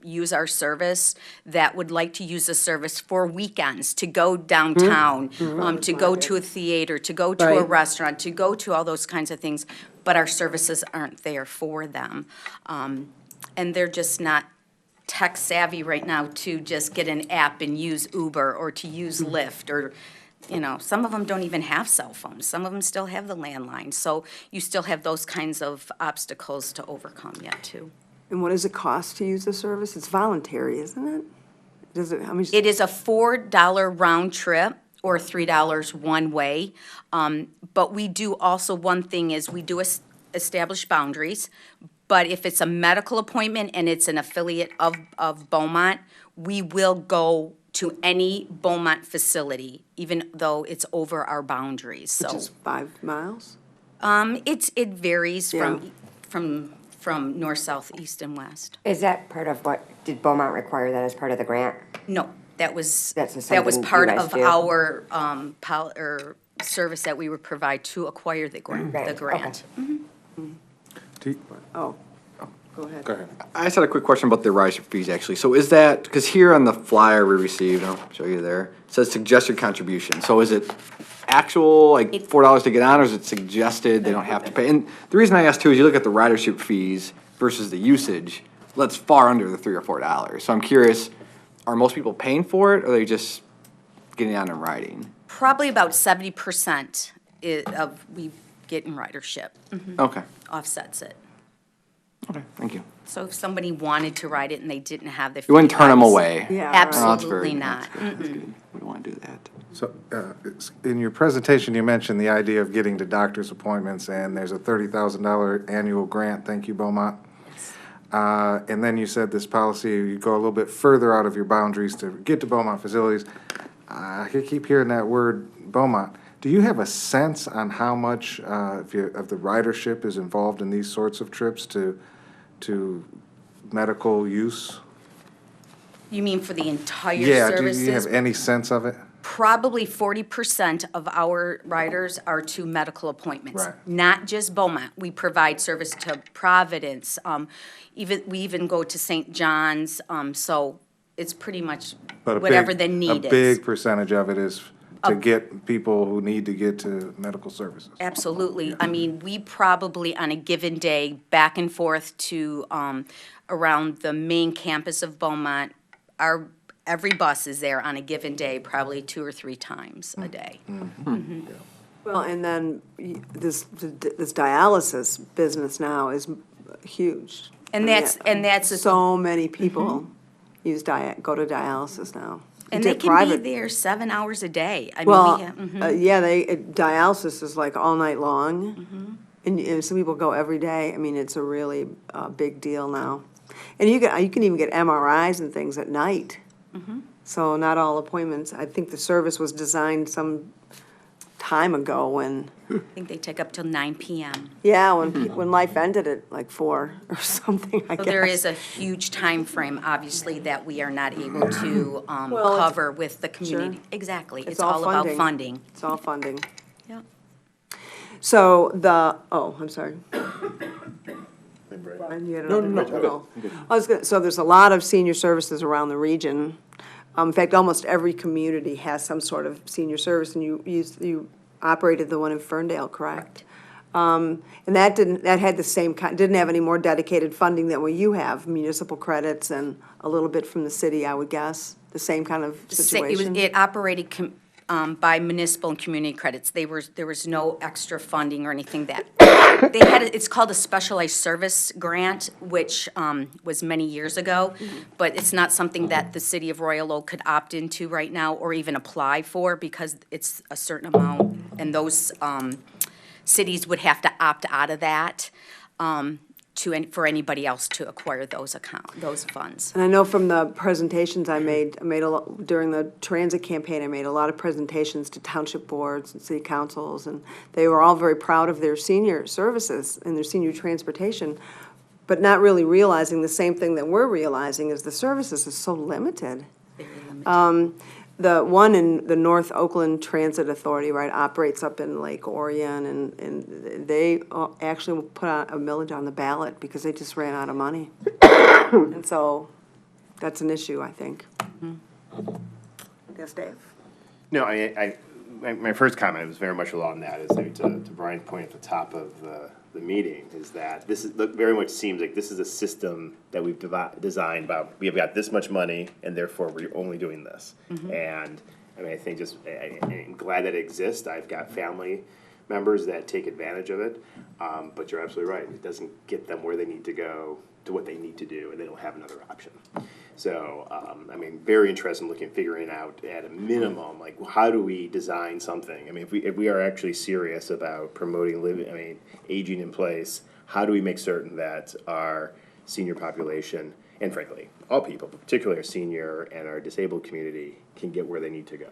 use our service that would like to use the service for weekends, to go downtown, to go to a theater, to go to a Right. restaurant, to go to all those kinds of things, but our services aren't there for them. And they're just not tech savvy right now to just get an app and use Uber or to use Lyft or, some of them don't even have cell phones. Some of them still have the landline. So you still have those kinds of obstacles to overcome yet too. And what does it cost to use the service? It's voluntary, isn't it? Does it, how much? It is a $4 round trip or $3 one way. But we do also, one thing is we do establish boundaries. But if it's a medical appointment and it's an affiliate of Beaumont, we will go to any Beaumont facility, even though it's over our boundaries, so. Which is 5 miles? It varies Yeah. from north, south, east, and west. Is that part of what, did Beaumont require that as part of the grant? No, that was That's just that was something you part guys of do? our, or service that we would provide to acquire the grant, Right, the okay. grant. Oh, go ahead. Go ahead. I just had a quick question about the ridership fees, actually. So is that, because here on the flyer we received, I'll show you there, it says suggested contribution. So is it actual, like $4 to get on, or is it suggested they don't have to pay? And the reason I ask too is you look at the ridership fees versus the usage, well, that's far under the $3 or $4. So I'm curious, are most people paying for it, or are they just getting on and riding? Probably about 70% of we get in ridership. Okay, Offsets it. okay, thank you. So if somebody wanted to ride it and they didn't have the. You wouldn't turn them free rides- away. Yeah, right. Oh, that's very Absolutely good. not. That's good. That's good. We don't want to do that. So, in your presentation, you mentioned the idea of getting to doctor's appointments, and there's a $30,000 annual grant, thank you, Beaumont. And then you said this policy, you go a little bit further out of your boundaries to get to Beaumont facilities. I keep hearing that word, Beaumont. Do you have a sense on how much of the ridership is involved in these sorts of trips to medical use? You mean for the entire Yeah, do services? you have any sense of it? Probably 40% of our riders are to medical appointments. Right. Not just Beaumont. We provide service to Providence. We even go to St. John's. So it's pretty much But whatever the need A is. big percentage of it is to get people who need to get to medical services. Absolutely. I mean, we probably on a given day, back and forth to around the main campus of Beaumont, every bus is there on a given day, probably 2 or 3 times a day. Well, and then this dialysis business now is huge. And I mean, that's a- so many people go to dialysis now. And To they can private- be there 7 hours a day. I mean, Well, we have, yeah, dialysis is like all night long, and some people go every day. I mean, it's a really big deal now. And you can even get MRIs and things at night. So not all appointments. I think the service was designed some time ago when, I think they take up till 9 p.m. yeah, when life ended at like 4 or something, I So guess. there is a huge time frame, obviously, that we are not able to Well, it's- cover with the community. Sure. Exactly. It's It's all all about funding. funding. It's all funding. Yeah. So I'm sorry. Brian, you had another question? Oh. So there's a lot of senior services around the region. In fact, almost every community has some sort of senior service, and you operated the one in Ferndale, correct? And that had the same didn't have any more dedicated funding than what you have, municipal credits and a little bit from the city, I would guess, the same kind of situation? It operated by municipal and community credits. There was no extra funding or anything that, they had, it's called a specialized service grant, which was many years ago, but it's not something that the city of Royal Oak could opt into right now or even apply for because it's a certain amount, and those cities would have to opt out of that for anybody else to acquire those funds. And I know from the presentations I made a lot, during the transit campaign, I made a lot of presentations to township boards and city councils, and they were all very proud of their senior services and their senior transportation, but not really realizing the same thing that we're realizing is the services is so limited. the one in the North Oakland Transit Authority, right, operates up in Lake Orion, and they actually put a millage on the ballot because they just ran out of money. And so, that's an issue, I think. Yes, Dave? No, my first comment was very much along that, is to Brian's point at the top of the meeting, is that this is, very much seems like this is a system that we've designed about, we have got this much money, and therefore we're only doing this. And, I mean, I think just, I'm glad that it exists. I've got family members that take advantage of it, but you're absolutely right. It doesn't get them where they need to go, to what they need to do, and they don't have another option. So, I mean, very interested in figuring out at a minimum, like, how do we design something? I mean, if we are actually serious about promoting aging in place, how do we make certain that our senior population, and frankly, all people, but particularly our senior and our disabled community, can get where they need to go?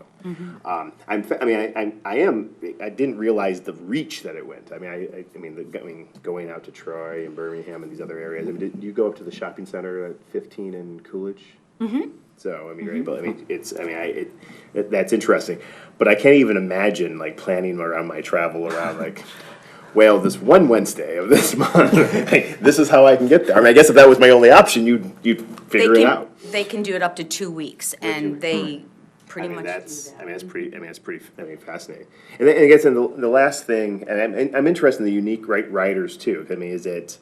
I didn't realize the reach that it went. I mean, going out to Troy and Birmingham and these other areas. I mean, did you go up to the shopping center at 15 in Coolidge? So, I mean, right, but that's interesting. But I can't even imagine, like, planning around my travel around, like, well, this one Wednesday of this month, this is how I can get there. I mean, I guess if that was my only option, you'd figure it out. They can do it up to 2 weeks, and they pretty much. That's pretty fascinating. And then, I guess, in the last thing, and I'm interested in the unique riders too. I mean, is it,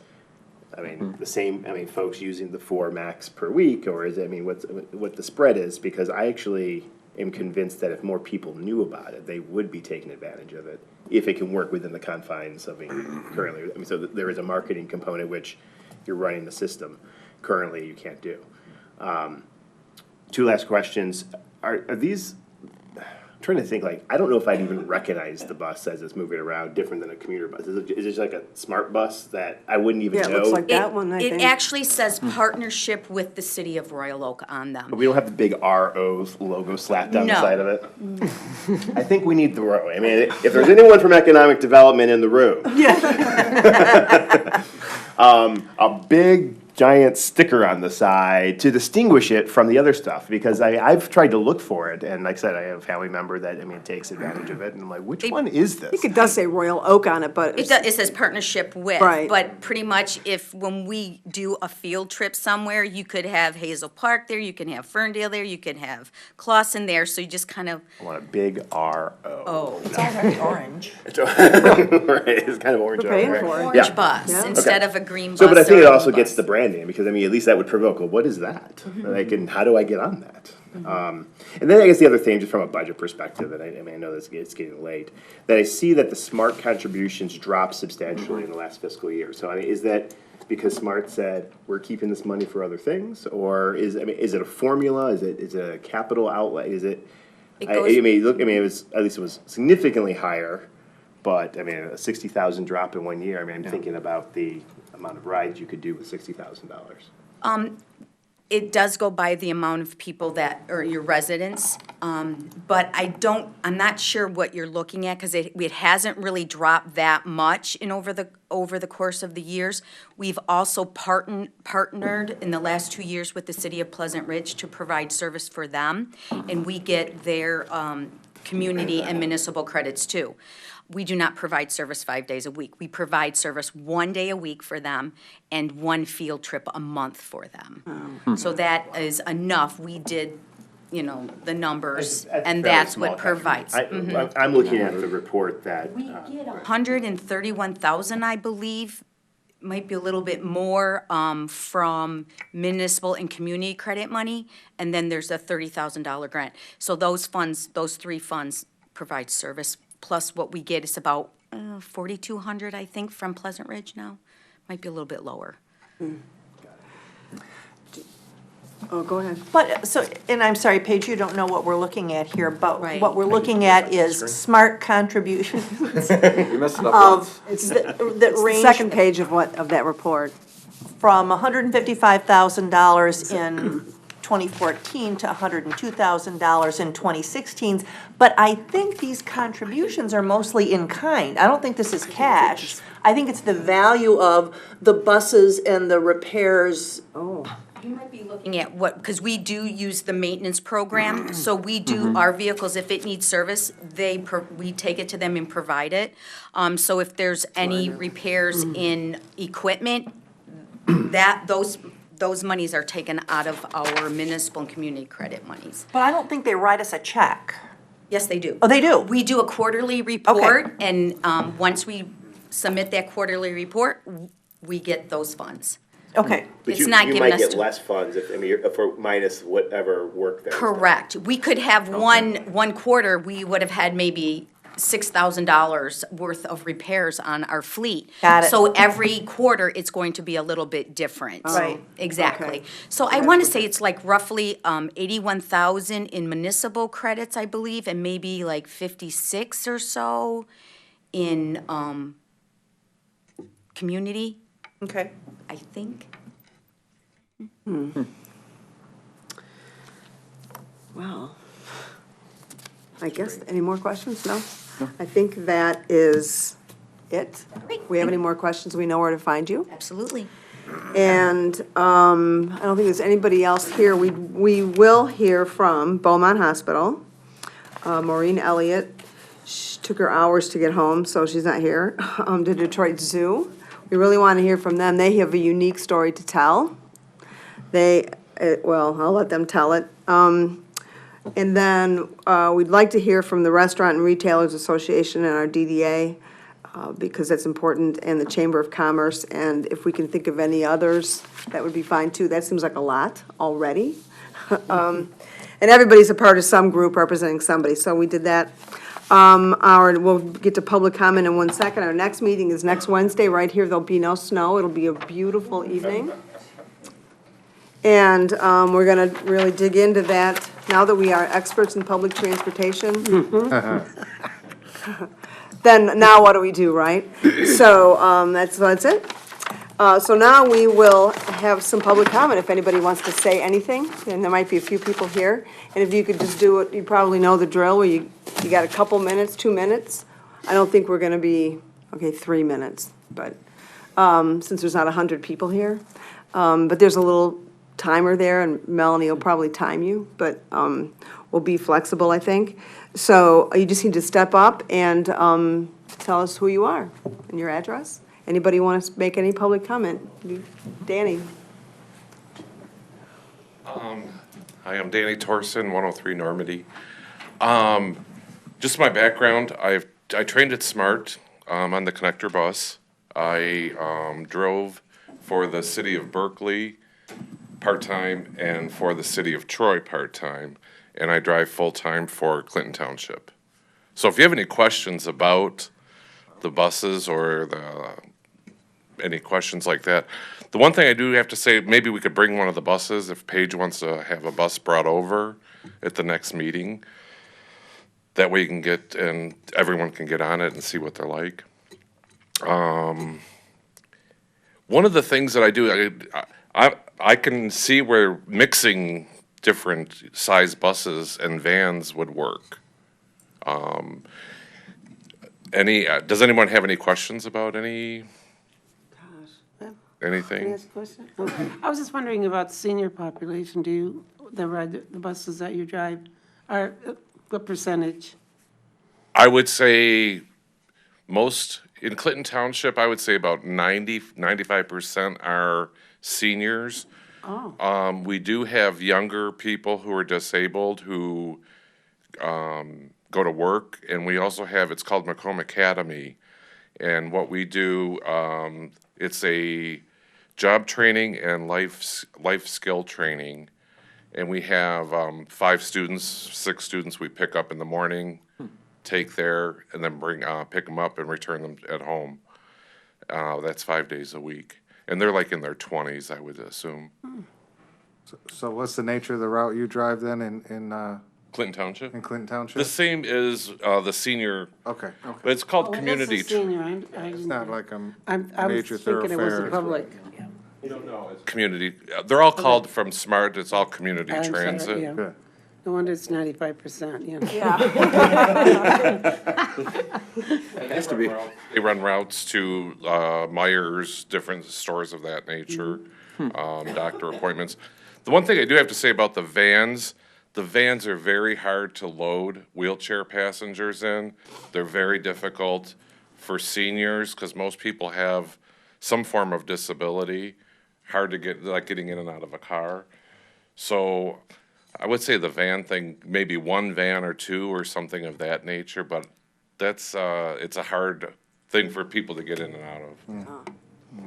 the same? I mean, folks using the 4 max per week, or is it? I mean, what the spread is? Because I actually am convinced that if more people knew about it, they would be taking advantage of it if it can work within the confines of currently. I mean, so there is a marketing component which you're running the system. Currently, you can't do. 2 last questions. Are these? I'm trying to think. Like, I don't know if I'd even recognize the bus as it's moving around, different than a commuter bus. Is it like a smart bus that I wouldn't even know? Yeah, it looks like that one. I think It actually says partnership with the city of Royal Oak on them. We don't have the big RO logo slapped on the No. side of it. I think we need the RO. I mean, if there's anyone from economic development in the room, a big giant sticker on the side to distinguish it from the other stuff, because I've tried to look for it, and like I said, I have a family member that takes advantage of it, and I'm like, which one is this? I think it does say Royal Oak on it, but. It says partnership with, Right. but pretty much when we do a field trip somewhere, you could have Hazel Park there, you can have Ferndale there, you can have Clawson there, so you just kind of, I want a big RO. It's already orange. Right, it's kind of orange. We're paying right? for it. orange bus instead of a green bus. So, but I think or it a also blue gets bus. the branding, because at least that would provoke, well, what is that? Like, and how do I get on that? And then I guess the other thing, just from a budget perspective, and I know this it's getting late, that I see that the SMART contributions dropped substantially in the last fiscal year. So, I mean, is that because SMART said we're keeping this money for other things, or is it a formula? Is it a capital outlay? Is it? It was significantly higher, but I mean, a $60,000 drop in 1 year. I mean, I'm thinking about the amount of rides you could do with $60,000. It does go by the amount of people that, or your residents, but I'm not sure what you're looking at, because it hasn't really dropped that much over the course of the years. We've also partnered in the last 2 years with the city of Pleasant Ridge to provide service for them, and we get their community and municipal credits too. We do not provide service 5 days a week. We provide service 1 day a week for them and 1 field trip a month for them. So that is enough. We did, the numbers, and that's what provides. I'm looking at the report that. We get 131,000, I believe, might be a little bit more from municipal and community credit money, and then there's a $30,000 grant. So those 3 funds provide service. Plus what we get is about 4,200, I think, from Pleasant Ridge now. Might be a little bit lower. Oh, go ahead. But, and I'm sorry, Paige, you don't know what we're looking at here, but Right. what we're looking at is smart contributions You messed it up once. that range Second page of that report. from $155,000 in 2014 to $102,000 in 2016. But I think these contributions are mostly in kind. I don't think this is cash. I think it's the value of the buses and the repairs You might be looking at what, because we do use the maintenance program, so we do our vehicles, if it needs service, we take it to them and provide it. So if there's any repairs in equipment, those monies are taken out of our municipal and community credit monies. But I don't think they write us a check. Yes, they do. Oh, they do? We do a quarterly report, and once we submit that quarterly report, we get those funds. Okay. But It's not given us You might get to- less funds if, I mean, for minus whatever work there. Correct. We could have one quarter, we would have had maybe $6,000 worth of repairs on our fleet. Got it. So every quarter, it's going to be a little bit different. Right. Exactly. Okay. So I want to say it's like roughly 81,000 in municipal credits, I believe, and maybe like 56 or so in community, Okay. I think. Well, I guess, any more questions? No? I think that is it. Great. We have any more questions, we know where to find you. Absolutely. And I don't think there's anybody else here. We will hear from Beaumont Hospital. Maureen Elliott, she took her hours to get home, so she's not here. To Detroit Zoo. We really want to hear from them. They have a unique story to tell. Well, I'll let them tell it. And then we'd like to hear from the Restaurant and Retailers Association and our DDA, because that's important, and the Chamber of Commerce. And if we can think of any others, that would be fine too. That seems like a lot already. And everybody's a part of some group representing somebody, so we did that. We'll get to public comment in 1 second. Our next meeting is next Wednesday, right here. There'll be no snow. It'll be a beautiful evening. And we're gonna really dig into that, now that we are experts in public transportation. Then, now what do we do, right? So, that's it. So now we will have some public comment, if anybody wants to say anything, and there might be a few people here. And if you could just do it, you probably know the drill, where you got a couple minutes, 2 minutes. I don't think we're gonna be, 3 minutes, but, since there's not 100 people here. But there's a little timer there, and Melanie will probably time you, but, we'll be flexible, I think. So you just need to step up and, tell us who you are and your address. Anybody want to make any public comment? Danny? Hi, I'm Danny Torson, 103 Normandy. Just my background, I trained at SMART on the connector bus. I drove for the city of Berkeley part-time and for the city of Troy part-time, and I drive full-time for Clinton Township. So if you have any questions about the buses or any questions like that. The one thing I do have to say, maybe we could bring one of the buses if Paige wants to have a bus brought over at the next meeting. That way you can get, and everyone can get on it and see what they're like. One of the things that I do, I can see where mixing different size buses and vans would work. Does anyone have any questions about anything? I was just wondering about senior population. Do you, the buses that you drive, are, what percentage? I would say most, in Clinton Township, I would say about 95% are seniors. Oh. We do have younger people who are disabled who go to work, and we also have, it's called Macomb Academy. And what we do, it's a job training and life skill training. And we have 5 students, 6 students we pick up in the morning, take there, and then pick them up and return them at home. That's 5 days a week. And they're like in their 20s, I would assume. So what's the nature of the route you drive then in Clinton Township? Clinton Township? The same as the senior, Okay. but it's called Oh, that's community. a senior. It's not like a I was major thinking it was a thoroughfare. public. Community, they're all called from SMART, it's all community I'm sorry, transit. yeah. Good. No wonder it's 95%, you know. It has to be. They run routes to Myers, different stores of that nature. doctor appointments. The one thing I do have to say about the vans are very hard to load wheelchair passengers in. They're very difficult for seniors, because most people have some form of disability, hard to get, like getting in and out of a car. So I would say the van thing, maybe one van or two or something of that nature, but that's, it's a hard thing for people to get in and out of.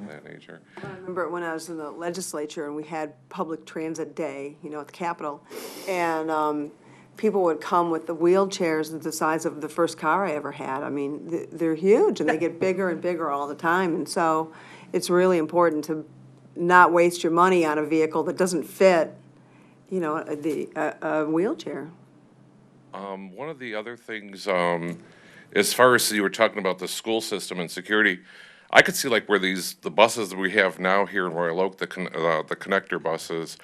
That nature. I remember when I was in the legislature and we had public transit day, you know, at the Capitol, and people would come with the wheelchairs the size of the first car I ever had. I mean, they're huge and they get bigger and bigger all the time, and so it's really important to not waste your money on a vehicle that doesn't fit, you know, a wheelchair. One of the other things, as far as you were talking about the school system and security, I could see like where the buses that we have now here in Royal Oak, the connector buses,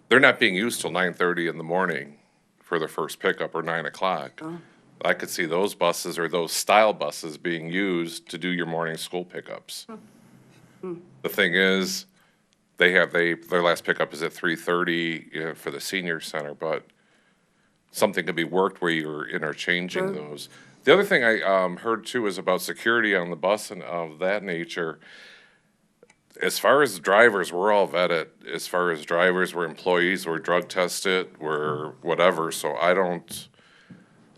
they're not being used till 9:30 in the morning for their first pickup, or 9 o'clock. Oh. I could see those buses, or those style buses, being used to do your morning school pickups. The thing is, their last pickup is at 3:30 for the senior center, but something could be worked where you're interchanging those. The other thing I heard too is about security on the bus and of that nature. As far as drivers, we're all vetted. As far as drivers, we're employees, we're drug tested, we're whatever. So I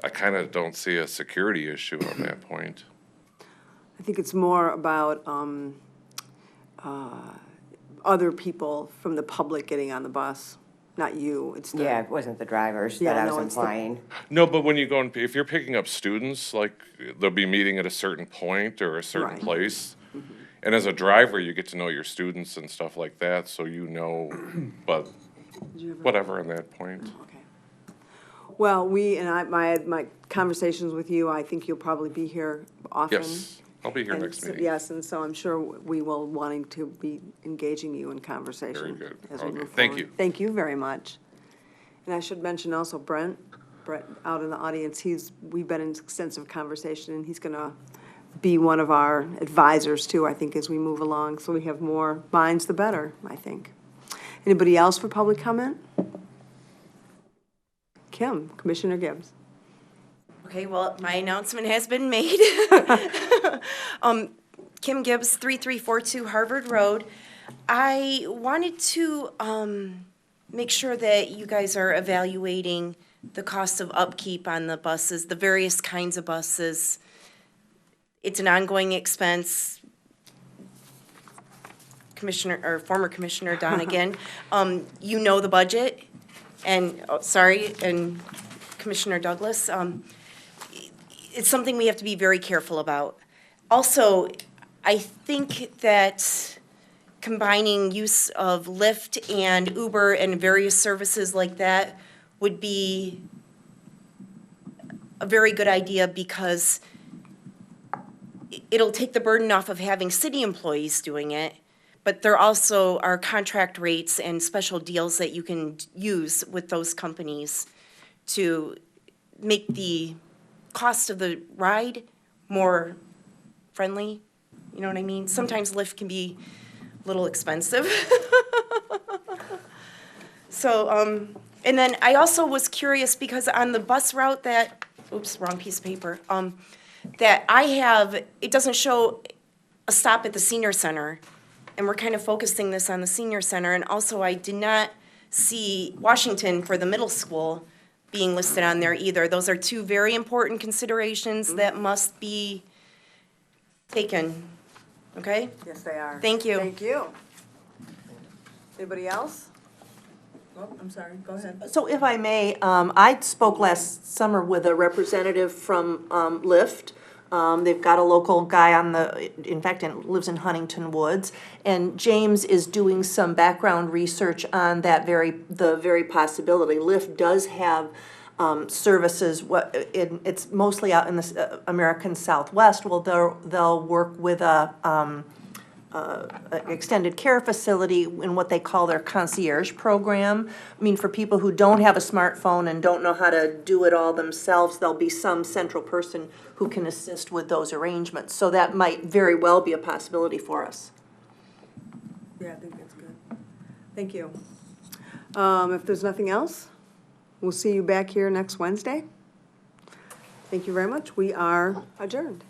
kind of don't see a security issue on that point. I think it's more about other people from the public getting on the bus, not you. It's the, Yeah, it wasn't the drivers Yeah, that I no, was it's the- implying. No, but when you go and, if you're picking up students, like they'll be meeting at a certain point or a certain Right. place. And as a driver, you get to know your students and stuff like that, so you know, but whatever on that point. Okay. Well, my conversations with you, I think you'll probably be here often. Yes, I'll be here And next so- meeting. Yes, and so I'm sure we will wanting to be engaging you in conversation. Very good. As we Okay, move thank forward. you. Thank you very much. And I should mention also Brett out in the audience, we've been in extensive conversation, and he's gonna be one of our advisors too, I think, as we move along. So we have more minds, the better, I think. Anybody else for public comment? Kim, Commissioner Gibbs. Okay, well, my announcement has been made. Kim Gibbs, 3342 Harvard Road. I wanted to make sure that you guys are evaluating the cost of upkeep on the buses, the various kinds of buses. It's an ongoing expense. Commissioner, or former Commissioner Donigan, you know the budget, and, and Commissioner Douglas, it's something we have to be very careful about. Also, I think that combining use of Lyft and Uber and various services like that would be a very good idea, because it'll take the burden off of having city employees doing it, but there also are contract rates and special deals that you can use with those companies to make the cost of the ride more friendly. You know what I mean? Sometimes Lyft can be a little expensive. So, and then I also was curious, because on the bus route that, oops, wrong piece of paper, that I have, it doesn't show a stop at the senior center. And we're kind of focusing this on the senior center. And also, I did not see Washington for the middle school being listed on there either. Those are two very important considerations that must be taken. Okay? Yes, they are. Thank you. Thank you. Anybody else? Oh, I'm sorry, go ahead. So if I may, I spoke last summer with a representative from Lyft. They've got a local guy in fact, lives in Huntington Woods. And James is doing some background research on the very possibility. Lyft does have services, it's mostly out in the American Southwest. Well, they'll work with a extended care facility in what they call their concierge program. I mean, for people who don't have a smartphone and don't know how to do it all themselves, there'll be some central person who can assist with those arrangements. So that might very well be a possibility for us. Yeah, I think that's good. Thank you. If there's nothing else, we'll see you back here next Wednesday. Thank you very much. We are adjourned.